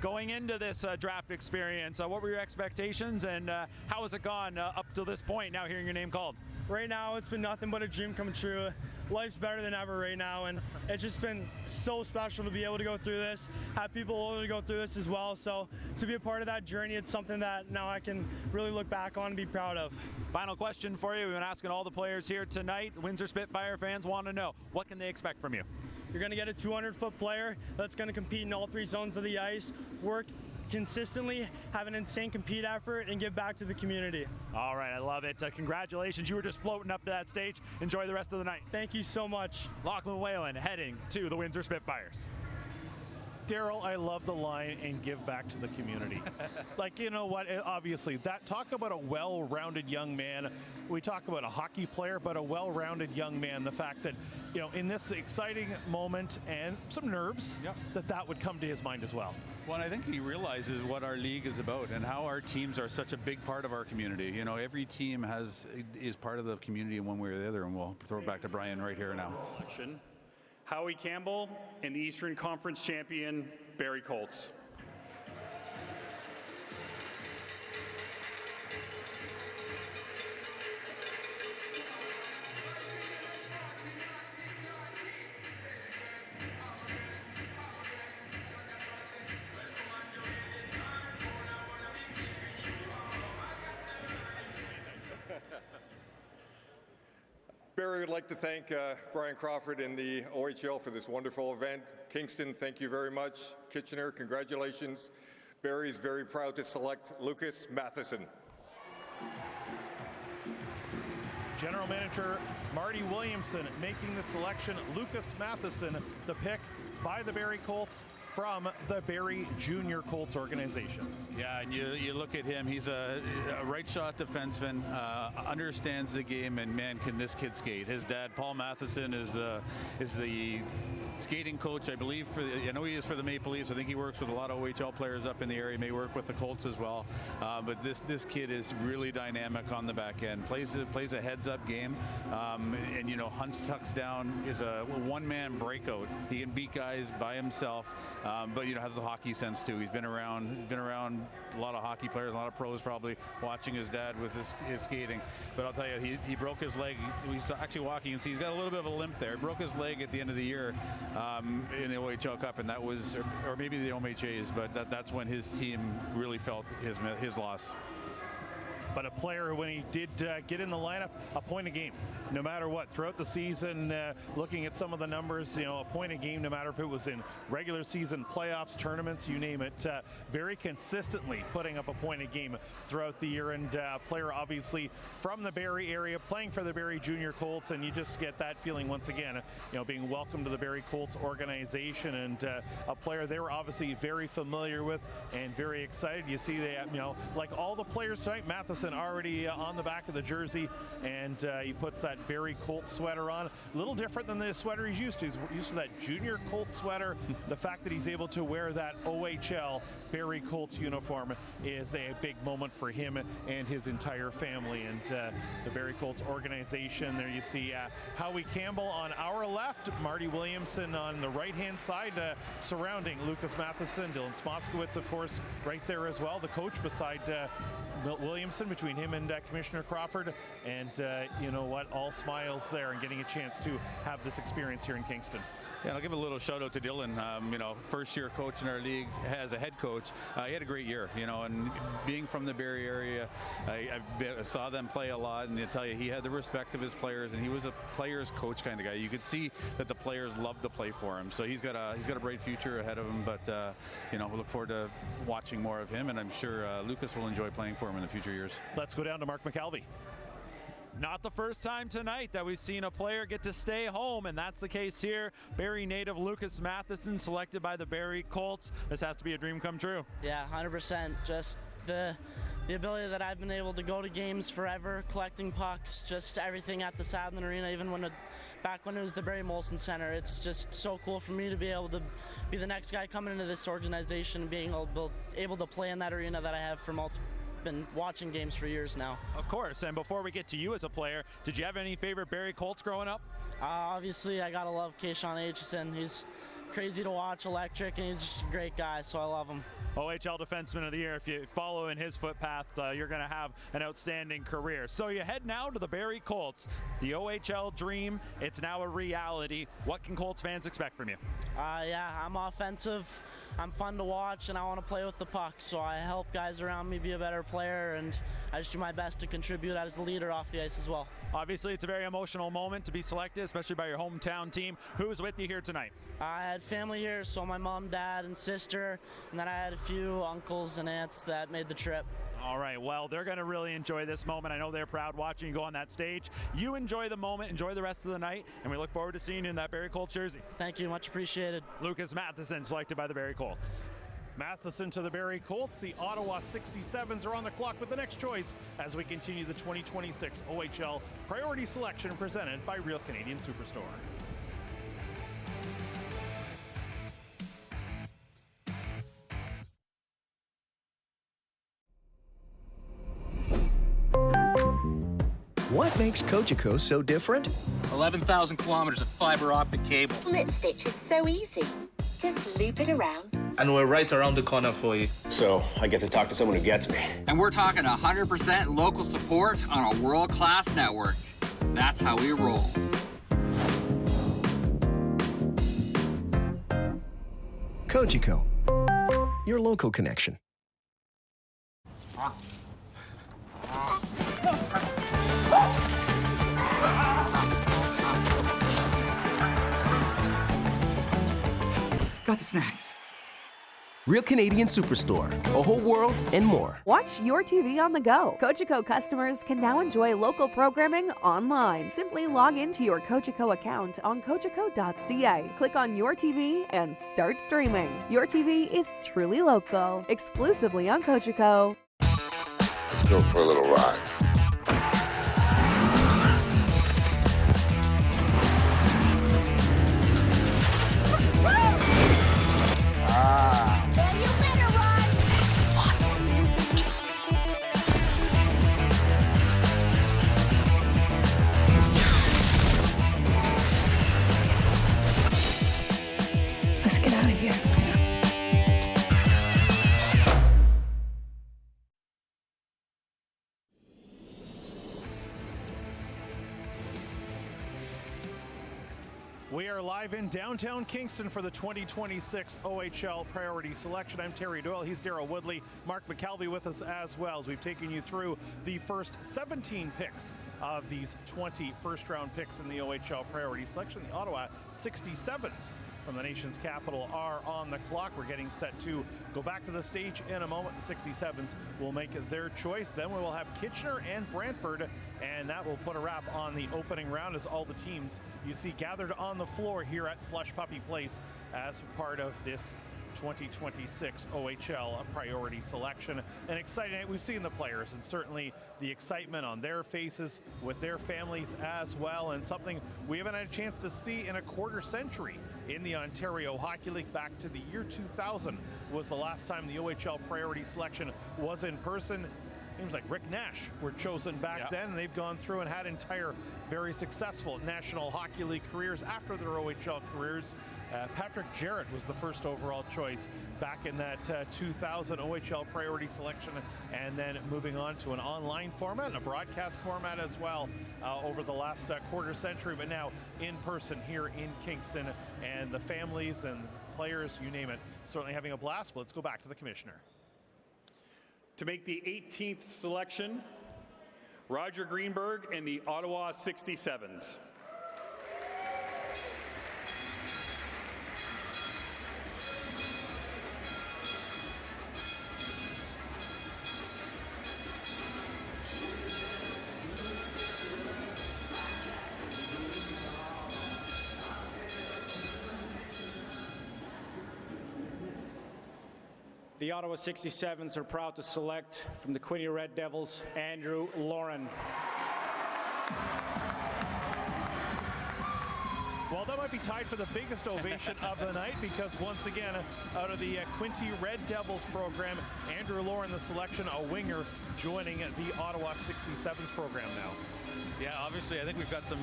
Going into this draft experience, what were your expectations, and how has it gone up to this point, now hearing your name called?
Right now, it's been nothing but a dream come true. Life's better than ever right now, and it's just been so special to be able to go through this, have people older to go through this as well. So to be a part of that journey, it's something that now I can really look back on and be proud of.
Final question for you. We've been asking all the players here tonight. Windsor Spitfire fans want to know, what can they expect from you?
You're going to get a 200-foot player that's going to compete in all three zones of the ice, work consistently, have an insane compete effort, and give back to the community.
All right, I love it. Congratulations. You were just floating up to that stage. Enjoy the rest of the night.
Thank you so much.
Lachlan Whalen heading to the Windsor Spitfires.
Daryl, I love the line, and give back to the community. Like, you know what, obviously, that talk about a well-rounded young man. We talk about a hockey player, but a well-rounded young man. The fact that, you know, in this exciting moment and some nerves, that would come to his mind as well.
Well, and I think he realizes what our league is about and how our teams are such a big part of our community. You know, every team is part of the community in one way or the other, and we'll throw it back to Brian right here now.
Howie Campbell and the Eastern Conference champion, Barry Colts.
Barry would like to thank Brian Crawford and the OHL for this wonderful event. Kingston, thank you very much. Kitchener, congratulations. Barry is very proud to select Lucas Matheson.
General Manager Marty Williamson making the selection. Lucas Matheson, the pick by the Barrie Colts from the Barrie Junior Colts organization.
Yeah, and you look at him, he's a right shot defenseman, understands the game, and man, can this kid skate. His dad, Paul Matheson, is the skating coach, I believe, I know he is for the Maple Leafs. I think he works with a lot of OHL players up in the area, may work with the Colts as well. But this kid is really dynamic on the back end, plays a heads-up game, and hunts tucks down, is a one-man breakout. He can beat guys by himself, but has the hockey sense too. He's been around a lot of hockey players, a lot of pros probably watching his dad with his skating. But I'll tell you, he broke his leg. He's actually walking, and see he's got a little bit of a limp there. He broke his leg at the end of the year in the OHL Cup, and that was, or maybe the OMHAs, but that's when his team really felt his loss.
But a player, when he did get in the lineup, a point a game, no matter what. Throughout the season, looking at some of the numbers, a point a game, no matter if it was in regular season, playoffs, tournaments, you name it, very consistently putting up a point a game throughout the year. And player obviously from the Barrie area, playing for the Barrie Junior Colts, and you just get that feeling once again, being welcomed to the Barrie Colts organization, and a player they were obviously very familiar with and very excited. You see that, like all the players tonight, Matheson already on the back of the jersey, and he puts that Barrie Colts sweater on. A little different than the sweater he's used to. He's used to that Junior Colts sweater. The fact that he's able to wear that OHL Barrie Colts uniform is a big moment for him and his entire family. And the Barrie Colts organization, there you see Howie Campbell on our left, Marty Williamson on the right-hand side, surrounding Lucas Matheson. Dylan Smoskowitz, of course, right there as well, the coach beside Milt Williamson, between him and Commissioner Crawford. And you know what, all smiles there, and getting a chance to have this experience here in Kingston.
Yeah, I'll give a little shout out to Dylan. First year coach in our league as a head coach. He had a great year, and being from the Barrie area, I saw them play a lot, and I tell you, he had the respect of his players, and he was a players coach kind of guy. You could see that the players loved to play for him. So he's got a bright future ahead of him. But we look forward to watching more of him, and I'm sure Lucas will enjoy playing for him in the future years.
Let's go down to Mark McAlvey.
Not the first time tonight that we've seen a player get to stay home, and that's the case here. Barrie native Lucas Matheson selected by the Barrie Colts. This has to be a dream come true.
Yeah, 100%. Just the ability that I've been able to go to games forever, collecting pucks, just everything at the Sadlin Arena, even back when it was the Barrie Molson Center. It's just so cool for me to be able to be the next guy coming into this organization and being able to play in that arena that I have for been watching games for years now.
Of course, and before we get to you as a player, did you have any favorite Barrie Colts growing up?
Obviously, I gotta love Kayshawn Aitchison. He's crazy to watch, electric, and he's just a great guy, so I love him.
OHL Defenseman of the Year. If you follow in his footpath, you're going to have an outstanding career. So you head now to the Barrie Colts. The OHL dream, it's now a reality. What can Colts fans expect from you?
Yeah, I'm offensive. I'm fun to watch, and I want to play with the puck. So I help guys around me be a better player, and I just do my best to contribute as a leader off the ice as well.
Obviously, it's a very emotional moment to be selected, especially by your hometown team. Who's with you here tonight?
I had family here, so my mom, dad, and sister, and then I had a few uncles and aunts that made the trip.
All right, well, they're going to really enjoy this moment. I know they're proud watching you go on that stage. You enjoy the moment, enjoy the rest of the night, and we look forward to seeing you in that Barrie Colts jersey.
Thank you, much appreciated.
Lucas Matheson, selected by the Barrie Colts.
Matheson to the Barrie Colts. The Ottawa 67s are on the clock with the next choice as we continue the 2026 OHL Priority Selection presented by Real Canadian Superstore.
What makes Cogeco so different?
11,000 kilometers of fiber optic cable.
Lit stitch is so easy. Just loop it around.
And we're right around the corner for you.
So I get to talk to someone who gets me.
And we're talking 100% local support on a world-class network. That's how we roll.
Cogeco, your local connection.
Got the snacks. Real Canadian Superstore, a whole world and more.
Watch your TV on the go. Cogeco customers can now enjoy local programming online. Simply log into your Cogeco account on cogeco.ca. Click on Your TV and start streaming. Your TV is truly local, exclusively on Cogeco.
Let's go for a little ride.
Let's get out of here.
We are live in downtown Kingston for the 2026 OHL Priority Selection. I'm Terry Doyle. He's Darryl Woodley. Mark McKelvey with us as well as we've taken you through the first 17 picks of these 20 first-round picks in the OHL Priority Selection. The Ottawa 67s from the nation's capital are on the clock. We're getting set to go back to the stage in a moment. The 67s will make their choice. Then we will have Kitchener and Brantford, and that will put a wrap on the opening round as all the teams you see gathered on the floor here at Slush Puppy Place as part of this 2026 OHL Priority Selection. An exciting night. We've seen the players and certainly the excitement on their faces with their families as well, and something we haven't had a chance to see in a quarter century in the Ontario Hockey League. Back to the year 2000 was the last time the OHL Priority Selection was in person. Names like Rick Nash were chosen back then, and they've gone through and had entire very successful National Hockey League careers after their OHL careers. Patrick Jarrett was the first overall choice back in that 2000 OHL Priority Selection, and then moving on to an online format and a broadcast format as well over the last quarter century, but now in person here in Kingston, and the families and players, you name it, certainly having a blast. Well, let's go back to the commissioner.
To make the 18th selection, Roger Greenberg and the Ottawa 67s.
The Ottawa 67s are proud to select from the Quinte Red Devils, Andrew Lauren.
Well, that might be tied for the biggest ovation of the night, because once again, out of the Quinte Red Devils program, Andrew Lauren, the selection, a winger, joining the Ottawa 67s program now.
Yeah, obviously, I think we've got some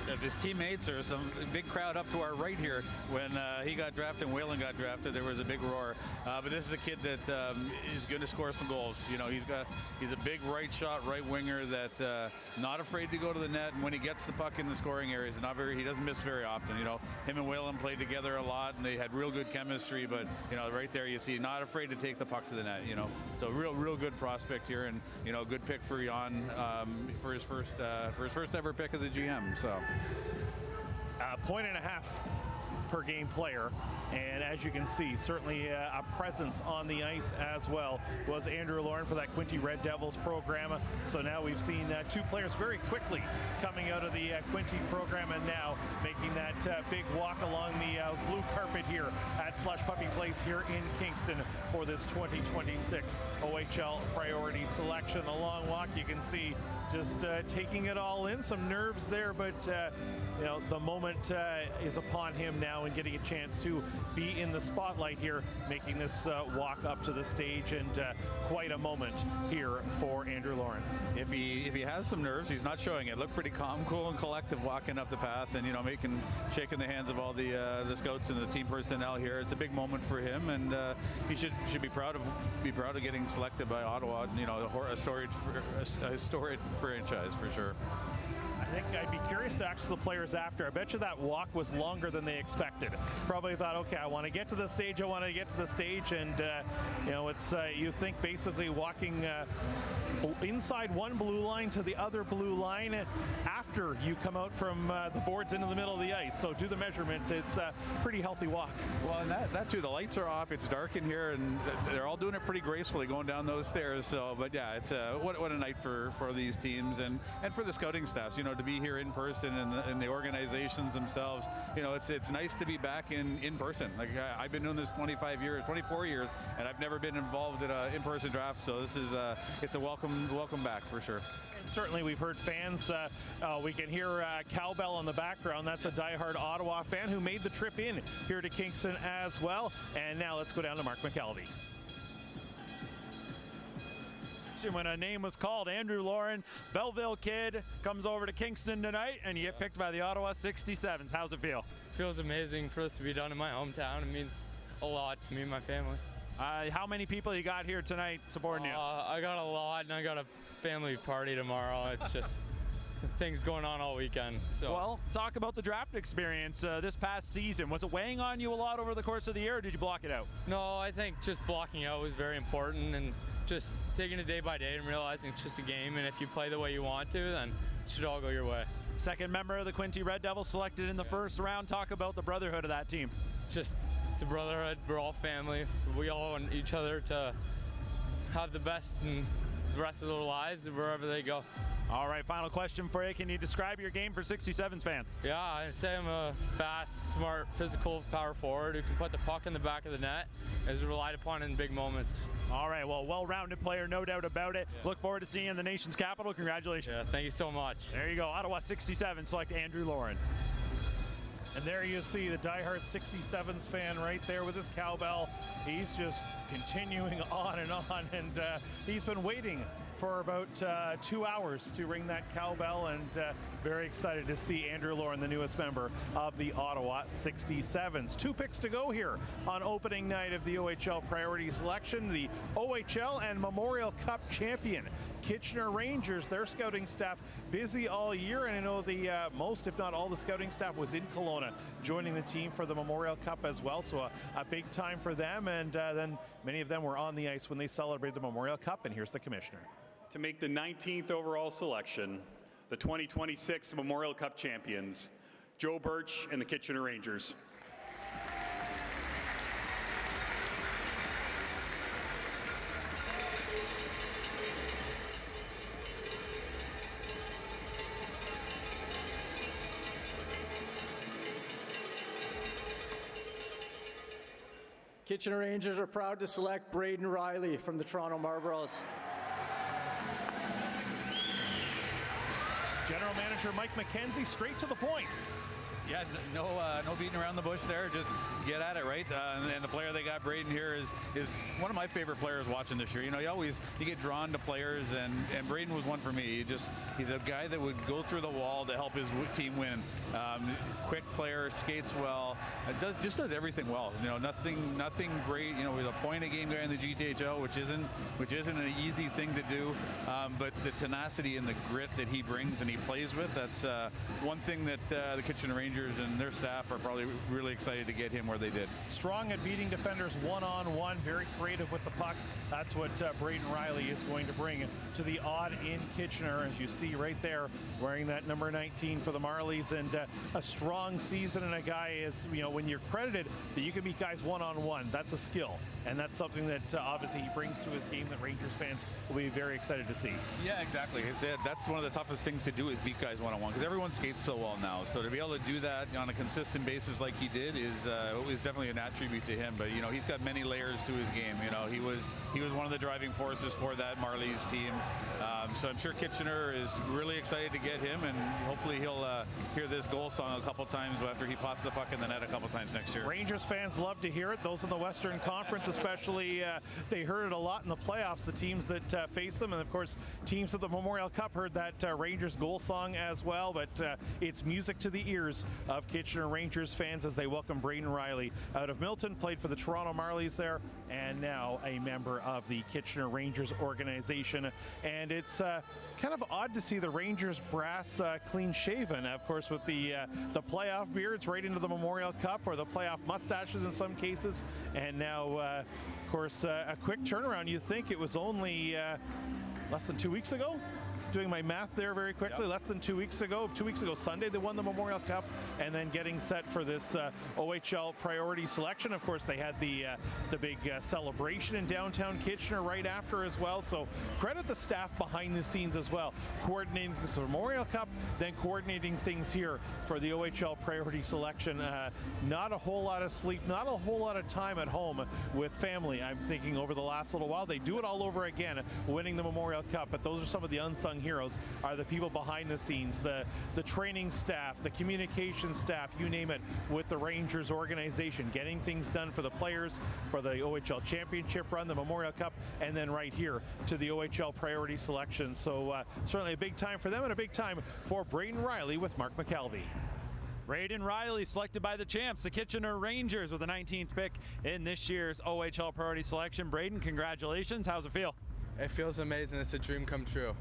of his teammates or some big crowd up to our right here. When he got drafted and Whalen got drafted, there was a big roar. But this is a kid that is going to score some goals. You know, he's a big right shot, right winger that not afraid to go to the net. And when he gets the puck in the scoring areas, he doesn't miss very often. You know, him and Whalen played together a lot, and they had real good chemistry. But you know, right there you see, not afraid to take the puck to the net. You know, so real good prospect here, and you know, good pick for Jan for his first ever pick as a GM. So,
point and a half per game player, and as you can see, certainly a presence on the ice as well was Andrew Lauren for that Quinte Red Devils program. So now we've seen two players very quickly coming out of the Quinte program, and now making that big walk along the blue carpet here at Slush Puppy Place here in Kingston for this 2026 OHL Priority Selection. The long walk, you can see, just taking it all in, some nerves there, but you know, the moment is upon him now, and getting a chance to be in the spotlight here, making this walk up to the stage, and quite a moment here for Andrew Lauren.
If he has some nerves, he's not showing it. Looked pretty calm, cool, and collective walking up the path, and you know, shaking the hands of all the scouts and the team personnel here. It's a big moment for him, and he should be proud of getting selected by Ottawa. You know, a historic franchise for sure.
I think I'd be curious to ask the players after. I bet you that walk was longer than they expected. Probably thought, okay, I want to get to the stage, and you know, it's you think basically walking inside one blue line to the other blue line after you come out from the boards into the middle of the ice. So do the measurement. It's a pretty healthy walk.
Well, and that too, the lights are off, it's dark in here, and they're all doing it pretty gracefully going down those stairs. So, but yeah, it's what a night for these teams and for the scouting staffs, you know, to be here in person and the organizations themselves. You know, it's nice to be back in person. Like I've been doing this 24 years, and I've never been involved in an in-person draft. So this is it's a welcome back for sure.
And certainly we've heard fans, we can hear cowbell in the background. That's a diehard Ottawa fan who made the trip in here to Kingston as well. And now let's go down to Mark McKelvey.
When a name was called, Andrew Lauren, Belleville kid, comes over to Kingston tonight, and you get picked by the Ottawa 67s. How's it feel?
Feels amazing for this to be done in my hometown. It means a lot to me and my family.
How many people you got here tonight supporting you?
I got a lot, and I got a family party tomorrow. It's just things going on all weekend. So.
Well, talk about the draft experience this past season. Was it weighing on you a lot over the course of the year, or did you block it out?
No, I think just blocking out was very important, and just taking it day by day and realizing it's just a game, and if you play the way you want to, then it should all go your way.
Second member of the Quincy Red Devils selected in the first round. Talk about the brotherhood of that team.
Just, it's a brotherhood. We're all family. We all want each other to have the best in the rest of their lives wherever they go.
All right, final question for you. Can you describe your game for 67s fans?
Yeah, I'd say I'm a fast, smart, physical power forward who can put the puck in the back of the net and is relied upon in big moments.
All right, well, well-rounded player, no doubt about it. Yeah. Look forward to seeing you in the nation's capital. Congratulations.
Yeah, thank you so much.
There you go, Ottawa 67, select Andrew Lauren.
And there you see the diehard 67s fan right there with his cowbell. He's just continuing on, and he's been waiting for about 2 hours to ring that cowbell, and very excited to see Andrew Lauren, the newest member of the Ottawa 67s. 2 picks to go here on opening night of the OHL Priority Selection. The OHL and Memorial Cup champion Kitchener Rangers, their scouting staff busy all year, and I know the most, if not all, the scouting staff was in Kelowna joining the team for the Memorial Cup as well, so a big time for them, and then many of them were on the ice when they celebrated the Memorial Cup, and here's the commissioner.
To make the 19th overall selection, the 2026 Memorial Cup champions, Joe Birch and the Kitchener Rangers.
Kitchener Rangers are proud to select Braden Riley from the Toronto Marlboros.
General Manager Mike McKenzie, straight to the point.
Yeah, no beating around the bush there. Just get at it, right? And the player they got, Braden, here is one of my favorite players watching this year. You know, you get drawn to players, and Braden was one for me. He's a guy that would go through the wall to help his team win. Quick player, skates well, does everything well. You know, nothing great. You know, he's a point-a-game guy in the GTHL, which isn't an easy thing to do. But the tenacity and the grit that he brings and he plays with, that's one thing that the Kitchener Rangers and their staff are probably really excited to get him where they did.
Strong at beating defenders one-on-one, very creative with the puck. That's what Braden Riley is going to bring to the odd in Kitchener, as you see right there, wearing that number 19 for the Marlies, and a strong season, and a guy is, you know, when you're credited that you can beat guys one-on-one, that's a skill, and that's something that obviously he brings to his game that Rangers fans will be very excited to see.
Yeah, exactly. That's one of the toughest things to do, is beat guys one-on-one, because everyone skates so well now. So to be able to do that on a consistent basis like he did is definitely an attribute to him. But you know, he's got many layers to his game. You know, he was one of the driving forces for that Marlies team. So I'm sure Kitchener is really excited to get him, and hopefully he'll hear this goal song a couple times after he pots the puck in the net a couple times next year.
Rangers fans love to hear it. Those in the Western Conference especially, they heard it a lot in the playoffs, the teams that face them, and of course teams of the Memorial Cup heard that Rangers goal song as well. But it's music to the ears of Kitchener Rangers fans as they welcome Braden Riley out of Milton, played for the Toronto Marlies there, and now a member of the Kitchener Rangers organization. And it's kind of odd to see the Rangers brass clean-shaven, of course, with the playoff beards right into the Memorial Cup, or the playoff mustaches in some cases. And now, of course, a quick turnaround. You think it was only less than 2 weeks ago? Doing my math there very quickly, less than 2 weeks ago. 2 weeks ago Sunday, they won the Memorial Cup, and then getting set for this OHL Priority Selection. Of course, they had the big celebration in downtown Kitchener right after as well. So credit the staff behind the scenes as well, coordinating this Memorial Cup, then coordinating things here for the OHL Priority Selection. Not a whole lot of sleep, not a whole lot of time at home with family. I'm thinking over the last little while, they do it all over again, winning the Memorial Cup. But those are some of the unsung heroes, are the people behind the scenes, the training staff, the communication staff, you name it, with the Rangers organization, getting things done for the players, for the OHL Championship run, the Memorial Cup, and then right here to the OHL Priority Selection. So certainly a big time for them, and a big time for Braden Riley with Mark McKelvey.
Braden Riley selected by the champs, the Kitchener Rangers, with the 19th pick in this year's OHL Priority Selection. Braden, congratulations. How's it feel?
It feels amazing. It's a dream come true.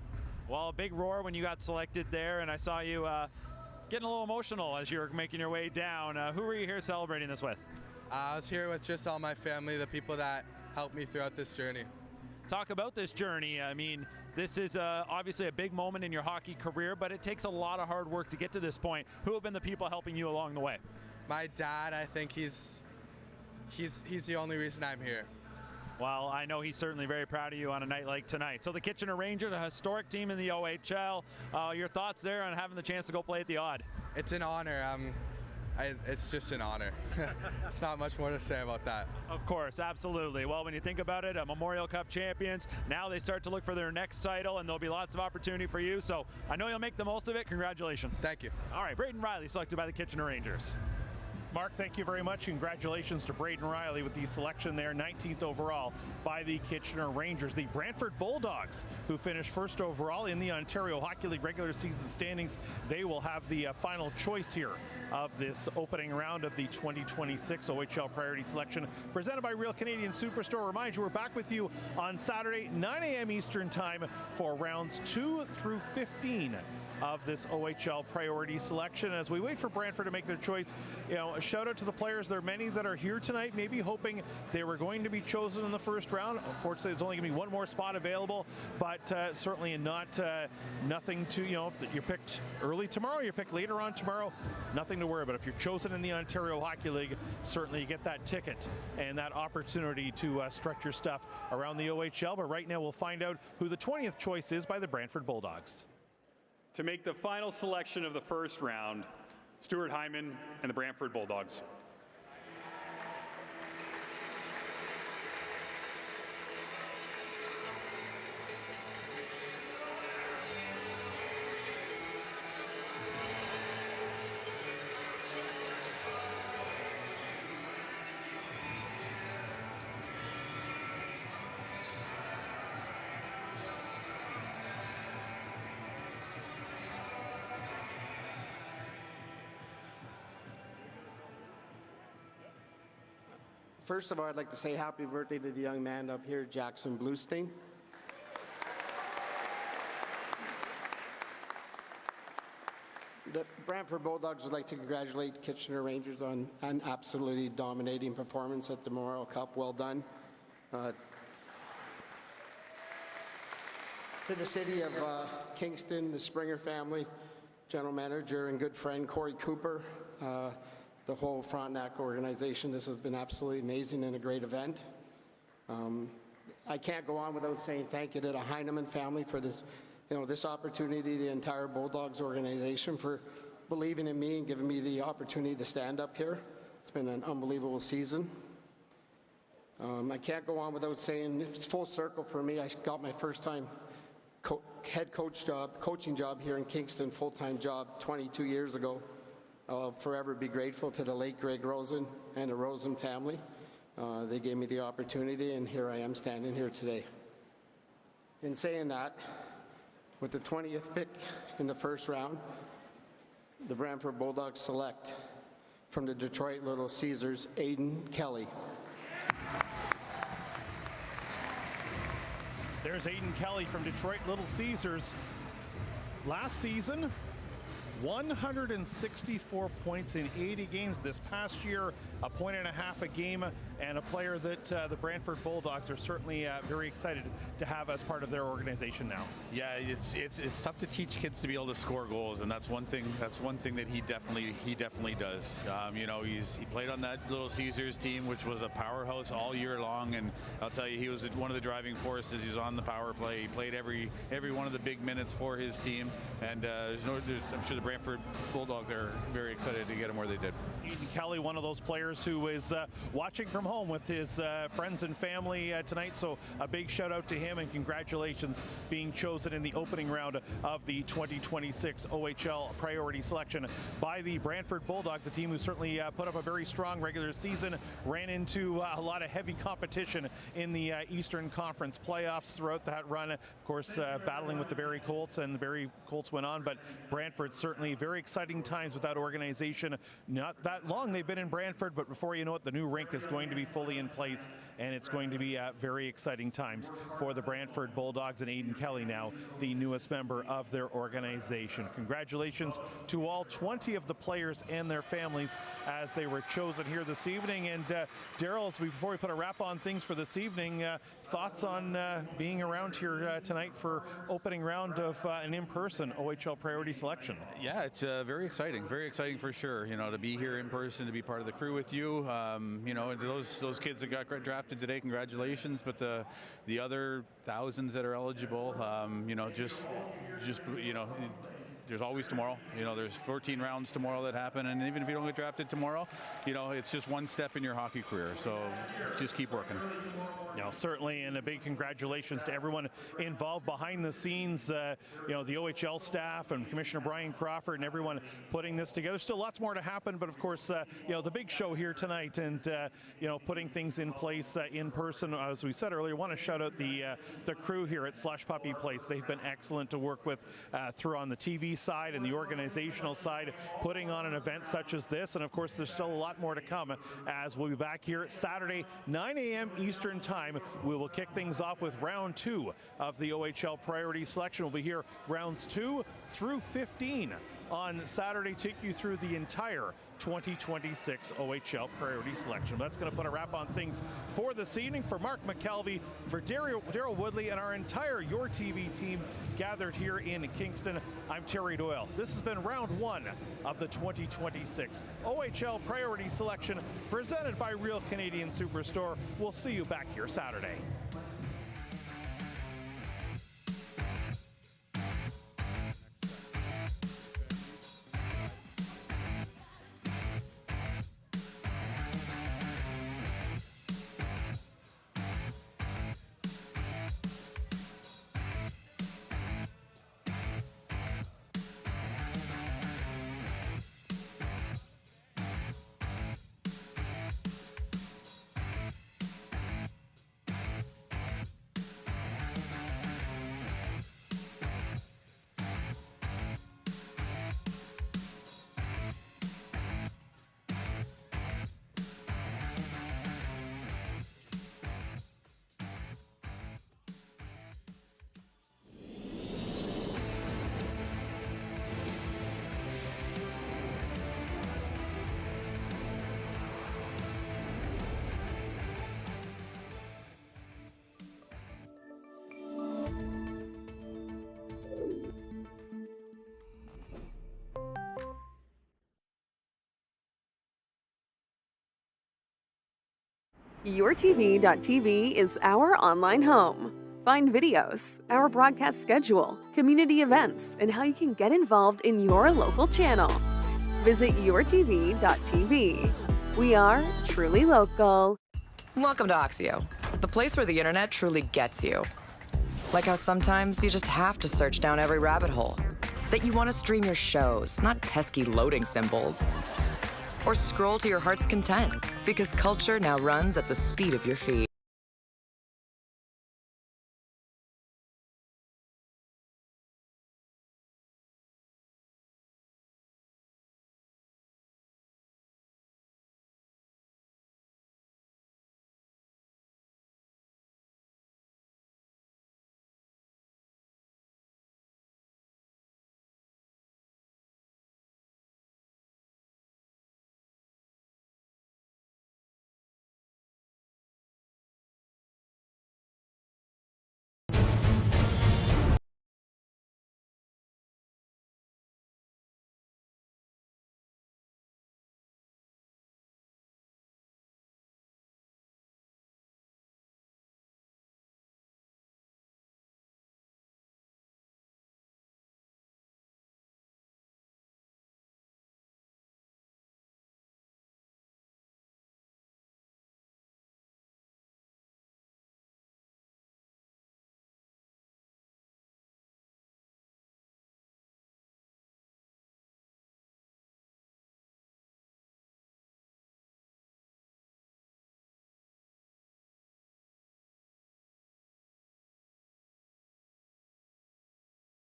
Well, a big roar when you got selected there, and I saw you getting a little emotional as you were making your way down. Who were you here celebrating this with?
I was here with just all my family, the people that helped me throughout this journey.
Talk about this journey. I mean, this is obviously a big moment in your hockey career, but it takes a lot of hard work to get to this point. Who have been the people helping you along the way?
My dad, I think he's the only reason I'm here.
Well, I know he's certainly very proud of you on a night like tonight. So the Kitchener Rangers, a historic team in the OHL. Your thoughts there on having the chance to go play at the Odd?
It's an honor. It's just an honor. It's not much more to say about that.
Of course, absolutely. Well, when you think about it, Memorial Cup champions, now they start to look for their next title, and there'll be lots of opportunity for you. So I know you'll make the most of it. Congratulations.
Thank you.
All right, Braden Riley selected by the Kitchener Rangers.
Mark, thank you very much. Congratulations to Braden Riley with the selection there, 19th overall by the Kitchener Rangers. The Brantford Bulldogs, who finished first overall in the Ontario Hockey League regular season standings, they will have the final choice here of this opening round of the 2026 OHL Priority Selection, presented by Real Canadian Superstore. Remind you, we're back with you on Saturday, 9 a.m. Eastern Time for rounds 2 through 15 of this OHL Priority Selection. As we wait for Brantford to make their choice, you know, a shout out to the players. There are many that are here tonight, maybe hoping they were going to be chosen in the first round. Unfortunately, there's only going to be one more spot available, but certainly not nothing to, you know, if you're picked early tomorrow, you're picked later on tomorrow, nothing to worry about. If you're chosen in the Ontario Hockey League, certainly you get that ticket and that opportunity to stretch your stuff around the OHL. But right now we'll find out who the 20th choice is by the Brantford Bulldogs.
To make the final selection of the first round, Stuart Hyman and the Brantford Bulldogs.
First of all, I'd like to say happy birthday to the young man up here, Jackson Bluestein. The Brantford Bulldogs would like to congratulate Kitchener Rangers on an absolutely dominating performance at the Memorial Cup. Well done. To the city of Kingston, the Springer family, general manager and good friend Corey Cooper, the whole Frontenac organization. This has been absolutely amazing and a great event. I can't go on without saying thank you to the Heineman family for this, this opportunity, the entire Bulldogs organization for believing in me and giving me the opportunity to stand up here. It's been an unbelievable season. I can't go on without saying it's full circle for me. I got my first time head coaching job here in Kingston, full-time job 22 years ago. I'll forever be grateful to the late Greg Rosen and the Rosen family. They gave me the opportunity, and here I am standing here today. In saying that, with the 20th pick in the first round, the Brantford Bulldogs select from the Detroit Little Caesars, Aiden Kelly.
There's Aiden Kelly from Detroit Little Caesars. Last season, 164 points in 80 games. This past year, 1.5 points a game, and a player that the Brantford Bulldogs are certainly very excited to have as part of their organization now.
Yeah, it's tough to teach kids to be able to score goals, and that's one thing that he definitely does. You know, he played on that Little Caesars team, which was a powerhouse all year long, and I'll tell you, he was one of the driving forces. He's on the power play. He played every one of the big minutes for his team, and I'm sure the Brantford Bulldogs are very excited to get him where they did.
Aiden Kelly, one of those players who is watching from home with his friends and family tonight, so a big shout out to him and congratulations being chosen in the opening round of the 2026 OHL Priority Selection by the Brantford Bulldogs, a team who certainly put up a very strong regular season, ran into a lot of heavy competition in the Eastern Conference playoffs throughout that run, of course battling with the Barrie Colts, and the Barrie Colts went on, but Brantford certainly very exciting times with that organization. Not that long they've been in Brantford, but before you know it, the new rink is going to be fully in place, and it's going to be very exciting times for the Brantford Bulldogs and Aiden Kelly, now the newest member of their organization. Congratulations to all 20 of the players and their families as they were chosen here this evening. And Daryl, before we put a wrap on things for this evening, thoughts on being around here tonight for opening round of an in-person OHL Priority Selection?
Yeah, it's very exciting for sure. You know, to be here in person, to be part of the crew with you. You know, those kids that got drafted today, congratulations. But the other thousands that are eligible, you know, just you know, there's always tomorrow. You know, there's 14 rounds tomorrow that happen, and even if you don't get drafted tomorrow, you know, it's just one step in your hockey career. So just keep working.
You know, certainly, and a big congratulations to everyone involved behind the scenes. You know, the OHL staff and Commissioner Brian Crawford and everyone putting this together. Still lots more to happen, but of course, you know, the big show here tonight, and you know, putting things in place in person. As we said earlier, want to shout out the crew here at Slush Puppy Place. They've been excellent to work with through on the TV side and the organizational side, putting on an event such as this. And of course, there's still a lot more to come as we'll be back here Saturday, 9 a.m. Eastern time. We will kick things off with round 2 of the OHL Priority Selection. We'll be here rounds 2 through 15 on Saturday, take you through the entire 2026 OHL Priority Selection. That's going to put a wrap on things for this evening. For Mark McKelvey, for Daryl Woodley, and our entire Your TV team gathered here in Kingston, I'm Terry Doyle. This has been round 1 of the 2026 OHL Priority Selection presented by Real Canadian Superstore. We'll see you back here Saturday.
YourTV.tv is our online home. Find videos, our broadcast schedule, community events, and how you can get involved in your local channel. Visit YourTV.tv. We are truly local.
Welcome to Oxio, the place where the internet truly gets you. Like how sometimes you just have to search down every rabbit hole. That you want to stream your shows, not pesky loading symbols. Or scroll to your heart's content, because culture now runs at the speed of your feed.